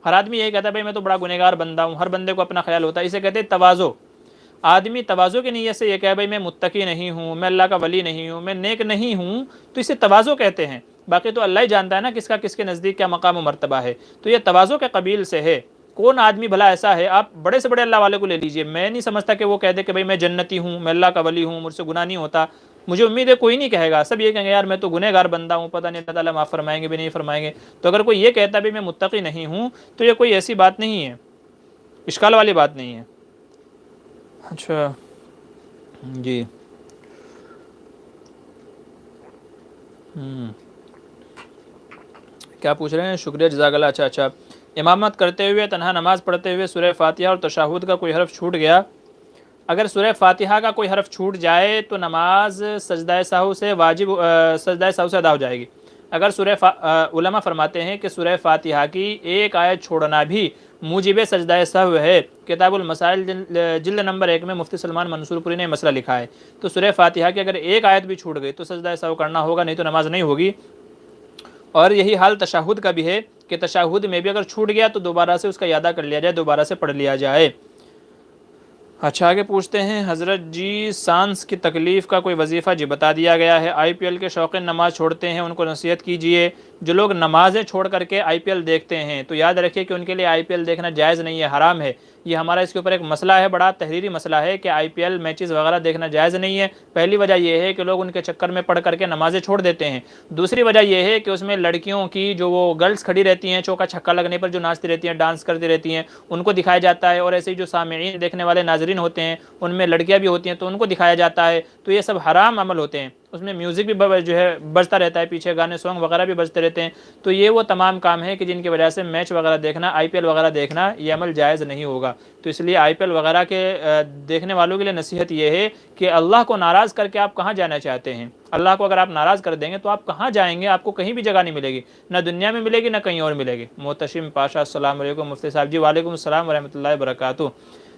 ہر آدمی یہ کہتا ہے بھائی میں تو بڑا گنہگار بندہ ہوں. ہر بندے کو اپنا خیال ہوتا ہے. اسے کہتے ہیں تواضع. آدمی تواضع کی نیت سے یہ کہے بھائی میں متقی نہیں ہوں، میں اللہ کا ولی نہیں ہوں، میں نیک نہیں ہوں، تو اسے تواضع کہتے ہیں. باقی تو اللہ ہی جانتا ہے نا کس کا کس کے نزدیک کیا مقام و مرتبہ ہے. تو یہ تواضع کے قبیل سے ہے. کون آدمی بھلا ایسا ہے؟ آپ بڑے سے بڑے اللہ والے کو لے لیجئے. میں نہیں سمجھتا کہ وہ کہہ دے کہ بھائی میں جنتی ہوں، میں اللہ کا ولی ہوں، مجھ سے گناہ نہیں ہوتا. مجھے امید ہے کوئی نہیں کہے گا. سب یہ کہیں گے یار میں تو گنہگار بندہ ہوں، پتہ نہیں اللہ تعالیٰ معاف فرمائیں گے بھی نہیں فرمائیں گے. تو اگر کوئی یہ کہتا ہے بھی میں متقی نہیں ہوں تو یہ کوئی ایسی بات نہیں ہے، اشکال والی بات نہیں ہے. اچھا جی کیا پوچھ رہے ہیں؟ شکریہ، جزاک اللہ. اچھا امامت کرتے ہوئے تنہا نماز پڑھتے ہوئے سورہ فاتحہ اور تشہد کا کوئی حرف چھوٹ گیا. اگر سورہ فاتحہ کا کوئی حرف چھوٹ جائے تو نماز سجدہ سہو سے ادا ہو جائے گی. اگر علماء فرماتے ہیں کہ سورہ فاتحہ کی ایک آیت چھوڑنا بھی موجب سجدہ سہو ہے. کتاب المسائل جلد نمبر 1 میں مفتی سلمان منصور پوری نے مسئلہ لکھا ہے. تو سورہ فاتحہ کی اگر ایک آیت بھی چھوٹ گئی تو سجدہ سہو کرنا ہوگا، نہیں تو نماز نہیں ہوگی. اور یہی حال تشہد کا بھی ہے کہ تشہد میں بھی اگر چھوٹ گیا تو دوبارہ سے اس کا اعادہ کر لیا جائے، دوبارہ سے پڑھ لیا جائے. اچھا آگے پوچھتے ہیں حضرت جی سانس کی تکلیف کا کوئی وظیفہ؟ جی بتا دیا گیا ہے. IPL کے شوقین نماز چھوڑتے ہیں ان کو نصیحت کیجئے جو لوگ نمازیں چھوڑ کر کے آئی پی ایل دیکھتے ہیں تو یاد رکھیے کہ ان کے لیے آئی پی ایل دیکھنا جائز نہیں ہے، حرام ہے۔ یہ ہمارا اس کے اوپر ایک مسئلہ ہے، بڑا تحریری مسئلہ ہے کہ آئی پی ایل میچز وغیرہ دیکھنا جائز نہیں ہے۔ پہلی وجہ یہ ہے کہ لوگ ان کے چکر میں پڑھ کر کے نمازیں چھوڑ دیتے ہیں۔ دوسری وجہ یہ ہے کہ اس میں لڑکیوں کی جو وہ گرلز کھڑی رہتی ہیں چوکا چھکا لگنے پر جو ناچتی رہتی ہیں، ڈانس کرتی رہتی ہیں، ان کو دکھایا جاتا ہے، اور ایسے ہی جو سامعین دیکھنے والے ناظرین ہوتے ہیں ان میں لڑکیاں بھی ہوتی ہیں تو ان کو دکھایا جاتا ہے، تو یہ سب حرام عمل ہوتے ہیں۔ اس میں میوزک بھی جو ہے بجتا رہتا ہے، پیچھے گانے سانگ وغیرہ بھی بجتے رہتے ہیں، تو یہ وہ تمام کام ہے کہ جن کی وجہ سے میچ وغیرہ دیکھنا، آئی پی ایل وغیرہ دیکھنا، یہ عمل جائز نہیں ہوگا۔ تو اس لیے آئی پی ایل وغیرہ کے دیکھنے والوں کے لیے نصیحت یہ ہے کہ اللہ کو ناراض کر کے آپ کہاں جانا چاہتے ہیں؟ اللہ کو اگر آپ ناراض کر دیں گے تو آپ کہاں جائیں گے؟ آپ کو کہیں بھی جگہ نہیں ملے گی، نہ دنیا میں ملے گی نہ کہیں اور ملے گی۔ محتشم پاشا السلام علیکم۔ مفتی صاحب جی وعلیکم السلام ورحمۃ اللہ وبرکاتہ۔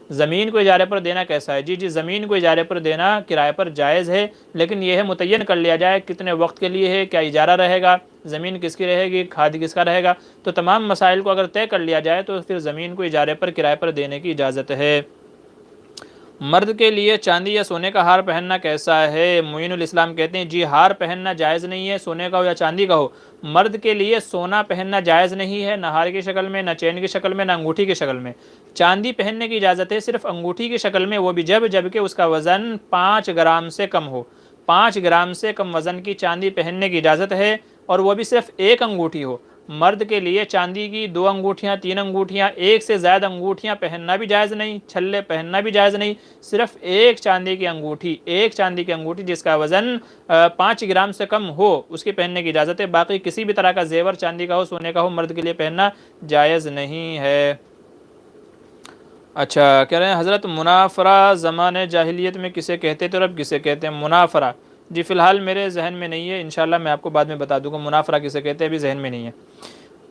زمین کو اجارے پر دینا کیسا ہے؟ جی زمین کو اجارے پر دینا کرائے پر جائز ہے، لیکن یہ ہے متعین کر لیا جائے کتنے وقت کے لیے ہے، کیا اجارہ رہے گا، زمین کس کی رہے گی، کھاد کس کا رہے گا، تو تمام مسائل کو اگر طے کر لیا جائے تو پھر زمین کو اجارے پر کرائے پر دینے کی اجازت ہے۔ مرد کے لیے چاندی یا سونے کا ہار پہننا کیسا ہے؟ معین الاسلام کہتے ہیں جی ہار پہننا جائز نہیں ہے، سونے کا ہو یا چاندی کا ہو۔ مرد کے لیے سونا پہننا جائز نہیں ہے، نہ ہار کی شکل میں، نہ چین کی شکل میں، نہ انگوٹھی کی شکل میں۔ چاندی پہننے کی اجازت ہے صرف انگوٹھی کی شکل میں، وہ بھی جب کہ اس کا وزن 5 گرام سے کم ہو۔ 5 گرام سے کم وزن کی چاندی پہننے کی اجازت ہے، اور وہ بھی صرف ایک انگوٹھی ہو۔ مرد کے لیے چاندی کی 2 انگوٹھیاں، 3 انگوٹھیاں، ایک سے زیادہ انگوٹھیاں پہننا بھی جائز نہیں، چھلے پہننا بھی جائز نہیں، صرف ایک چاندی کی انگوٹھی جس کا وزن 5 گرام سے کم ہو اس کی پہننے کی اجازت ہے۔ باقی کسی بھی طرح کا زیور چاندی کا ہو، سونے کا ہو، مرد کے لیے پہننا جائز نہیں ہے۔ اچھا کہہ رہے ہیں حضرت منافرہ زمانے جاہلیت میں کسے کہتے تھے اور اب کسے کہتے ہیں؟ منافرہ جی فی الحال میرے ذہن میں نہیں ہے، انشاءاللہ میں آپ کو بعد میں بتا دوں گا منافرہ کسے کہتے ہیں، ابھی ذہن میں نہیں ہے۔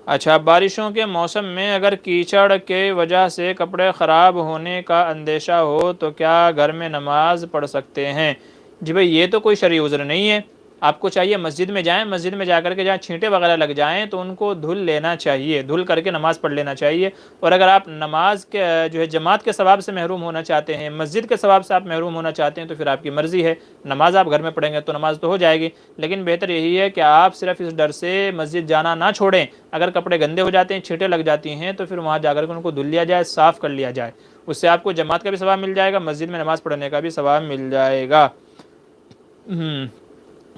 اچھا بارشوں کے موسم میں اگر کیچڑ کے وجہ سے کپڑے خراب ہونے کا اندیشہ ہو تو کیا گھر میں نماز پڑھ سکتے ہیں؟ جی بھائی یہ تو کوئی شرعی عذر نہیں ہے، آپ کو چاہیے مسجد میں جائیں، مسجد میں جا کر کے جہاں چھینٹے وغیرہ لگ جائیں تو ان کو دھل لینا چاہیے، دھل کر کے نماز پڑھ لینا چاہیے۔ اور اگر آپ نماز کے جو ہے جماعت کے ثواب سے محروم ہونا چاہتے ہیں، مسجد کے ثواب سے آپ محروم ہونا چاہتے ہیں تو پھر آپ کی مرضی ہے، نماز آپ گھر میں پڑھیں گے تو نماز تو ہو جائے گی، لیکن بہتر یہی ہے کہ آپ صرف اس ڈر سے مسجد جانا نہ چھوڑیں۔ اگر کپڑے گندے ہو جاتے ہیں، چھینٹیں لگ جاتی ہیں تو پھر وہاں جا کر کے ان کو دھل لیا جائے، صاف کر لیا جائے، اس سے آپ کو جماعت کا بھی ثواب مل جائے گا، مسجد میں نماز پڑھنے کا بھی ثواب مل جائے گا۔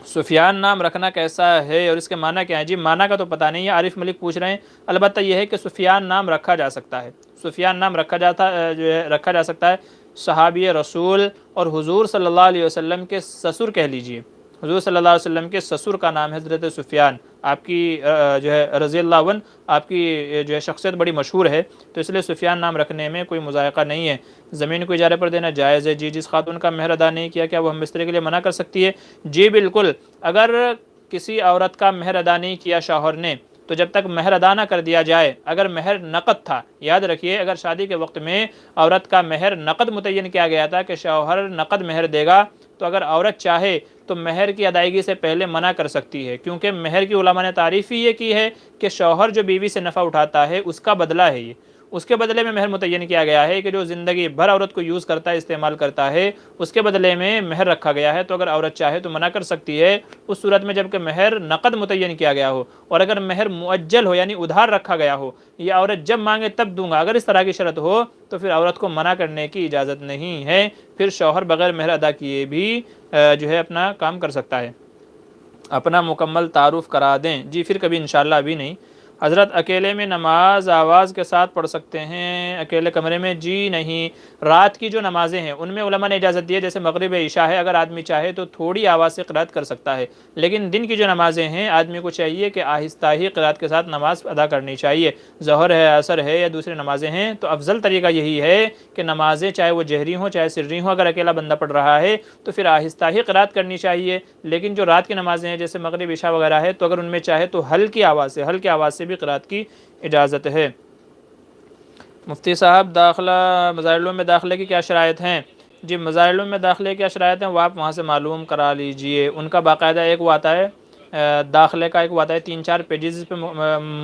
سفیان نام رکھنا کیسا ہے اور اس کے معنی کیا ہے؟ جی معنی کا تو پتہ نہیں ہے، عارف ملک پوچھ رہے ہیں، البتہ یہ ہے کہ سفیان نام رکھا جا سکتا ہے، سفیان نام رکھا جا سکتا ہے۔ صحابی رسول اور حضور صلی اللہ علیہ وسلم کے سسر کہہ لیجئے، حضور صلی اللہ علیہ وسلم کے سسر کا نام ہے حضرت سفیان، آپ کی جو ہے رضی اللہ عنہ، آپ کی جو ہے شخصیت بڑی مشہور ہے، تو اس لیے سفیان نام رکھنے میں کوئی مذائقہ نہیں ہے۔ زمین کو اجارے پر دینا جائز ہے جی، جس خاتون کا مہر ادا نہیں کیا کیا وہ ہم بسترے کے لیے منع کر سکتی ہے؟ جی بالکل، اگر کسی عورت کا مہر ادا نہیں کیا شوہر نے تو جب تک مہر ادا نہ کر دیا جائے، اگر مہر نقد تھا، یاد رکھیے اگر شادی کے وقت میں عورت کا مہر نقد متعین کیا گیا تھا کہ شوہر نقد مہر دے گا، تو اگر عورت چاہے تو مہر کی ادائیگی سے پہلے منع کر سکتی ہے، کیونکہ مہر کی علماء نے تعریف ہی یہ کی ہے کہ شوہر جو بیوی سے نفع اٹھاتا ہے اس کا بدلہ ہے، یہ اس کے بدلے میں مہر متعین کیا گیا ہے کہ جو زندگی بھر عورت کو یوز کرتا ہے، استعمال کرتا ہے، اس کے بدلے میں مہر رکھا گیا ہے، تو اگر عورت چاہے تو منع کر سکتی ہے اس صورت میں جب کہ مہر نقد متعین کیا گیا ہو۔ اور اگر مہر مؤجل ہو یعنی ادھار رکھا گیا ہو، یہ عورت جب مانگے تب دوں گا، اگر اس طرح کی شرط ہو تو پھر عورت کو منع کرنے کی اجازت نہیں ہے، پھر شوہر بغیر مہر ادا کیے بھی جو ہے اپنا کام کر سکتا ہے۔ اپنا مکمل تعارف کرا دیں جی، پھر کبھی انشاءاللہ ابھی نہیں۔ حضرت اکیلے میں نماز آواز کے ساتھ پڑھ سکتے ہیں اکیلے کمرے میں؟ جی نہیں، رات کی جو نمازیں ہیں ان میں علماء نے اجازت دی ہے، جیسے مغرب عشاء ہے، اگر آدمی چاہے تو تھوڑی آواز سے قرات کر سکتا ہے، لیکن دن کی جو نمازیں ہیں آدمی کو چاہیے کہ آہستہ ہی قرات کے ساتھ نماز ادا کرنی چاہیے، ظہر ہے، عصر ہے یا دوسری نمازیں ہیں، تو افضل طریقہ یہی ہے کہ نمازیں چاہے وہ جہری ہوں چاہے سری ہوں، اگر اکیلا بندہ پڑھ رہا ہے تو پھر آہستہ ہی قرات کرنی چاہیے، لیکن جو رات کی نمازیں ہیں جیسے مغرب عشاء وغیرہ ہے تو اگر ان میں چاہے تو ہلکی آواز سے بھی قرات کی اجازت ہے۔ مفتی صاحب داخلہ مظاہر میں داخلے کی کیا شرائط ہیں؟ جی مظاہر میں داخلے کی کیا شرائط ہیں وہ آپ وہاں سے معلوم کرا لیجئے، ان کا باقاعدہ ایک وہ آتا ہے داخلے کا ایک ہوتا ہے 3-4 پیجز پہ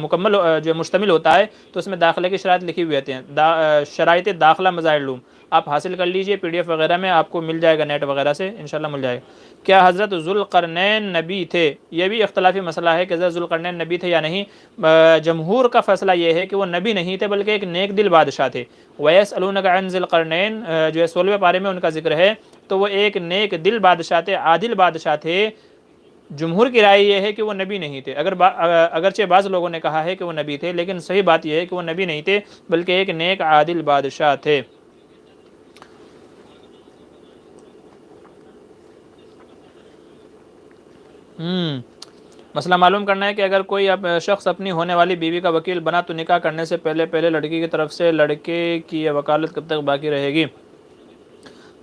مکمل جو مشتمل ہوتا ہے، تو اس میں داخلے کی شرائط لکھی ہوئی ہوتی ہیں، شرائط داخلہ مظاہر علوم، آپ حاصل کر لیجئے PDF وغیرہ میں، آپ کو مل جائے گا، نیٹ وغیرہ سے انشاءاللہ مل جائے گا۔ کیا حضرت ذوالقرنین نبی تھے؟ یہ بھی اختلافی مسئلہ ہے کہ حضرت ذوالقرنین نبی تھے یا نہیں۔ جمہور کا فیصلہ یہ ہے کہ وہ نبی نہیں تھے بلکہ ایک نیک دل بادشاہ تھے۔ وَيَسْأَلُونَكَ عَنْ ذِي الْقَرْنَيْنِ جو ہے 16ویں پارے میں ان کا ذکر ہے، تو وہ ایک نیک دل بادشاہ تھے، عادل بادشاہ تھے۔ جمہور کی رائے یہ ہے کہ وہ نبی نہیں تھے، اگرچہ بعض لوگوں نے کہا ہے کہ وہ نبی تھے، لیکن صحیح بات یہ ہے کہ وہ نبی نہیں تھے بلکہ ایک نیک عادل بادشاہ تھے۔ مسئلہ معلوم کرنا ہے کہ اگر کوئی شخص اپنی ہونے والی بیوی کا وکیل بنا تو نکاح کرنے سے پہلے لڑکی کی طرف سے لڑکے کی وکالت کب تک باقی رہے گی؟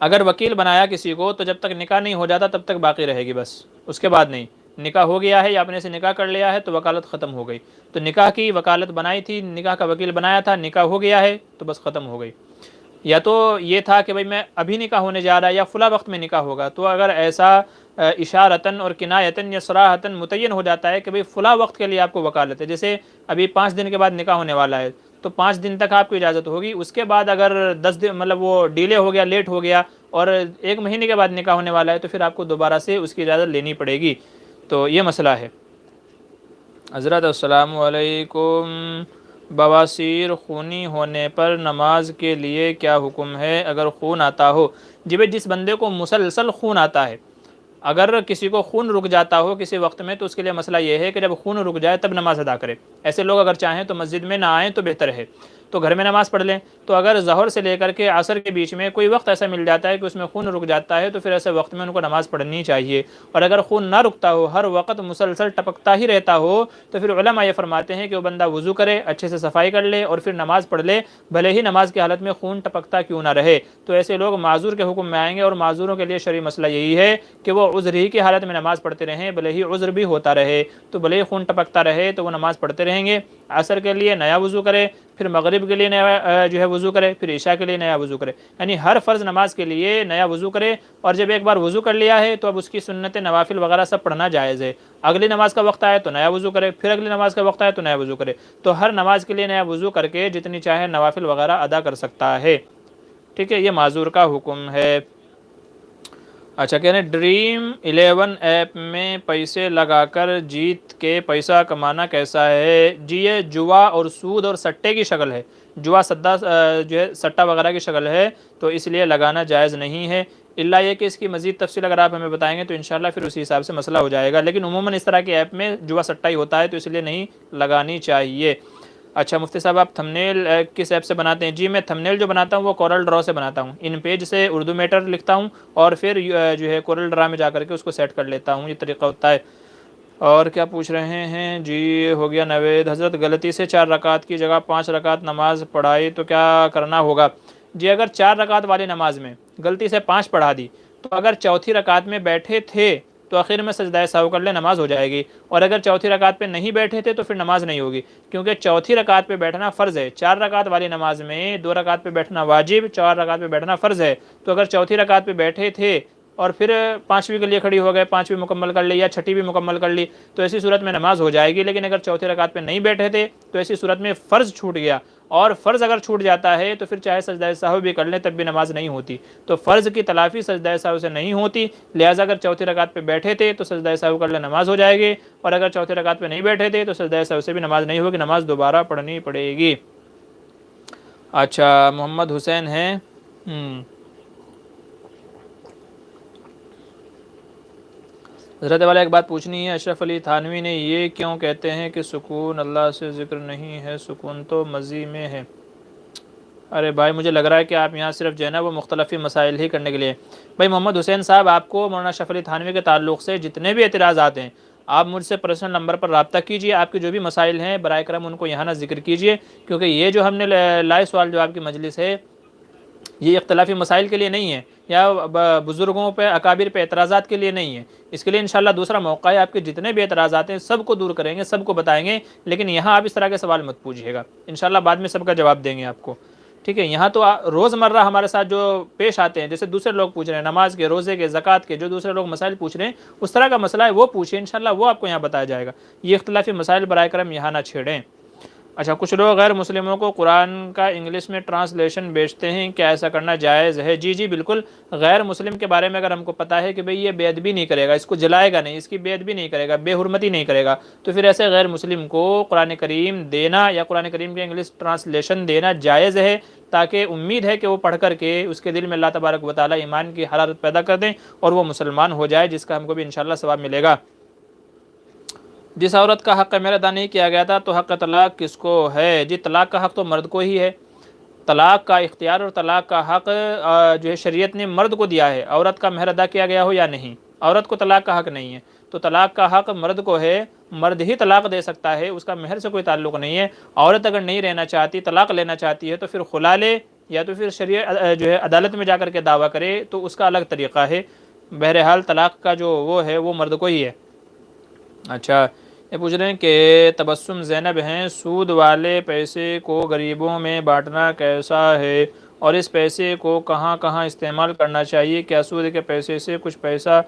اگر وکیل بنایا کسی کو تو جب تک نکاح نہیں ہو جاتا تب تک باقی رہے گی، بس اس کے بعد نہیں۔ نکاح ہو گیا ہے یا اپنے سے نکاح کر لیا ہے تو وکالت ختم ہو گئی۔ تو نکاح کی وکالت بنائی تھی، نکاح کا وکیل بنایا تھا، نکاح ہو گیا ہے تو بس ختم ہو گئی۔ یا تو یہ تھا کہ بھئی میں ابھی نکاح ہونے جا رہا ہے یا فلاں وقت میں نکاح ہوگا، تو اگر ایسا اشارتاً اور کنایتاً یا صراحتاً متعین ہو جاتا ہے کہ بھئی فلاں وقت کے لیے آپ کو وکالت ہے، جیسے ابھی 5 دن کے بعد نکاح ہونے والا ہے تو 5 دن تک آپ کو اجازت ہوگی، اس کے بعد اگر 10 دن مطلب وہ ڈیلے ہو گیا، لیٹ ہو گیا اور 1 مہینے کے بعد نکاح ہونے والا ہے تو پھر آپ کو دوبارہ سے اس کی اجازت لینی پڑے گی۔ تو یہ مسئلہ ہے۔ حضرت السلام علیکم، بواسیر خونی ہونے پر نماز کے لیے کیا حکم ہے اگر خون آتا ہو؟ جی بھائی، جس بندے کو مسلسل خون آتا ہے، اگر کسی کو خون رک جاتا ہو کسی وقت میں تو اس کے لیے مسئلہ یہ ہے کہ جب خون رک جائے تب نماز ادا کرے۔ ایسے لوگ اگر چاہیں تو مسجد میں نہ آئیں تو بہتر ہے، تو گھر میں نماز پڑھ لیں۔ تو اگر ظہر سے لے کر کے عصر کے بیچ میں کوئی وقت ایسا مل جاتا ہے کہ اس میں خون رک جاتا ہے تو پھر ایسے وقت میں ان کو نماز پڑھنی چاہیے۔ اور اگر خون نہ رکتا ہو، ہر وقت مسلسل ٹپکتا ہی رہتا ہو، تو پھر علماء یہ فرماتے ہیں کہ وہ بندہ وضو کرے، اچھے سے صفائی کر لے اور پھر نماز پڑھ لے، بھلے ہی نماز کی حالت میں خون ٹپکتا کیوں نہ رہے۔ تو ایسے لوگ معذور کے حکم میں آئیں گے، اور معذوروں کے لیے شرعی مسئلہ یہی ہے کہ وہ عذر ہی کی حالت میں نماز پڑھتے رہیں، بھلے ہی عذر بھی ہوتا رہے، تو بھلے ہی خون ٹپکتا رہے تو وہ نماز پڑھتے رہیں گے۔ عصر کے لیے نیا وضو کرے، پھر مغرب کے لیے نیا جو ہے وضو کرے، پھر عشاء کے لیے نیا وضو کرے، یعنی ہر فرض نماز کے لیے نیا وضو کرے۔ اور جب ایک بار وضو کر لیا ہے تو اب اس کی سنت نوافل وغیرہ سب پڑھنا جائز ہے۔ اگلی نماز کا وقت آئے تو نیا وضو کرے، پھر اگلی نماز کا وقت آئے تو نیا وضو کرے، تو ہر نماز کے لیے نیا وضو کر کے جتنی چاہے نوافل وغیرہ ادا کر سکتا ہے۔ ٹھیک ہے، یہ معذور کا حکم ہے۔ اچھا، کہہ رہے ہیں ڈریم 11 ایپ میں پیسے لگا کر جیت کے پیسہ کمانا کیسا ہے؟ جی یہ جوا اور سود اور سٹے کی شکل ہے، جوا سدا جو ہے سٹا وغیرہ کی شکل ہے، تو اس لیے لگانا جائز نہیں ہے، الا یہ کہ اس کی مزید تفصیل اگر آپ ہمیں بتائیں گے تو انشاءاللہ پھر اسی حساب سے مسئلہ ہو جائے گا، لیکن عموماً اس طرح کے ایپ میں جوا سٹا ہی ہوتا ہے تو اس لیے نہیں لگانی چاہیے۔ اچھا مفتی صاحب، آپ تھمنیل کس ایپ سے بناتے ہیں؟ جی میں تھمنیل جو بناتا ہوں وہ کورل ڈرا سے بناتا ہوں، ان پیج سے اردو میٹر لکھتا ہوں اور پھر جو ہے کورل ڈرا میں جا کر کے اس کو سیٹ کر لیتا ہوں، یہ طریقہ ہوتا ہے۔ اور کیا پوچھ رہے ہیں؟ جی ہو گیا نوید، حضرت غلطی سے 4 رکعت کی جگہ 5 رکعت نماز پڑھائی تو کیا کرنا ہوگا؟ جی اگر 4 رکعت والی نماز میں غلطی سے 5 پڑھا دی تو اگر چوتھی رکعت میں بیٹھے تھے تو آخر میں سجدہ سہو کر لے، نماز ہو جائے گی، اور اگر چوتھی رکعت پہ نہیں بیٹھے تھے تو پھر نماز نہیں ہوگی، کیونکہ چوتھی رکعت پہ بیٹھنا فرض ہے۔ 4 رکعت والی نماز میں 2 رکعت پہ بیٹھنا واجب، 4 رکعت پہ بیٹھنا فرض ہے، تو اگر چوتھی رکعت پہ بیٹھے تھے اور پھر 5ویں کے لیے کھڑی ہو گئے، 5ویں مکمل کر لی یا 6ٹھی بھی مکمل کر لی تو ایسی صورت میں نماز ہو جائے گی، لیکن اگر چوتھی رکعت پہ نہیں بیٹھے تھے تو ایسی صورت میں فرض چھوٹ گیا، اور فرض اگر چھوٹ جاتا ہے تو پھر چاہے سجدہ سہو بھی کر لیں تب بھی نماز نہیں ہوتی، تو فرض کی تلافی سجدہ سہو سے نہیں ہوتی، لہٰذا اگر چوتھی رکعت پہ بیٹھے تھے تو سجدہ سہو کر لیں، نماز ہو جائے گی، اور اگر چوتھی رکعت پہ نہیں بیٹھے تھے تو سجدہ سہو سے بھی نماز نہیں ہوگی، نماز دوبارہ پڑھنی پڑے گی۔ اچھا محمد حسین ہیں، حضرت والا ایک بات پوچھنی ہے، اشرف علی تھانوی نے یہ کیوں کہتے ہیں کہ سکون اللہ سے ذکر نہیں ہے، سکون تو مزی میں ہے؟ ارے بھائی مجھے لگ رہا ہے کہ آپ یہاں صرف جو ہے نا وہ مختلفی مسائل ہی کرنے کے لیے۔ بھائی محمد حسین صاحب، آپ کو مولانا اشرف علی تھانوی کے تعلق سے جتنے بھی اعتراضات ہیں آپ مجھ سے پرسنل نمبر پر رابطہ کیجئے، آپ کے جو بھی مسائل ہیں برائے کرم ان کو یہاں نہ ذکر کیجئے، کیونکہ یہ جو ہم نے لائے سوال جواب کی مجلس ہے یہ اختلافی مسائل کے لیے نہیں ہے، یا بزرگوں پہ اکابر پہ اعتراضات کے لیے نہیں ہے، اس کے لیے انشاءاللہ دوسرا موقع ہے، آپ کے جتنے بھی اعتراضات ہیں سب کو دور کریں گے، سب کو بتائیں گے، لیکن یہاں آپ اس طرح کے سوال مت پوچھیے گا، انشاءاللہ بعد میں سب کا جواب دیں گے آپ کو۔ ٹھیک ہے، یہاں تو روزمرہ ہمارے ساتھ جو پیش آتے ہیں، جیسے دوسرے لوگ پوچھ رہے ہیں نماز کے، روزے کے، زکوٰۃ کے، جو دوسرے لوگ مسائل پوچھ رہے ہیں اس طرح کا مسئلہ ہے وہ پوچھیں، انشاءاللہ وہ آپ کو یہاں بتایا جائے گا۔ یہ اختلافی مسائل برائے کرم یہاں نہ چھیڑیں۔ اچھا، کچھ لوگ غیر مسلموں کو قرآن کا انگلش میں ٹرانسلیشن بیچتے ہیں، کیا ایسا کرنا جائز ہے؟ جی جی بالکل، غیر مسلم کے بارے میں اگر ہم کو پتہ ہے کہ بھئی یہ بے ادبی نہیں کرے گا، اس کو جلائے گا نہیں، اس کی بے ادبی نہیں کرے گا، بے حرمتی نہیں کرے گا، تو پھر ایسے غیر مسلم کو قرآن کریم دینا یا قرآن کریم کے انگلش ٹرانسلیشن دینا جائز ہے، تاکہ امید ہے کہ وہ پڑھ کر کے اس کے دل میں اللہ تبارک و تعالی ایمان کی حرارت پیدا کر دیں اور وہ مسلمان ہو جائے، جس کا ہم کو بھی انشاءاللہ ثواب ملے گا۔ جس عورت کا حق میرا ادا نہیں کیا گیا تھا تو حق طلاق کس کو ہے؟ جی طلاق کا حق تو مرد کو ہی ہے، طلاق کا اختیار اور طلاق کا حق جو ہے شریعت نے مرد کو دیا ہے، عورت کا مہر ادا کیا گیا ہو یا نہیں، عورت کو طلاق کا حق نہیں ہے، تو طلاق کا حق مرد کو ہے، مرد ہی طلاق دے سکتا ہے، اس کا مہر سے کوئی تعلق نہیں ہے۔ عورت اگر نہیں رہنا چاہتی، طلاق لینا چاہتی ہے تو پھر خلا لے، یا تو پھر شریعت جو ہے عدالت میں جا کر کے دعویٰ کرے، تو اس کا الگ طریقہ ہے۔ بہرحال طلاق کا جو وہ ہے وہ مرد کو ہی ہے۔ اچھا، یہ پوچھ رہے ہیں کہ تبسم زینب ہیں، سود والے پیسے کو غریبوں میں بانٹنا کیسا ہے، اور اس پیسے کو کہاں کہاں استعمال کرنا چاہیے؟ کیا سود کے پیسے سے کچھ پیسہ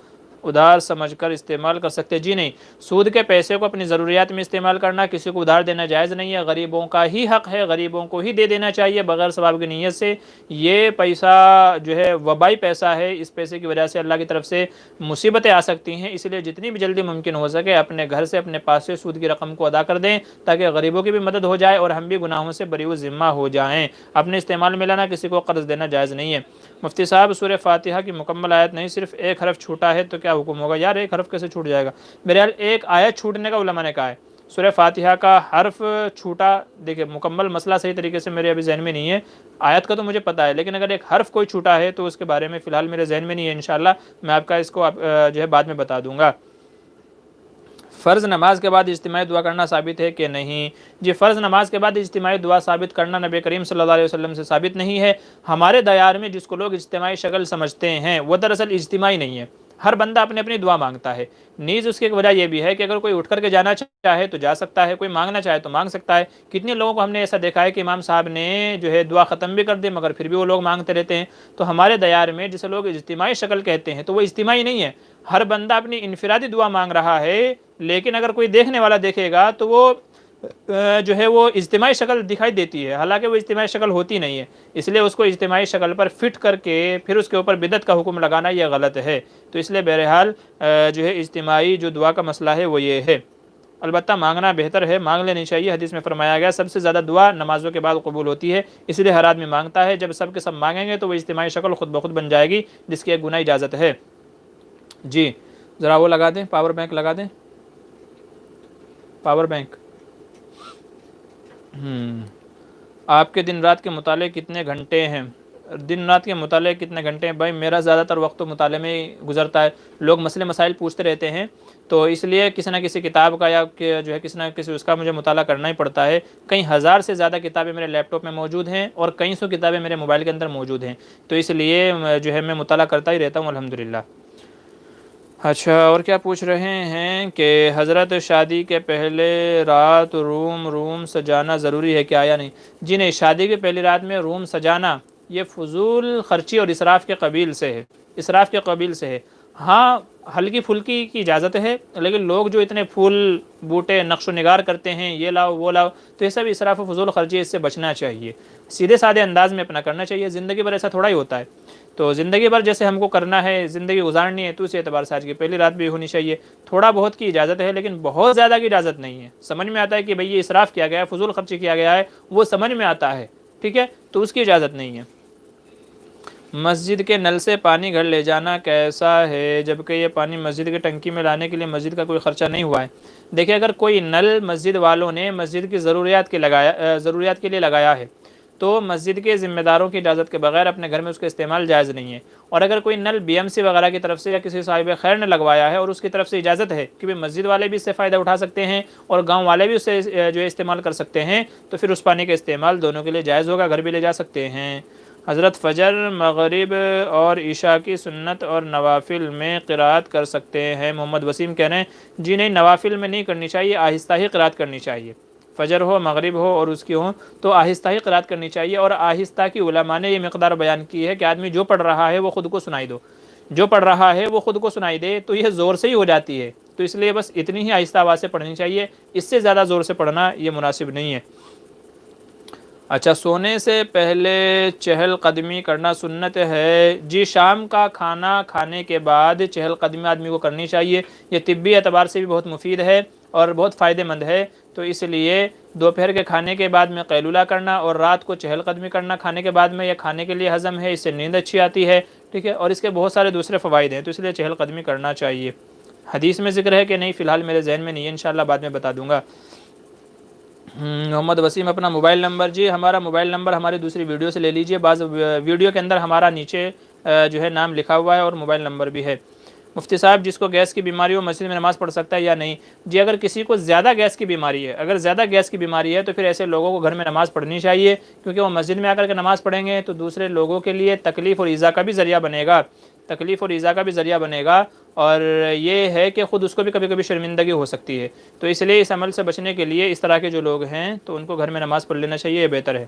ادھار سمجھ کر استعمال کر سکتے؟ جی نہیں، سود کے پیسے کو اپنی ضروریات میں استعمال کرنا، کسی کو ادھار دینا جائز نہیں ہے، غریبوں کا ہی حق ہے، غریبوں کو ہی دے دینا چاہیے بغیر ثواب کی نیت سے۔ یہ پیسہ جو ہے وبائی پیسہ ہے، اس پیسے کی وجہ سے اللہ کی طرف سے مصیبتیں آ سکتی ہیں، اس لیے جتنی بھی جلدی ممکن ہو سکے اپنے گھر سے، اپنے پاس سے سود کی رقم کو ادا کر دیں، تاکہ غریبوں کی بھی مدد ہو جائے اور ہم بھی گناہوں سے بری و ذمہ ہو جائیں۔ اپنے استعمال میں لانا، کسی کو قرض دینا جائز نہیں ہے۔ مفتی صاحب، سورہ فاتحہ کی مکمل آیت نہیں، صرف ایک حرف چھوٹا ہے تو کیا حکم ہوگا؟ یار ایک حرف کیسے چھوٹ جائے گا؟ بہرحال ایک آیت چھوٹنے کا علماء نے کہا ہے، سورہ فاتحہ کا حرف چھوٹا، دیکھیں مکمل مسئلہ صحیح طریقے سے میرے ابھی ذہن میں نہیں ہے، آیت کا تو مجھے پتہ ہے، لیکن اگر ایک حرف کوئی چھوٹا ہے تو اس کے بارے میں فی الحال میرے ذہن میں نہیں ہے، انشاءاللہ میں آپ کا اس کو جو ہے بعد میں بتا دوں گا۔ فرض نماز کے بعد اجتماعی دعا کرنا ثابت ہے کہ نہیں؟ جی فرض نماز کے بعد اجتماعی دعا ثابت کرنا نبی کریم صلی اللہ علیہ وسلم سے ثابت نہیں ہے۔ ہمارے دیار میں جس کو لوگ اجتماعی شکل سمجھتے ہیں وہ دراصل اجتماعی نہیں ہے، ہر بندہ اپنی اپنی دعا مانگتا ہے۔ نیز اس کی ایک وجہ یہ بھی ہے کہ اگر کوئی اٹھ کر کے جانا چاہے تو جا سکتا ہے، کوئی مانگنا چاہے تو مانگ سکتا ہے۔ کتنے لوگوں کو ہم نے ایسا دیکھا ہے کہ امام صاحب نے جو ہے دعا ختم بھی کر دی مگر پھر بھی وہ لوگ مانگتے رہتے ہیں۔ تو ہمارے دیار میں جسے لوگ اجتماعی شکل کہتے ہیں تو وہ اجتماعی نہیں ہے، ہر بندہ اپنی انفرادی دعا مانگ رہا ہے، لیکن اگر کوئی دیکھنے والا دیکھے گا تو وہ جو ہے وہ اجتماعی شکل دکھائی دیتی ہے، حالانکہ وہ اجتماعی شکل ہوتی نہیں ہے، اس لیے اس کو اجتماعی شکل پر فٹ کر کے پھر اس کے اوپر بدعت کا حکم لگانا یہ غلط ہے۔ تو اس لیے بہرحال جو ہے اجتماعی جو دعا کا مسئلہ ہے وہ یہ ہے، البتہ مانگنا بہتر ہے، مانگ لینی چاہیے۔ حدیث میں فرمایا گیا سب سے زیادہ دعا نمازوں کے بعد قبول ہوتی ہے، اس لیے ہر آدمی مانگتا ہے، جب سب کے سب مانگیں گے تو وہ اجتماعی شکل خود بخود بن جائے گی، جس کی ایک گناہ اجازت ہے۔ جی ذرا وہ لگا دیں، پاور بینک لگا دیں، پاور بینک۔ آپ کے دن رات کے مطالعے کتنے گھنٹے ہیں؟ دن رات کے مطالعے کتنے گھنٹے ہیں؟ بھائی میرا زیادہ تر وقت تو مطالعے میں ہی گزرتا ہے، لوگ مسئلے مسائل پوچھتے رہتے ہیں تو اس لیے کسی نہ کسی کتاب کا یا جو ہے کسی نہ کسی اس کا مجھے مطالعہ کرنا ہی پڑتا ہے۔ کئی ہزار سے زیادہ کتابیں میرے لیپ ٹاپ میں موجود ہیں اور کئی سو کتابیں میرے موبائل کے اندر موجود ہیں، تو اس لیے جو ہے میں مطالعہ کرتا ہی رہتا ہوں الحمدللہ۔ اچھا، اور کیا پوچھ رہے ہیں کہ حضرت شادی کے پہلے رات روم سجانا ضروری ہے کیا یا نہیں؟ جی نہیں، شادی کی پہلی رات میں روم سجانا یہ فضول خرچی اور اسراف کے قبیل سے ہے، اسراف کے قبیل سے ہے۔ ہاں ہلکی پھلکی کی اجازت ہے، لیکن لوگ جو اتنے پھول بوٹے نقش و نگار کرتے ہیں، یہ لاؤ وہ لاؤ، تو یہ سب اسراف و فضول خرچی، اس سے بچنا چاہیے، سیدھے سادے انداز میں اپنا کرنا چاہیے۔ زندگی بھر ایسا تھوڑا ہی ہوتا ہے، تو زندگی بھر جیسے ہم کو کرنا ہے، زندگی گزارنی ہے، تو اسی اعتبار سے آج کی پہلی رات بھی ہونی چاہیے۔ تھوڑا بہت کی اجازت ہے لیکن بہت زیادہ کی اجازت نہیں ہے۔ سمجھ میں آتا ہے کہ بھئی یہ اسراف کیا گیا ہے، فضول خرچی کیا گیا ہے، وہ سمجھ میں آتا ہے، ٹھیک ہے، تو اس کی اجازت نہیں ہے۔ مسجد کے نل سے پانی گھر لے جانا کیسا ہے، جبکہ یہ پانی مسجد کی ٹنکی میں لانے کے لیے مسجد کا کوئی خرچہ نہیں ہوا ہے؟ دیکھیں اگر کوئی نل مسجد والوں نے مسجد کی ضروریات کے لیے لگایا ہے تو مسجد کے ذمہ داروں کی اجازت کے بغیر اپنے گھر میں اس کا استعمال جائز نہیں ہے۔ اور اگر کوئی نل BMC وغیرہ کی طرف سے یا کسی صاحب خیر نے لگوایا ہے اور اس کی طرف سے اجازت ہے کہ مسجد والے بھی اس سے فائدہ اٹھا سکتے ہیں اور گاؤں والے بھی اس سے جو ہے استعمال کر سکتے ہیں، تو پھر اس پانی کا استعمال دونوں کے لیے جائز ہوگا، گھر بھی لے جا سکتے ہیں۔ حضرت فجر، مغرب اور عشاء کی سنت اور نوافل میں قرأت کر سکتے ہیں؟ محمد وسیم کہہ رہے ہیں جی نہیں، نوافل میں نہیں کرنی چاہیے، آہستہ ہی قرأت کرنی چاہیے، فجر ہو مغرب ہو اور اس کی ہو تو آہستہ ہی قرات کرنی چاہیے، اور آہستہ کی علماء نے یہ مقدار بیان کی ہے کہ آدمی جو پڑھ رہا ہے وہ خود کو سنائی دو، جو پڑھ رہا ہے وہ خود کو سنائی دے تو یہ زور سے ہی ہو جاتی ہے، تو اس لیے بس اتنی ہی آہستہ آواز سے پڑھنی چاہیے، اس سے زیادہ زور سے پڑھنا یہ مناسب نہیں ہے۔ اچھا، سونے سے پہلے چہل قدمی کرنا سنت ہے؟ جی، شام کا کھانا کھانے کے بعد چہل قدمی آدمی کو کرنی چاہیے، یہ طبی اعتبار سے بھی بہت مفید ہے اور بہت فائدہ مند ہے، تو اس لیے دوپہر کے کھانے کے بعد میں قیلولہ کرنا اور رات کو چہل قدمی کرنا کھانے کے بعد میں، یہ کھانے کے لیے ہضم ہے، اس سے نیند اچھی آتی ہے، ٹھیک ہے، اور اس کے بہت سارے دوسرے فوائد ہیں، تو اس لیے چہل قدمی کرنا چاہیے۔ حدیث میں ذکر ہے کہ نہیں، فی الحال میرے ذہن میں نہیں ہے، انشاءاللہ بعد میں بتا دوں گا۔ محمد وسیم اپنا موبائل نمبر، جی ہمارا موبائل نمبر ہماری دوسری ویڈیو سے لے لیجئے، بعض ویڈیو کے اندر ہمارا نیچے جو ہے نام لکھا ہوا ہے اور موبائل نمبر بھی ہے۔ مفتی صاحب، جس کو گیس کی بیماری ہو مسجد میں نماز پڑھ سکتا ہے یا نہیں؟ جی، اگر کسی کو زیادہ گیس کی بیماری ہے، اگر زیادہ گیس کی بیماری ہے تو پھر ایسے لوگوں کو گھر میں نماز پڑھنی چاہیے، کیونکہ وہ مسجد میں آ کر کے نماز پڑھیں گے تو دوسرے لوگوں کے لیے تکلیف اور ایذا کا بھی ذریعہ بنے گا، تکلیف اور ایذا کا بھی ذریعہ بنے گا، اور یہ ہے کہ خود اس کو بھی کبھی کبھی شرمندگی ہو سکتی ہے، تو اس لیے اس عمل سے بچنے کے لیے اس طرح کے جو لوگ ہیں تو ان کو گھر میں نماز پڑھ لینا چاہیے، یہ بہتر ہے۔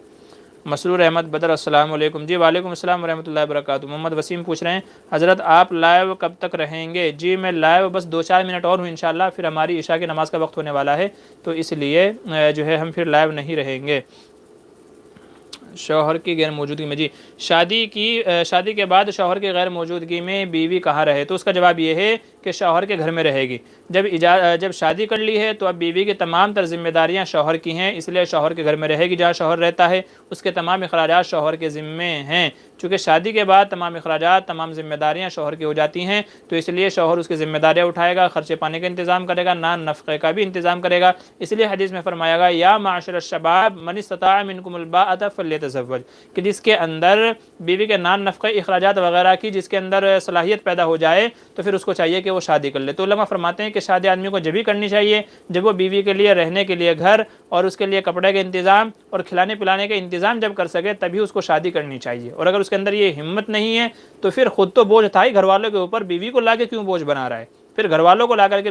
مسرور احمد بدر، السلام علیکم۔ جی وعلیکم السلام ورحمۃ اللہ وبرکاتہ۔ محمد وسیم پوچھ رہے ہیں حضرت آپ لائیو کب تک رہیں گے؟ جی میں لائیو بس 2-4 منٹ اور ہوں انشاءاللہ، پھر ہماری عشاء کی نماز کا وقت ہونے والا ہے، تو اس لیے جو ہے ہم پھر لائیو نہیں رہیں گے۔ شوہر کی غیر موجودگی میں، جی شادی کے بعد شوہر کی غیر موجودگی میں بیوی کہاں رہے؟ تو اس کا جواب یہ ہے کہ شوہر کے گھر میں رہے گی۔ جب شادی کر لی ہے تو اب بیوی کی تمام تر ذمہ داریاں شوہر کی ہیں، اس لیے شوہر کے گھر میں رہے گی، جہاں شوہر رہتا ہے اس کے تمام اخراجات شوہر کے ذمے ہیں، چونکہ شادی کے بعد تمام اخراجات تمام ذمہ داریاں شوہر کی ہو جاتی ہیں، تو اس لیے شوہر اس کی ذمہ داریاں اٹھائے گا، خرچے پانے کا انتظام کرے گا، نان نفقے کا بھی انتظام کرے گا، اس لیے حدیث میں فرمایا گا یا معاشر الشباب من استطاع منکم الباءۃ فلیتزوج، کہ جس کے اندر بیوی کے نان نفقے اخراجات وغیرہ کی جس کے اندر صلاحیت پیدا ہو جائے تو پھر اس کو چاہیے کہ وہ شادی کر لے۔ تو علماء فرماتے ہیں کہ شادی آدمی کو جب ہی کرنی چاہیے جب وہ بیوی کے لیے رہنے کے لیے گھر اور اس کے لیے کپڑے کے انتظام اور کھلانے پلانے کے انتظام جب کر سکے تبھی اس کو شادی کرنی چاہیے، اور اگر اس کے اندر یہ ہمت نہیں ہے تو پھر خود تو بوجھ تھا ہی گھر والوں کے اوپر، بیوی کو لا کے کیوں بوجھ بنا رہا ہے؟ پھر گھر والوں کو لا کر کے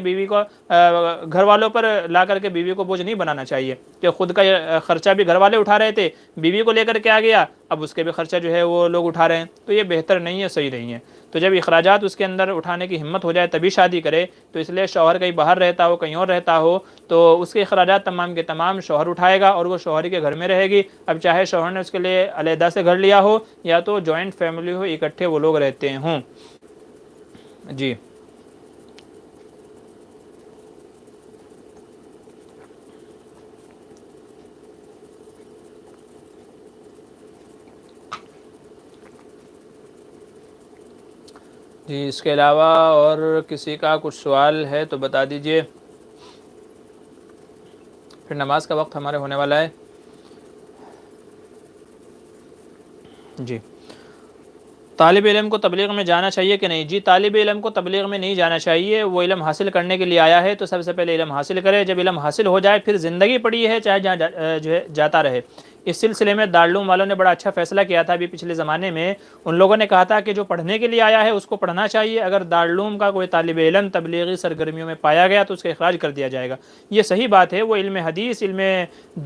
گھر والوں پر لا کر کے بیوی کو بوجھ نہیں بنانا چاہیے، کہ خود کا خرچہ بھی گھر والے اٹھا رہے تھے، بیوی کو لے کر کے آ گیا، اب اس کے بھی خرچہ جو ہے وہ لوگ اٹھا رہے ہیں، تو یہ بہتر نہیں ہے، صحیح نہیں ہے۔ تو جب اخراجات اس کے اندر اٹھانے کی ہمت ہو جائے تبھی شادی کرے، تو اس لیے شوہر کہیں باہر رہتا ہو کہیں اور رہتا ہو تو اس کے اخراجات تمام کے تمام شوہر اٹھائے گا اور وہ شوہر کے گھر میں رہے گی، اب چاہے شوہر نے اس کے لیے علیحدہ سے گھر لیا ہو یا تو جوائنٹ فیملی ہو، اکٹھے وہ لوگ رہتے ہوں۔ جی جی، اس کے علاوہ اور کسی کا کچھ سوال ہے تو بتا دیجئے، پھر نماز کا وقت ہمارے ہونے والا ہے۔ جی، طالب علم کو تبلیغ میں جانا چاہیے کہ نہیں؟ جی، طالب علم کو تبلیغ میں نہیں جانا چاہیے، وہ علم حاصل کرنے کے لیے آیا ہے تو سب سے پہلے علم حاصل کرے، جب علم حاصل ہو جائے پھر زندگی پڑی ہے چاہے جہاں جو ہے جاتا رہے۔ اس سلسلے میں دارالعلوم والوں نے بڑا اچھا فیصلہ کیا تھا ابھی پچھلے زمانے میں، ان لوگوں نے کہا تھا کہ جو پڑھنے کے لیے آیا ہے اس کو پڑھنا چاہیے، اگر دارالعلوم کا کوئی طالب علم تبلیغی سرگرمیوں میں پایا گیا تو اس کا اخراج کر دیا جائے گا۔ یہ صحیح بات ہے، وہ علم حدیث علم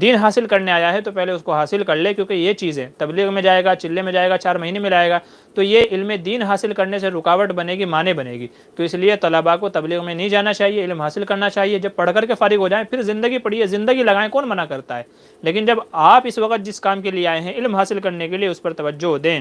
دین حاصل کرنے آیا ہے تو پہلے اس کو حاصل کر لے، کیونکہ یہ چیز ہے تبلیغ میں جائے گا، چلے میں جائے گا، 4 مہینے میں لائے گا تو یہ علم دین حاصل کرنے سے رکاوٹ بنے گی، معنی بنے گی، تو اس لیے طلباء کو تبلیغ میں نہیں جانا چاہیے، علم حاصل کرنا چاہیے، جب پڑھ کر کے فارغ ہو جائیں پھر زندگی پڑھیے، زندگی لگائیں، کون منع کرتا ہے، لیکن جب آپ اس وقت جس کام کے لیے آئے ہیں علم حاصل کرنے کے لیے اس پر توجہ دیں۔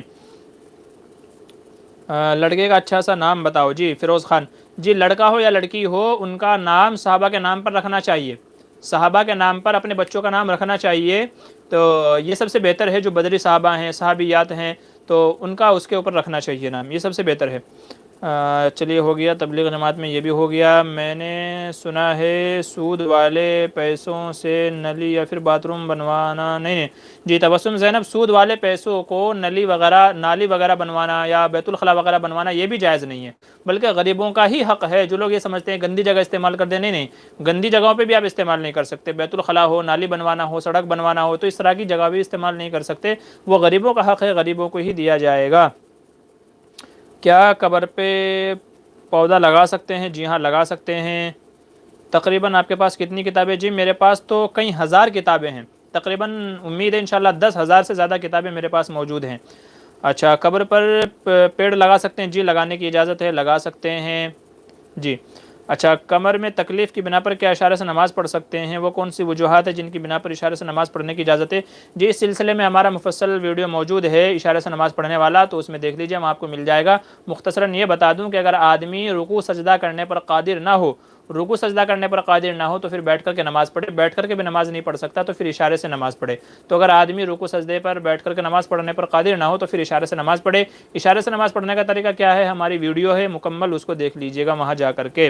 لڑکے کا اچھا سا نام بتاؤ؟ جی فیروز خان، جی لڑکا ہو یا لڑکی ہو ان کا نام صحابہ کے نام پر رکھنا چاہیے، صحابہ کے نام پر اپنے بچوں کا نام رکھنا چاہیے، تو یہ سب سے بہتر ہے، جو بدری صحابہ ہیں صحابیات ہیں تو ان کا اس کے اوپر رکھنا چاہیے نام، یہ سب سے بہتر ہے۔ چلیے ہو گیا تبلیغ جماعت میں یہ بھی ہو گیا۔ میں نے سنا ہے سود والے پیسوں سے نلی یا پھر باتھ روم بنوانا نہیں جی تبسم زینب، سود والے پیسوں کو نالی وغیرہ بنوانا یا بیت الخلاء وغیرہ بنوانا یہ بھی جائز نہیں ہے، بلکہ غریبوں کا ہی حق ہے۔ جو لوگ یہ سمجھتے ہیں گندی جگہ استعمال کر دیں، نہیں، گندی جگہوں پہ بھی آپ استعمال نہیں کر سکتے، بیت الخلاء ہو، نالی بنوانا ہو، سڑک بنوانا ہو تو اس طرح کی جگہ بھی استعمال نہیں کر سکتے، وہ غریبوں کا حق ہے، غریبوں کو ہی دیا جائے گا۔ کیا قبر پہ پودا لگا سکتے ہیں؟ جی ہاں لگا سکتے ہیں، تقریباً آپ کے پاس کتنی کتابیں؟ جی میرے پاس تو کئی ہزار کتابیں ہیں، تقریباً امید ہے انشاءاللہ 10,000 سے زیادہ کتابیں میرے پاس موجود ہیں۔ اچھا، قبر پر پیڑ لگا سکتے ہیں؟ جی لگانے کی اجازت ہے، لگا سکتے ہیں جی۔ اچھا، کمر میں تکلیف کی بنا پر کیا اشارے سے نماز پڑھ سکتے ہیں؟ وہ کون سی وجوہات ہے جن کی بنا پر اشارے سے نماز پڑھنے کی اجازت ہے؟ جی اس سلسلے میں ہمارا مفصل ویڈیو موجود ہے اشارے سے نماز پڑھنے والا، تو اس میں دیکھ لیجئے، وہاں آپ کو مل جائے گا۔ مختصراً یہ بتا دوں کہ اگر آدمی رکوع سجدہ کرنے پر قادر نہ ہو، رکوع سجدہ کرنے پر قادر نہ ہو تو پھر بیٹھ کر کے نماز پڑھے، بیٹھ کر کے بھی نماز نہیں پڑھ سکتا تو پھر اشارے سے نماز پڑھے۔ تو اگر آدمی رکوع سجدے پر بیٹھ کر کے نماز پڑھنے پر قادر نہ ہو تو پھر اشارے سے نماز پڑھے۔ اشارے سے نماز پڑھنے کا طریقہ کیا ہے؟ ہماری ویڈیو ہے مکمل، اس کو دیکھ لیجئے گا وہاں جا کر کے۔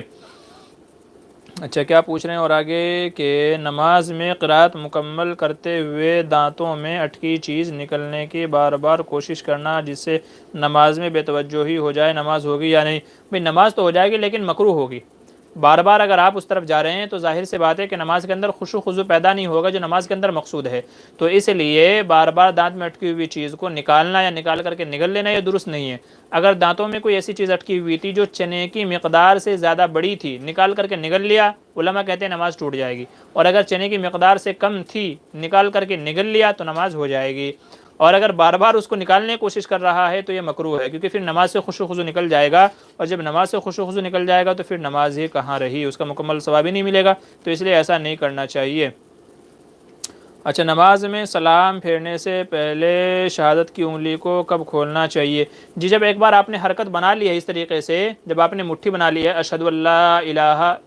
اچھا، کیا پوچھ رہے ہیں اور آگے کہ نماز میں قرات مکمل کرتے ہوئے دانتوں میں اٹکی چیز نکلنے کی بار بار کوشش کرنا جس سے نماز میں بے توجہی ہو جائے، نماز ہوگی یا نہیں؟ بھئی نماز تو ہو جائے گی لیکن مکروہ ہوگی۔ بار بار اگر آپ اس طرف جا رہے ہیں تو ظاہر سی بات ہے کہ نماز کے اندر خشوع خضوع پیدا نہیں ہوگا جو نماز کے اندر مقصود ہے، تو اس لیے بار بار دانت میں اٹکی ہوئی چیز کو نکالنا یا نکال کر کے نگل لینا یہ درست نہیں ہے۔ اگر دانتوں میں کوئی ایسی چیز اٹکی ہوئی تھی جو چنے کی مقدار سے زیادہ بڑی تھی، نکال کر کے نگل لیا، علماء کہتے ہیں نماز ٹوٹ جائے گی، اور اگر چنے کی مقدار سے کم تھی، نکال کر کے نگل لیا تو نماز ہو جائے گی۔ اور اگر بار بار اس کو نکالنے کی کوشش کر رہا ہے تو یہ مکروہ ہے، کیونکہ پھر نماز سے خشوع خضوع نکل جائے گا، اور جب نماز سے خشوع خضوع نکل جائے گا تو پھر نماز ہی کہاں رہی، اس کا مکمل ثواب ہی نہیں ملے گا، تو اس لیے ایسا نہیں کرنا چاہیے۔ اچھا، نماز میں سلام پھیرنے سے پہلے شہادت کی انگلی کو کب کھولنا چاہیے؟ جی جب ایک بار آپ نے حرکت بنا لی ہے اس طریقے سے، جب آپ نے مٹھی بنا لی ہے اشہد ان لا الہ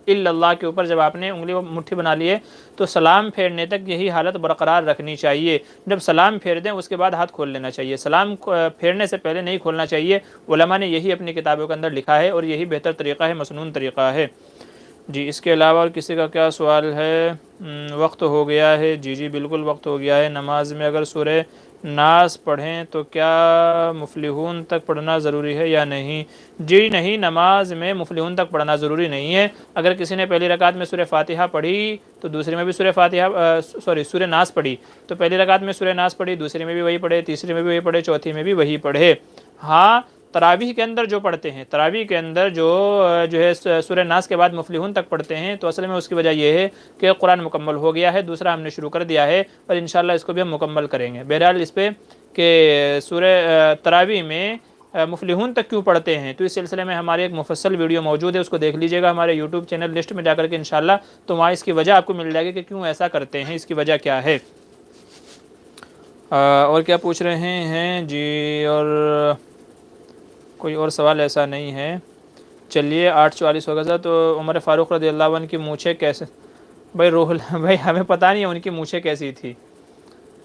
الا اللہ کے اوپر، جب آپ نے انگلی مٹھی بنا لی ہے تو سلام پھیرنے تک یہی حالت برقرار رکھنی چاہیے۔ جب سلام پھیر دیں اس کے بعد ہاتھ کھول لینا چاہیے، سلام پھیرنے سے پہلے نہیں کھولنا چاہیے۔ علماء نے یہی اپنی کتابوں کے اندر لکھا ہے اور یہی بہتر طریقہ ہے، مسنون طریقہ ہے۔ جی اس کے علاوہ اور کسی کا کیا سوال ہے؟ وقت ہو گیا ہے۔ جی جی بالکل وقت ہو گیا ہے۔ نماز میں اگر سورہ ناس پڑھیں تو کیا مفلحون تک پڑھنا ضروری ہے یا نہیں؟ جی نہیں، نماز میں مفلحون تک پڑھنا ضروری نہیں ہے۔ اگر کسی نے پہلی رکعت میں سورہ فاتحہ پڑھی تو دوسری میں بھی سورہ ناس پڑھی تو پہلی رکعت میں سورہ ناس پڑھی، دوسری میں بھی وہی پڑھے، تیسری میں بھی وہی پڑھے، چوتھی میں بھی وہی پڑھے۔ ہاں تراویح کے اندر جو پڑھتے ہیں، تراویح کے اندر جو ہے سورہ ناس کے بعد مفلحون تک پڑھتے ہیں، تو اصل میں اس کی وجہ یہ ہے کہ قرآن مکمل ہو گیا ہے، دوسرا ہم نے شروع کر دیا ہے اور انشاءاللہ اس کو بھی ہم مکمل کریں گے۔ بہرحال اس پہ کہ سورہ تراویح میں مفلحون تک کیوں پڑھتے ہیں تو اس سلسلے میں ہماری ایک مفصل ویڈیو موجود ہے، اس کو دیکھ لیجئے گا ہمارے یوٹیوب چینل لسٹ میں جا کر کے انشاءاللہ، تو وہاں اس کی وجہ آپ کو مل جائے گی کہ کیوں ایسا کرتے ہیں، اس کی وجہ کیا ہے۔ اور کیا پوچھ رہے ہیں؟ جی اور کوئی اور سوال ایسا نہیں ہے۔ چلیے 8:44 ہو گیا تو عمر فاروق رضی اللہ عنہ کی مونچھیں کیسے؟ بھائی ہمیں پتہ نہیں ہے ان کی مونچھیں کیسی تھی،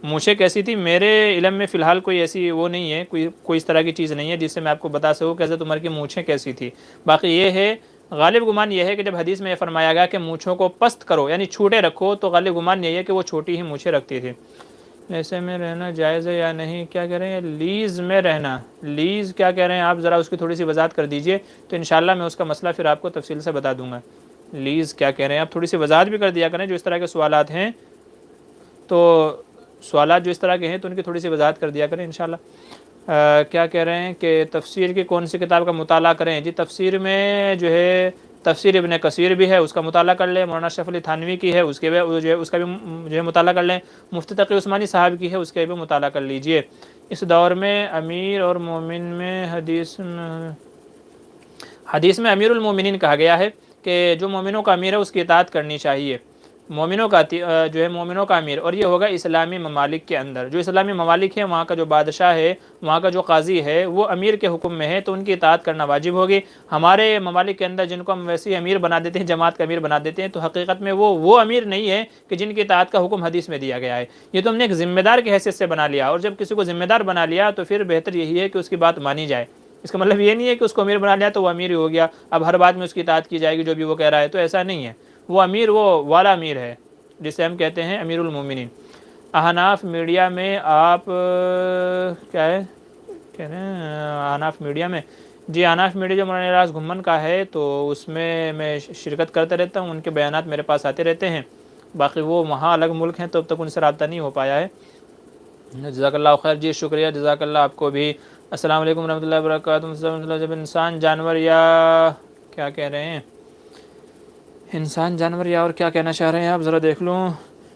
مونچھیں کیسی تھی میرے علم میں فی الحال کوئی ایسی وہ نہیں ہے، کوئی اس طرح کی چیز نہیں ہے جس سے میں آپ کو بتا سکوں کہ حضرت عمر کی مونچھیں کیسی تھی۔ باقی یہ ہے، غالب گمان یہ ہے کہ جب حدیث میں یہ فرمایا گیا کہ مونچھوں کو پست کرو یعنی چھوٹے رکھو، تو غالب گمان یہ ہے کہ وہ چھوٹی ہی مونچھیں رکھتی تھی۔ ایسے میں رہنا جائز ہے یا نہیں؟ کیا کہہ رہے ہیں؟ لیز میں رہنا، لیز کیا کہہ رہے ہیں آپ؟ ذرا اس کی تھوڑی سی وضاحت کر دیجئے تو انشاءاللہ میں اس کا مسئلہ پھر آپ کو تفصیل سے بتا دوں گا۔ لیز کیا کہہ رہے ہیں آپ؟ تھوڑی سی وضاحت بھی کر دیا کریں، جو اس طرح کے سوالات ہیں تو سوالات جو اس طرح کے ہیں تو ان کی تھوڑی سی وضاحت کر دیا کریں انشاءاللہ۔ کیا کہہ رہے ہیں کہ تفسیر کی کون سی کتاب کا مطالعہ کریں؟ جی تفسیر میں جو ہے تفسیر ابن کثیر بھی ہے، اس کا مطالعہ کر لیں، مولانا اشرف علی تھانوی کی ہے، اس کا بھی جو ہے مطالعہ کر لیں، مفتی تقی عثمانی صاحب کی ہے، اس کا بھی مطالعہ کر لیجئے۔ اس دور میں امیر اور مومن میں حدیث میں امیر المومنین کہا گیا ہے کہ جو مومنوں کا امیر ہے اس کی اطاعت کرنی چاہیے، مومنوں کا جو ہے مومنوں کا امیر، اور یہ ہوگا اسلامی ممالک کے اندر، جو اسلامی ممالک ہیں وہاں کا جو بادشاہ ہے، وہاں کا جو قاضی ہے وہ امیر کے حکم میں ہے تو ان کی اطاعت کرنا واجب ہوگی۔ ہمارے ممالک کے اندر جن کو ہم ویسے امیر بنا دیتے ہیں، جماعت کا امیر بنا دیتے ہیں، تو حقیقت میں وہ امیر نہیں ہے کہ جن کی اطاعت کا حکم حدیث میں دیا گیا ہے، یہ تو ہم نے ایک ذمہ دار کی حیثیت سے بنا لیا، اور جب کسی کو ذمہ دار بنا لیا تو پھر بہتر یہی ہے کہ اس کی بات مانی جائے۔ اس کا مطلب یہ نہیں ہے کہ اس کو امیر بنا لیا تو وہ امیر ہی ہو گیا، اب ہر بات میں اس کی اطاعت کی جائے گی جو بھی وہ کہہ رہا ہے، تو ایسا نہیں ہے۔ وہ امیر وہ والا امیر ہے جسے ہم کہتے ہیں امیر المومنین۔ احناف میڈیا میں آپ کیا ہے کہہ رہے ہیں؟ احناف میڈیا میں جی احناف میڈیا جو مولانا راز گھمن کا ہے تو اس میں شرکت کرتا رہتا ہوں، ان کے بیانات میرے پاس آتے رہتے ہیں، باقی وہ وہاں الگ ملک ہیں تو اب تک ان سے رابطہ نہیں ہو پایا ہے۔ جزاک اللہ خیر، جی شکریہ، جزاک اللہ آپ کو بھی۔ السلام علیکم ورحمۃ اللہ وبرکاتہ۔ جب انسان جانور یا کیا کہہ رہے ہیں انسان جانور یا اور کیا کہنا چاہ رہے ہیں آپ ذرا دیکھ لوں.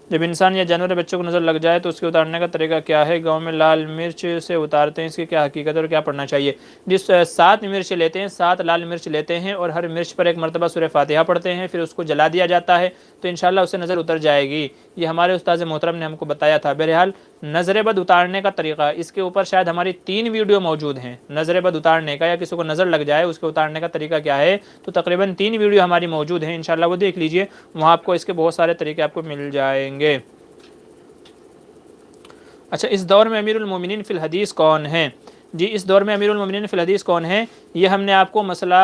جب انسان یا جانور بچوں کو نظر لگ جائے تو اس کے اتارنے کا طریقہ کیا ہے؟ گاؤں میں لال مرچ سے اتارتے ہیں، اس کی کیا حقیقت ہے اور کیا پڑھنا چاہیے؟ جس 7 مرچ لیتے ہیں، 7 لال مرچ لیتے ہیں اور ہر مرچ پر 1 مرتبہ سورہ فاتحہ پڑھتے ہیں، پھر اس کو جلا دیا جاتا ہے تو انشاءاللہ اس سے نظر اتر جائے گی. یہ ہمارے استاد محترم نے ہم کو بتایا تھا. بہرحال نظر بد اتارنے کا طریقہ، اس کے اوپر شاید ہماری 3 ویڈیو موجود ہیں. نظر بد اتارنے کا یا کسی کو نظر لگ جائے اس کے اتارنے کا طریقہ کیا ہے، تو تقریباً 3 ویڈیو ہماری موجود ہیں. انشاءاللہ وہ دیکھ لیجئے، وہاں آپ کو اس کے بہت سارے طریقے آپ کو مل جائیں گے. اچھا، اس دور میں امیر المومنین فی الحدیث کون ہیں؟ جی، اس دور میں امیر المومنین فی الحدیث کون ہیں؟ یہ ہم نے آپ کو مسئلہ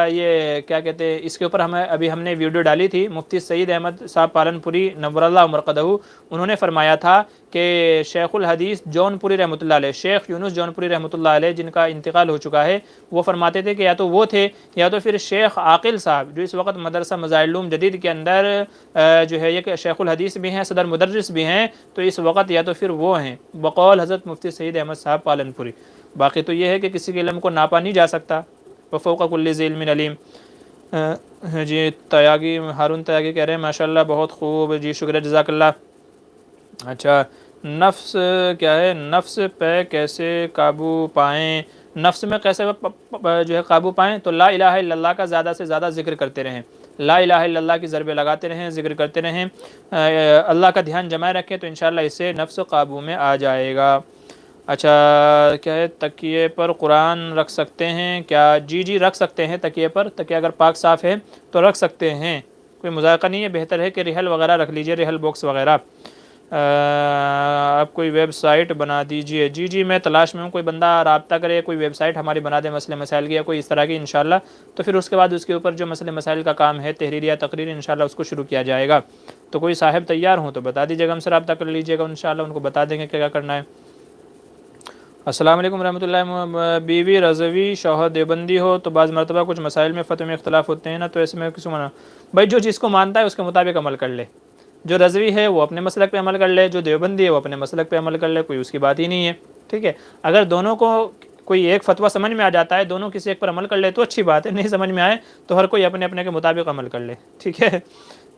یہ کیا کہتے ہیں، اس کے اوپر ابھی ہم نے ویڈیو ڈالی تھی. مفتی سعید احمد صاحب پالن پوری نور اللہ مرقدہ، انہوں نے فرمایا تھا کہ شیخ الحدیث جون پوری رحمۃ اللہ علیہ، شیخ یونس جون پوری رحمۃ اللہ علیہ، جن کا انتقال ہو چکا ہے، وہ فرماتے تھے کہ یا تو وہ تھے یا تو پھر شیخ عاقل صاحب، جو اس وقت مدرسہ مظاہر العلوم جدید کے اندر جو ہے یہ شیخ الحدیث بھی ہیں، صدر مدرس بھی ہیں، تو اس وقت یا تو پھر وہ ہیں بقول حضرت مفتی سعید احمد صاحب پالن پوری. باقی تو یہ ہے کہ کسی کے علم کو ناپا نہیں جا سکتا. وفوق کل ذی علم علیم. جی تیاگی، ہارون تیاگی کہہ رہے ہیں ماشاءاللہ بہت خوب. جی شکریہ، جزاک اللہ. اچھا، نفس کیا ہے؟ نفس پہ کیسے قابو پائیں؟ نفس میں کیسے جو ہے قابو پائیں؟ تو لا الہ الا اللہ کا زیادہ سے زیادہ ذکر کرتے رہیں، لا الہ الا اللہ کی ضربیں لگاتے رہیں، ذکر کرتے رہیں، اللہ کا دھیان جمائے رکھیں تو انشاءاللہ اس سے نفس قابو میں آ جائے گا. اچھا کیا ہے، تکیے پر قرآن رکھ سکتے ہیں کیا؟ جی جی رکھ سکتے ہیں تکیے پر. تکیہ اگر پاک صاف ہے تو رکھ سکتے ہیں، کوئی مذائقہ نہیں ہے. بہتر ہے کہ رحل وغیرہ رکھ لیجئے، رحل باکس وغیرہ. آپ کوئی ویب سائٹ بنا دیجئے. جی جی میں تلاش میں ہوں، کوئی بندہ رابطہ کرے، کوئی ویب سائٹ ہماری بنا دے مسئلے مسائل کی یا کوئی اس طرح کی انشاءاللہ، تو پھر اس کے بعد اس کے اوپر جو مسئلے مسائل کا کام ہے، تحریر یا تقریر، انشاءاللہ اس کو شروع کیا جائے گا. تو کوئی صاحب تیار ہوں تو بتا دیجیے گا، ہم سے رابطہ کر لیجیے گا، انشاءاللہ ان کو بتا دیں گے کیا کرنا ہے. السلام علیکم ورحمۃ اللہ. بیوی رضوی شوہر دیوبندی ہو تو بعض مرتبہ کچھ مسائل میں فتوی میں اختلاف ہوتے ہیں نا، تو ایسے میں کس کو مانا؟ بھائی جو جس کو مانتا ہے اس کے مطابق عمل کر لے. جو رضوی ہے وہ اپنے مسلک پہ عمل کر لے، جو دیوبندی ہے وہ اپنے مسلک پہ عمل کر لے، کوئی اس کی بات ہی نہیں ہے. ٹھیک ہے، اگر دونوں کو کوئی ایک فتویٰ سمجھ میں آ جاتا ہے، دونوں کسی ایک پر عمل کر لے تو اچھی بات ہے، نہیں سمجھ میں آئے تو ہر کوئی اپنے اپنے کے مطابق عمل کر لے. ٹھیک ہے،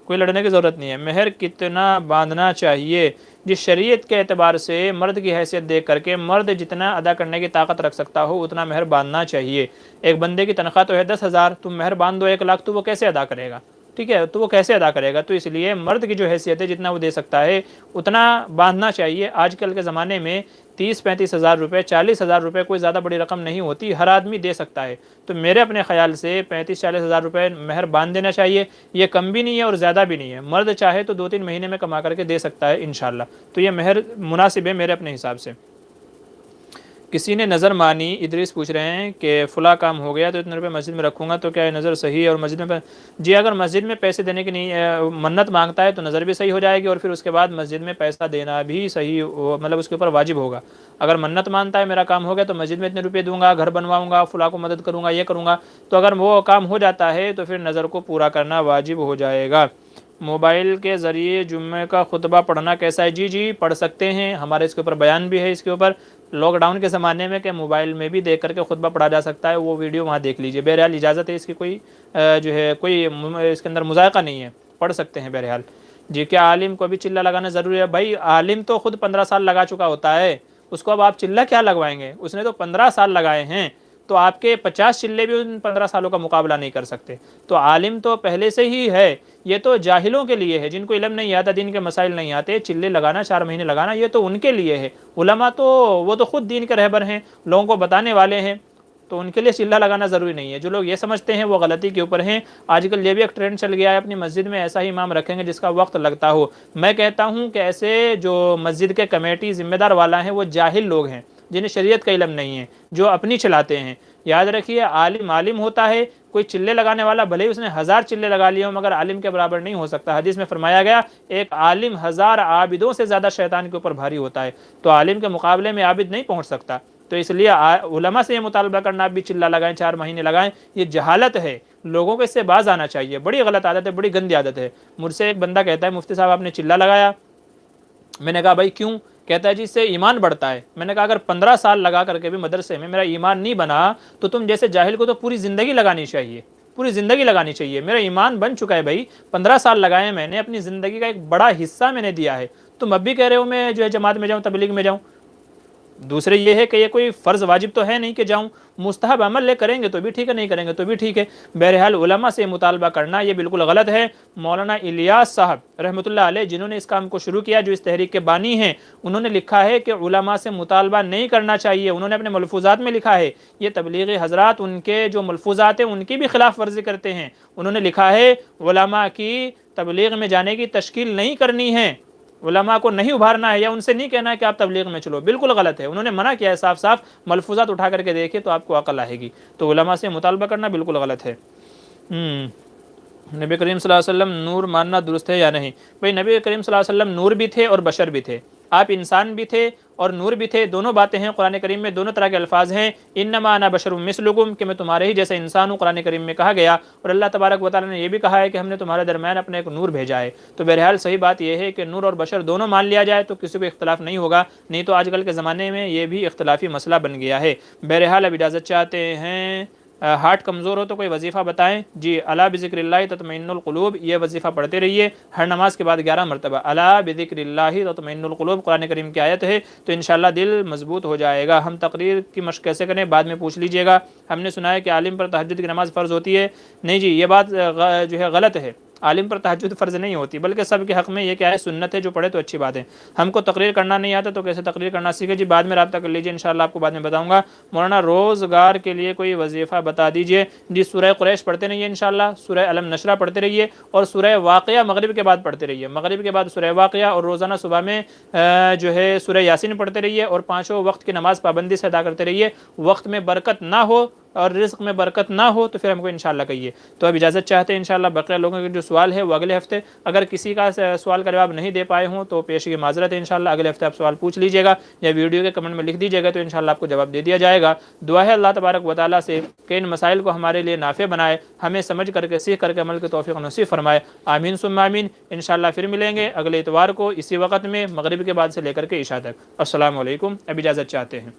کوئی لڑنے کی ضرورت نہیں ہے. مہر کتنا باندھنا چاہیے؟ جس شریعت کے اعتبار سے مرد کی حیثیت دیکھ کر کے مرد جتنا ادا کرنے کی طاقت رکھ سکتا ہو اتنا مہر باندھنا چاہیے. ایک بندے کی تنخواہ تو ہے 10,000، تم مہر باندھ دو 1,00,000، تو وہ کیسے ادا کرے گا؟ ٹھیک ہے، تو وہ کیسے ادا کرے گا؟ تو اس لیے مرد کی جو حیثیت ہے جتنا وہ دے سکتا ہے اتنا باندھنا چاہیے. آج کل کے زمانے میں 30-35 ہزار روپے، 40 ہزار روپے کوئی زیادہ بڑی رقم نہیں ہوتی، ہر آدمی دے سکتا ہے. تو میرے اپنے خیال سے 35-40 ہزار روپے مہر باندھ دینا چاہیے. یہ کم بھی نہیں ہے اور زیادہ بھی نہیں ہے. مرد چاہے تو 2-3 مہینے میں کما کر کے دے سکتا ہے انشاءاللہ. تو یہ مہر مناسب ہے میرے اپنے حساب سے. کسی نے نظر مانی، ادریس پوچھ رہے ہیں کہ فلاں کام ہو گیا تو اتنے روپے مسجد میں رکھوں گا تو کیا یہ نظر صحیح ہے؟ اور مسجد میں جی اگر مسجد میں پیسے دینے کی نہیں منت مانگتا ہے تو نظر بھی صحیح ہو جائے گی، اور پھر اس کے بعد مسجد میں پیسہ دینا بھی صحیح مطلب اس کے اوپر واجب ہوگا. اگر منت مانتا ہے میرا کام ہو گیا تو مسجد میں اتنے روپے دوں گا، گھر بنواؤں گا، فلاں کو مدد کروں گا، یہ کروں گا، تو اگر وہ کام ہو جاتا ہے تو پھر نظر کو پورا کرنا واجب ہو جائے گا. موبائل کے ذریعے جمعہ کا خطبہ پڑھنا کیسا ہے؟ جی جی پڑھ سکتے ہیں، ہمارے اس کے اوپر بیان بھی ہے. اس کے اوپر لاک ڈاؤن کے زمانے میں کہ موبائل میں بھی دیکھ کر کے خطبہ پڑھا جا سکتا ہے، وہ ویڈیو وہاں دیکھ لیجئے. بہرحال اجازت ہے، اس کی کوئی جو ہے کوئی اس کے اندر مذائقہ نہیں ہے، پڑھ سکتے ہیں بہرحال. جی کیا عالم کو بھی چلہ لگانا ضروری ہے؟ بھائی عالم تو خود 15 سال لگا چکا ہوتا ہے، اس کو اب آپ چلہ کیا لگوائیں گے؟ اس نے تو 15 سال لگائے ہیں، تو آپ کے 50 چلے بھی ان 15 سالوں کا مقابلہ نہیں کر سکتے. تو عالم تو پہلے سے ہی ہے. یہ تو جاہلوں کے لیے ہے، جن کو علم نہیں آتا، دین کے مسائل نہیں آتے. چلے لگانا 4 مہینے لگانا یہ تو ان کے لیے ہے. علماء تو وہ تو خود دین کے رہبر ہیں، لوگوں کو بتانے والے ہیں، تو ان کے لیے چلہ لگانا ضروری نہیں ہے. جو لوگ یہ سمجھتے ہیں وہ غلطی کے اوپر ہیں. آج کل یہ بھی ایک ٹرینڈ چل گیا ہے، اپنی مسجد میں ایسا ہی امام رکھیں گے جس کا وقت لگتا ہو. میں کہتا ہوں کہ ایسے جو مسجد کے کمیٹی ذمہ دار والا ہیں وہ جاہل لوگ ہیں، جنہیں شریعت کا علم نہیں ہے، جو اپنی چلاتے ہیں. یاد رکھیے عالم عالم ہوتا ہے. کوئی چلے لگانے والا بھلے ہی اس نے 1000 چلے لگا لیے ہوں مگر عالم کے برابر نہیں ہو سکتا. حدیث میں فرمایا گیا ایک عالم 1000 عابدوں سے زیادہ شیطان کے اوپر بھاری ہوتا ہے. تو عالم کے مقابلے میں عابد نہیں پہنچ سکتا. تو اس لیے علماء سے یہ مطالبہ کرنا آپ بھی چلہ لگائیں 4 مہینے لگائیں، یہ جہالت ہے. لوگوں کو اس سے باز آنا چاہیے. بڑی غلط عادت ہے، بڑی گندی عادت ہے. مجھ سے ایک بندہ کہتا ہے مفتی صاحب آپ نے چلہ لگایا. میں نے کہا بھائی کیوں؟ کہتا ہے جی اس سے ایمان بڑھتا ہے. میں نے کہا اگر 15 سال لگا کر کے بھی مدرسے میں میرا ایمان نہیں بنا تو تم جیسے جاہل کو تو پوری زندگی لگانی چاہیے. پوری زندگی لگانی چاہیے. میرا ایمان بن چکا ہے بھائی, 15 سال لگائے میں نے, اپنی زندگی کا ایک بڑا حصہ میں نے دیا ہے. تم اب بھی کہہ رہے ہو میں جو ہے جماعت میں جاؤں, تبلیغ میں جاؤں. دوسرے یہ ہے کہ یہ کوئی فرض واجب تو ہے نہیں کہ جاؤں, مستحب عمل لے کریں گے تو بھی ٹھیک ہے, نہیں کریں گے تو بھی ٹھیک ہے. بہرحال علماء سے مطالبہ کرنا یہ بالکل غلط ہے. مولانا الیاس صاحب رحمۃ اللہ علیہ جنہوں نے اس کام کو شروع کیا, جو اس تحریک کے بانی ہیں, انہوں نے لکھا ہے کہ علماء سے مطالبہ نہیں کرنا چاہیے. انہوں نے اپنے ملفوظات میں لکھا ہے, یہ تبلیغی حضرات ان کے جو ملفوظات ہیں ان کی بھی خلاف ورزی کرتے ہیں. انہوں نے لکھا ہے علماء کی تبلیغ میں جانے کی تشکیل نہیں کرنی ہے, علماء کو نہیں ابھارنا ہے, یا ان سے نہیں کہنا ہے کہ آپ تبلیغ میں چلو. بالکل غلط ہے. انہوں نے منع کیا ہے صاف صاف, ملفوظات اٹھا کر کے دیکھیں تو آپ کو عقل آئے گی. تو علماء سے مطالبہ کرنا بالکل غلط ہے. نبی کریم صلی اللہ علیہ وسلم نور ماننا درست ہے یا نہیں؟ بھئی نبی کریم صلی اللہ علیہ وسلم نور بھی تھے اور بشر بھی تھے. آپ انسان بھی تھے اور نور بھی تھے, دونوں باتیں ہیں. قرآن کریم میں دونوں طرح کے الفاظ ہیں. انما انا بشر مثلکم, کہ میں تمہارے ہی جیسا انسان ہوں, قرآن کریم میں کہا گیا. اور اللہ تبارک و تعالیٰ نے یہ بھی کہا ہے کہ ہم نے تمہارے درمیان اپنا ایک نور بھیجا ہے. تو بہرحال صحیح بات یہ ہے کہ نور اور بشر دونوں مان لیا جائے تو کسی کو اختلاف نہیں ہوگا, نہیں تو آج کل کے زمانے میں یہ بھی اختلافی مسئلہ بن گیا ہے. بہرحال اب اجازت چاہتے ہیں, ہارٹ کمزور ہو تو کوئی وظیفہ بتائیں. جی, الا بذکر اللہ تطمئن القلوب, یہ وظیفہ پڑھتے رہیے ہر نماز کے بعد 11 مرتبہ. الا بذکر اللہ تطمئن القلوب قرآن کریم کی آیت ہے, تو انشاءاللہ دل مضبوط ہو جائے گا. ہم تقریر کی مشق کیسے کریں بعد میں پوچھ لیجئے گا. ہم نے سنا ہے کہ عالم پر تہجد کی نماز فرض ہوتی ہے. نہیں جی, یہ بات جو ہے غلط ہے. عالم پر تہجد فرض نہیں ہوتی, بلکہ سب کے حق میں یہ کیا ہے, سنت ہے. جو پڑھے تو اچھی بات ہے. ہم کو تقریر کرنا نہیں آتا تو کیسے تقریر کرنا سیکھے؟ جی بعد میں رابطہ کر لیجیے, انشاءاللہ آپ کو بعد میں بتاؤں گا. مولانا روزگار کے لیے کوئی وظیفہ بتا دیجئے. جی سورہ قریش پڑھتے رہیے انشاءاللہ, سورہ علم نشرہ پڑھتے رہیے, اور سورہ واقعہ مغرب کے بعد پڑھتے رہیے. مغرب کے بعد سورہ واقعہ, اور روزانہ صبح میں جو ہے سورہ یاسین پڑھتے رہیے, اور 5 وقت کی نماز پابندی سے ادا کرتے رہیے. وقت میں برکت نہ ہو اور رزق میں برکت نہ ہو تو پھر ہم کو انشاءاللہ کہیے. تو اب اجازت چاہتے ہیں انشاءاللہ. بقیہ لوگوں کے جو سوال ہے وہ اگلے ہفتے, اگر کسی کا سوال کا جواب نہیں دے پائے ہوں تو پیشگی معذرت ہے. انشاءاللہ اگلے ہفتے آپ سوال پوچھ لیجیے گا, یا ویڈیو کے کمنٹ میں لکھ دیجیے گا, تو انشاءاللہ آپ کو جواب دے دیا جائے گا. دعا ہے اللہ تبارک و تعالیٰ سے کہ ان مسائل کو ہمارے لیے نافع بنائے, ہمیں سمجھ کر کے سیکھ کر کے عمل کی توفیق نصیب فرمائے. آمین ثم آمین. انشاءاللہ پھر ملیں گے اگلے اتوار کو اسی وقت میں, مغرب کے بعد سے لے کر کے عشاء تک. السلام علیکم. اب اجازت چاہتے ہیں.